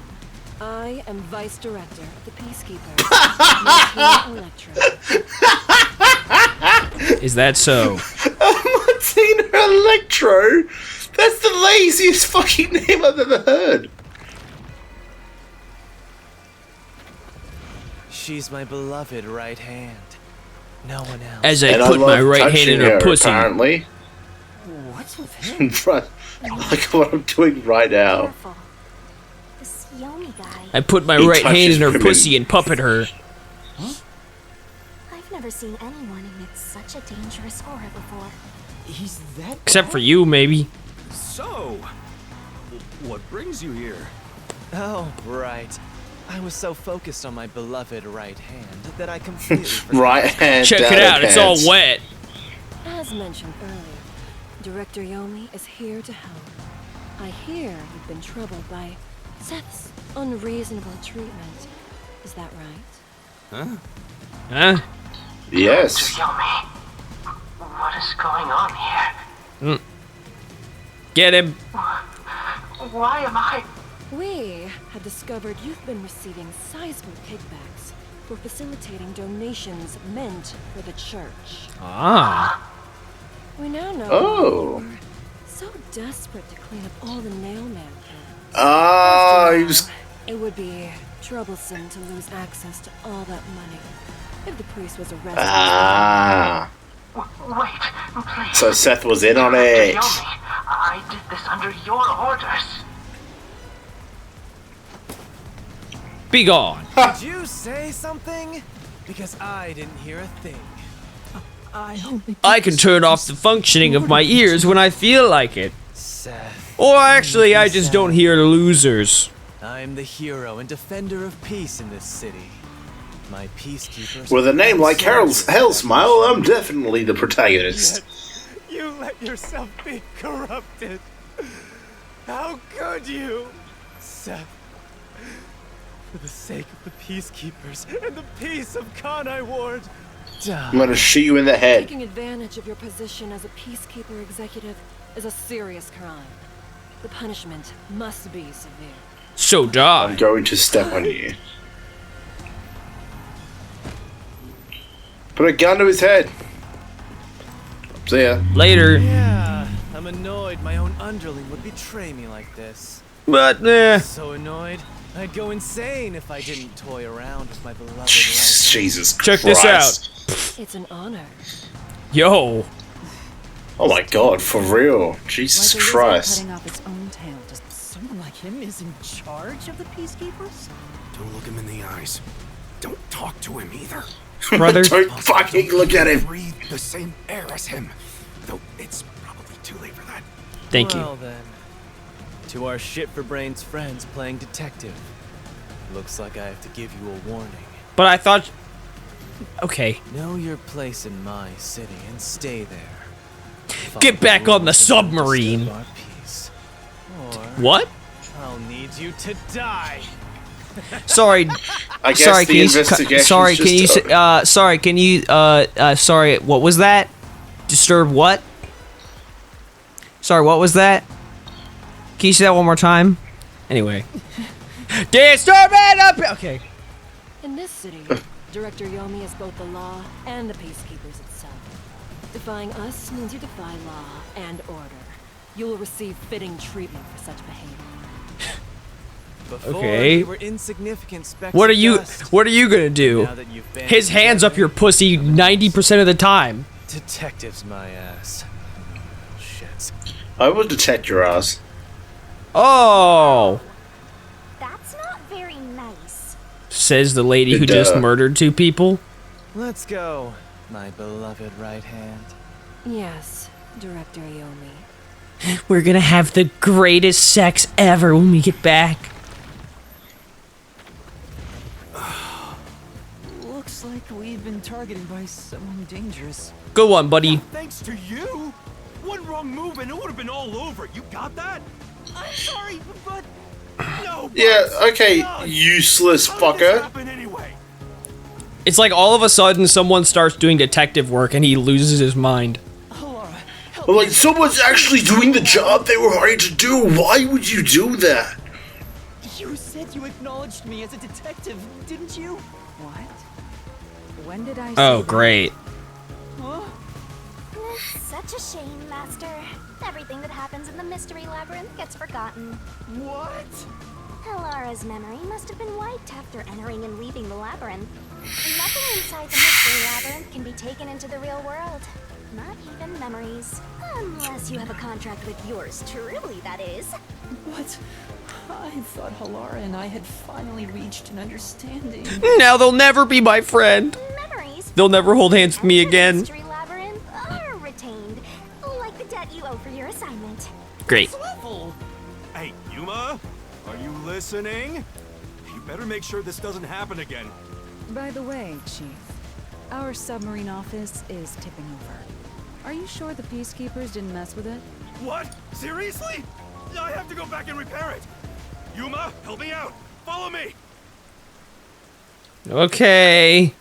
I am Vice Director of the Peacekeepers. Electro. Is that so? Martina Electro? That's the laziest fucking name I've ever heard. She's my beloved right hand. No one else. As I And put my love right hand in touching her pussy. Apparently. What's with him? Like what I'm doing right now. Careful. This Yomi guy. I put my He right hand touches in her women. pussy and puppet her. I've never seen anyone emit such a dangerous aura before. He's that Except for you, maybe. So, what brings you here? Oh, right. I was so focused on my beloved right hand that I completely forgot. Right hand. Check it out, it's all wet. As mentioned earlier, Director Yomi is here to help. I hear you've been troubled by Seth's unreasonable treatment. Is that right? Huh? Yes. Yomi, what is going on here? Get him. Why am I... We have discovered you've been receiving sizable kickbacks for facilitating donations meant for the church. Ah. We now know Oh. you're so desperate to clean up all the nailman kills. Ah, After he all, was... it would be troublesome to lose access to all that money if the priest was arrested. Ah. Wait, please. So Seth was in on it. Yomi, I did this under your orders. Be gone. Did you say something? Because I didn't hear a thing. I can turn off the functioning of my ears when I feel like it. Seth. Or actually, I just don't hear losers. I'm the hero and defender of peace in this city. My peacekeepers... With a name like Hellsmile, I'm definitely the protagonist. You let yourself be corrupted. How could you? Seth. For the sake of the Peacekeepers and the peace of Kanai Ward, die. I'm gonna shoot you in the head. Taking advantage of your position as a peacekeeper executive is a serious crime. The punishment must be severe. So die. I'm going to step on you. Put a gun to his head. See ya. Later. Yeah, I'm annoyed my own underling would betray me like this. But, eh. So annoyed, I'd go insane if I didn't toy around with my beloved Jesus Check Christ. this out. It's an honor. Yo. Oh my god, for real. Jesus Like a lizard Christ. cutting off its own tail. Just someone like him is in charge of the Peacekeepers? Don't look him in the eyes. Don't talk to him either. Brother. Don't fucking look at him. Breathe the same air as him. Though it's probably too late for that. Thank you. Well then, to our shit-for-brains friends playing detective. Looks like I have to give you a warning. But I thought... Okay. Know your place in my city and stay there. Get back on the submarine. Our peace. Or What? I'll need you to die. Sorry. I guess sorry, the can you, investigation's sorry, can you, just sorry, can you, sorry, what was that? Disturb what? Sorry, what was that? Can you say that one more time? Anyway. Disturb it up! Okay. In this city, Director Yomi is both the law and the Peacekeepers itself. Defying us means you defy law and order. You will receive fitting treatment for such behavior. Before, Okay. we were insignificant specks What are of you, dust. what are you gonna do? Now that you've been His hand's up your pussy 90% of the time. Detectives, my ass. Shit. I will detect your ass. Oh, That's not very nice. says the lady who just murdered 2 people. Let's go, my beloved right hand. Yes, Director Yomi. We're gonna have the greatest sex ever when we get back. Looks like we've been targeted by someone dangerous. Good one, buddy. Thanks to you. One wrong move and it would have been all over. You got that? I'm sorry, but No. Yeah, buts. okay, None. useless How did this fucker. happen anyway? It's like all of a sudden someone starts doing detective work and he loses his mind. But like, someone's actually doing the job they were hired to do. Why would you do that? you said you acknowledged me as a detective, didn't you? What? When did I say Oh, that? great. Huh? It's such a shame, Master. Everything that happens in the Mystery Labyrinth gets forgotten. What? Helara's memory must have been wiped after entering and leaving the labyrinth. Nothing inside the Mystery Labyrinth can be taken into the real world. Not even memories. Unless you have a contract with yours truly, that is. What? I thought Halara and I had finally reached an understanding. Now they'll never be my friend. Memories? They'll never hold hands with me again. Mystery Labyrinth are retained, like the debt you owe for your assignment. Great. That's awful. Hey, Yuma, are you listening? You better make sure this doesn't happen again. By the way, Chief, our submarine office is tipping over. Are you sure the Peacekeepers didn't mess with it? What? Seriously? I have to go back and repair it. Yuma, help me out. Follow me. Okay.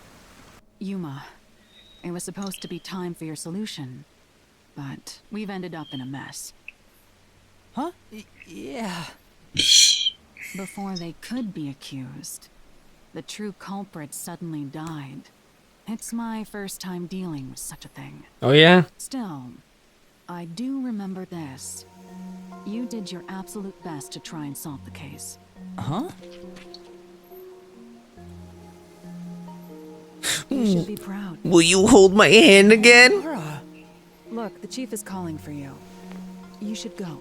Yuma, it was supposed to be time for your solution, but we've ended up in a mess. Huh? Yeah. Before they could be accused, the true culprit suddenly died. It's my first time dealing with such a thing. Oh yeah? Still, I do remember this. You did your absolute best to try and solve the case. Huh? You should be proud. Will you hold my hand again? Look, the chief is calling for you. You should go.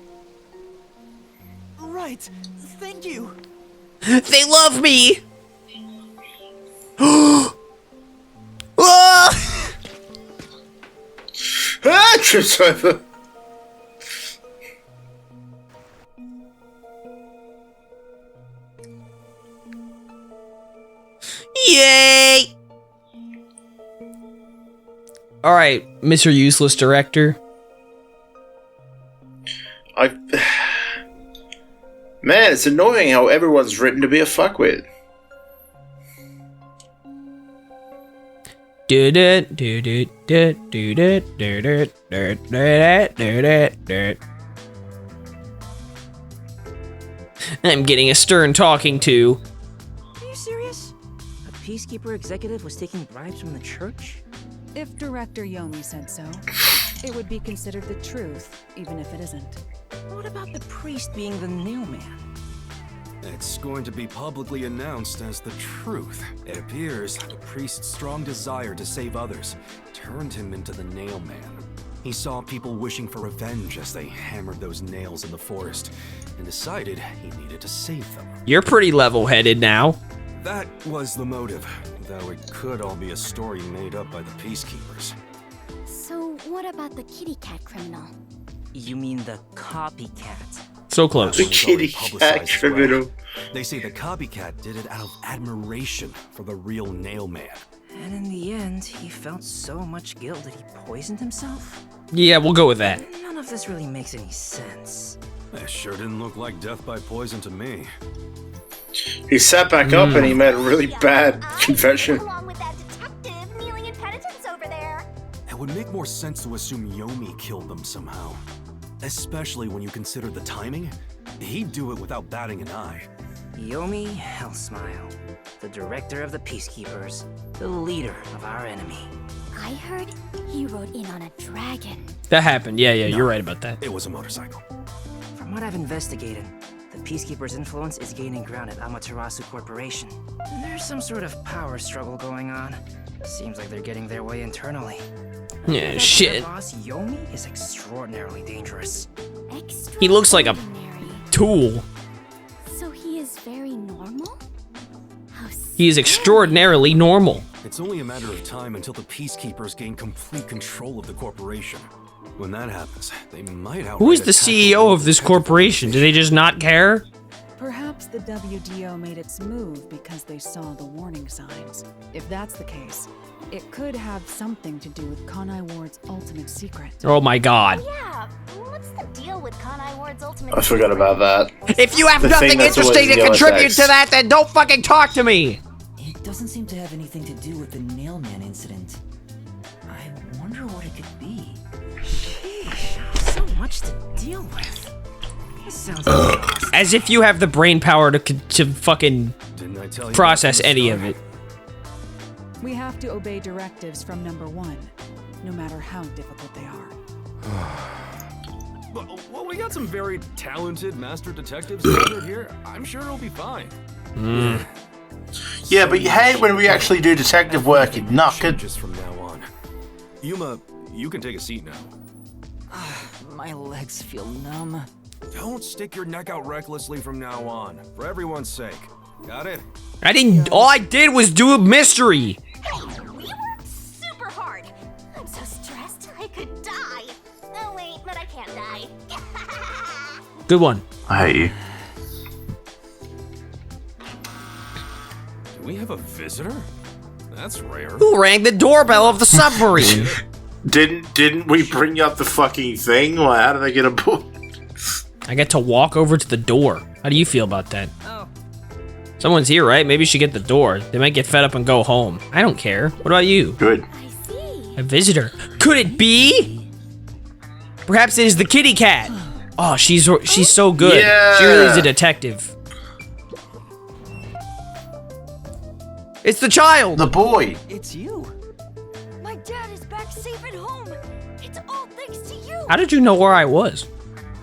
Right. Thank you. They love me! Ah! Ah, trips over. Yay! Alright, Mr. Useless Director. Man, it's annoying how everyone's written to be a fuckwit. I'm getting a stern talking to. Are you serious? A Peacekeeper executive was taking bribes from the church? If Director Yomi said so, it would be considered the truth, even if it isn't. What about the priest being the nail man? It's going to be publicly announced as the truth. It appears the priest's strong desire to save others turned him into the nail man. He saw people wishing for revenge as they hammered those nails in the forest and decided he needed to save them. You're pretty level-headed now. That was the motive, though it could all be a story made up by the Peacekeepers. So what about the kitty cat criminal? You mean the copycat? So close. The kitty cat criminal. They say the copycat did it out of admiration for the real nail man. And in the end, he felt so much guilt that he poisoned himself? Yeah, we'll go with that. None of this really makes any sense. That sure didn't look like death by poison to me. He sat back up and he made a really bad confession. Along with that detective kneeling in penitence over there. It would make more sense to assume Yomi killed them somehow. Especially when you consider the timing. He'd do it without batting an eye. Yomi Hellsmile, the director of the Peacekeepers, the leader of our enemy. I heard he rode in on a dragon. That happened. Yeah, you're right about that. It was a motorcycle. From what I've investigated, the Peacekeepers' influence is gaining ground at Amaterasu Corporation. There's some sort of power struggle going on. Seems like they're getting their way internally. Yeah, shit. Their boss, Yomi, is extraordinarily dangerous. He looks like a tool. So he is very normal? He is extraordinarily normal. It's only a matter of time until the Peacekeepers gain complete control of the corporation. When that happens, they might outright. Who is the CEO of this corporation? Do they just not care? Perhaps the WDO made its move because they saw the warning signs. If that's the case, it could have something to do with Kanai Ward's ultimate secret. Oh my god. Yeah, what's the deal with Kanai Ward's ultimate I forgot about that. If you have nothing interesting to contribute to that, then don't fucking talk to me! It doesn't seem to have anything to do with the Nailman incident. I wonder what it could be. Sheesh, so much to deal with. This sounds like As if you have the brain power to fucking process any of it. We have to obey directives from number one, no matter how difficult they are. Well, we got some very talented master detectives gathered here. I'm sure it'll be fine. Yeah, but you hate when we actually do detective work in Knucked. Just from now on. Yuma, you can take a seat now. My legs feel numb. Don't stick your neck out recklessly from now on, for everyone's sake. Got it? All I did was do a mystery. Hey, we worked life. Good one. I hate you. Do we have a visitor? That's rare. Who rang the doorbell of the submarine? Didn't we bring up the fucking thing? Well, how did I get a book? I get to walk over to the door. How do you feel about that? Oh. Someone's here, right? Maybe you should get the door. They might get fed up and go home. I don't care. What about you? Good. A visitor. Could it be? Perhaps it is the kitty cat. Oh, she's so good. Yeah. She really is a detective. It's the child. The boy. It's you. My dad is back safe at home. It's all thanks to you. How did you know where I was?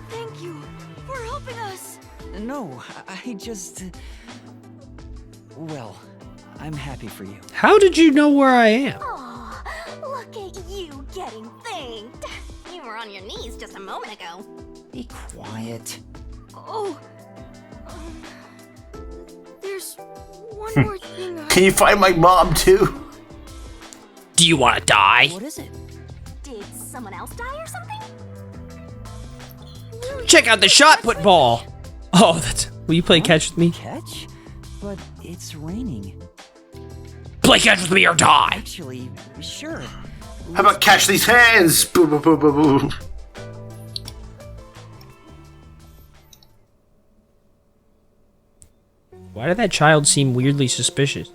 Thank you for helping us. No, I just... Well, I'm happy for you. How did you know where I am? Aw, look at you getting thanked. You were on your knees just a moment ago. Be quiet. Oh. There's one more thing Can you find my mom too? Do you want to die? What is it? Did someone else die or something? Check out the shot put ball. Oh, that's... Will you play catch with me? Catch? But it's raining. Play catch with me or die. Actually, sure. How about catch these hands? Boo boo boo boo boo. Why did that child seem weirdly suspicious?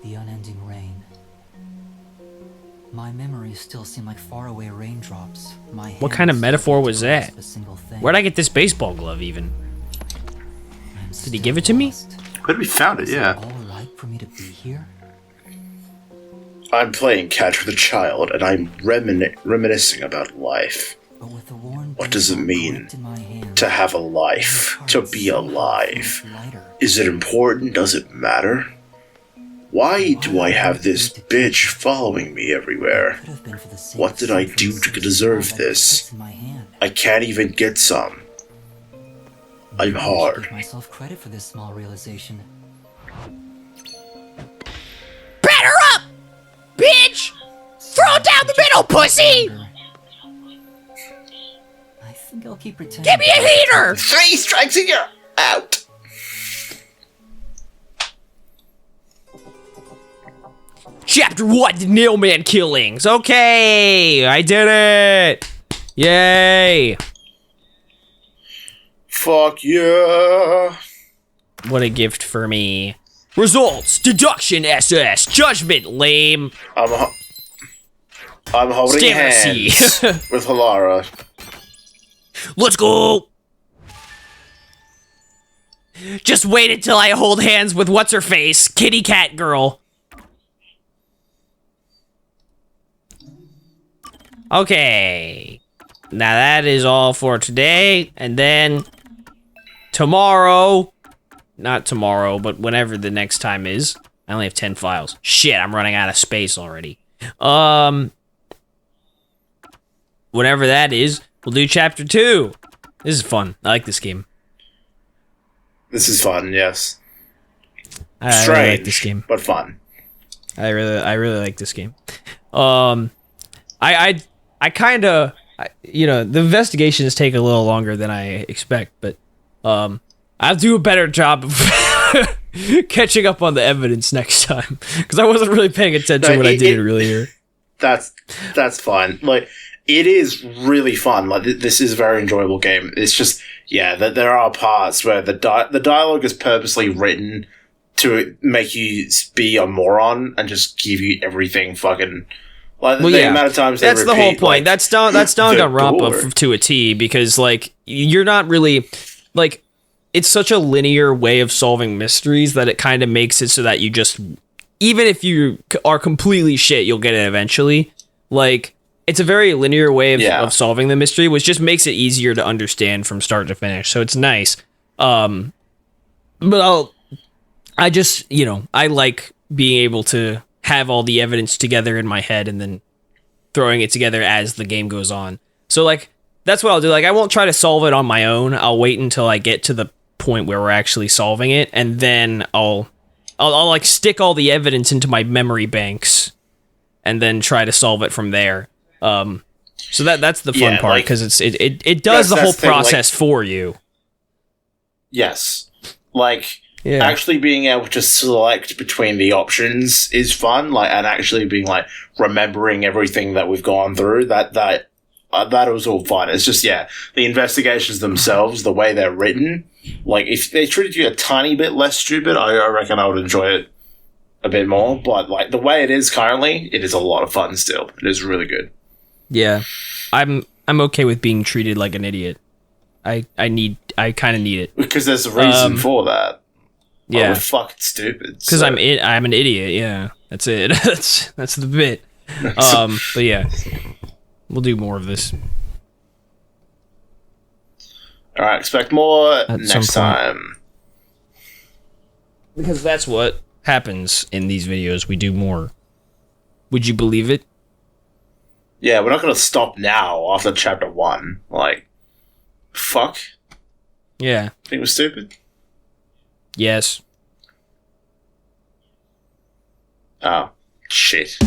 The unending rain. My memories still seem like faraway raindrops. My What kind of hands metaphor was still that? grasp a single thing. Where'd I get this baseball glove even? Did he give it to me? Where we found it? Yeah. All right for me to be here? I'm playing catch with a child, and I'm reminiscing about life. But with the worn What does it baseball mean gripped in my hand, to have a life? To be alive? Is it important? Does it matter? Why do I have this bitch following me everywhere? What did I do to deserve this? I can't even get some. I'm I should hard. give myself credit for this small realization. Batter up! Bitch! Throw it down the middle, pussy! I think I'll keep pretending. Give me a heater! 3 strikes and you're out! Chapter 1, the Nailman killings. Okay, I did it! Yay! Fuck yeah! What a gift for me. Results, deduction SS, judgment, lame. I'm holding Stamina hands C. with Halara. Let's go! Just wait until I hold hands with what's-her-face, kitty cat girl. Okay. Now that is all for today, and then tomorrow, not tomorrow, but whenever the next time is, I only have 10 files. Shit, I'm running out of space already. Whenever that is, we'll do chapter 2. This is fun. I like this game. This is fun, yes. I Strange, really like this game. but fun. I really like this game. I kind of, you know, the investigations take a little longer than I expect, but I'll do a better job of catching up on the evidence next time, because I wasn't really paying attention when I did it earlier. That's fine. Like, it is really fun. Like, this is a very enjoyable game. It's just, yeah, there are parts where the dialogue is purposely written to make you be a moron and just give you everything fucking. Like, Well, the yeah, amount of times they that's the whole repeat, point. like, That's Danganronpa to a T, because like you're not really like, it's such a linear way of solving mysteries that it kind of makes it so that you just, even if you are completely shit, you'll get it eventually. Like, it's a very linear way of solving the mystery, which just makes it easier to understand from start to finish. So it's nice. But I just, you know, I like being able to have all the evidence together in my head and then throwing it together as the game goes on. So like, that's what I'll do. Like, I won't try to solve it on my own. I'll wait until I get to the point where we're actually solving it, and then I'll like stick all the evidence into my memory banks and then try to solve it from there. So that's the fun part, because it does the whole process for you. Yes. Like, actually being able to select between the options is fun, like, and actually being, like, remembering everything that we've gone through, that was all fun. It's just, the investigations themselves, the way they're written, like, if they treated you a tiny bit less stupid, I reckon I would enjoy it a bit more, but, like, the way it is currently, it is a lot of fun still. It is really good. Yeah. I'm okay with being treated like an idiot. I kind of need it. Because there's a reason for that. Yeah. We're fucking stupid. Because I'm an idiot, yeah. That's it. that's the bit. But yeah. We'll do more of this. Alright, expect more next time. Because that's what happens in these videos. We do more. Would you believe it? Yeah, we're not going to stop now after chapter 1. Like, fuck. Yeah. Think we're stupid? Yes. Oh, shit.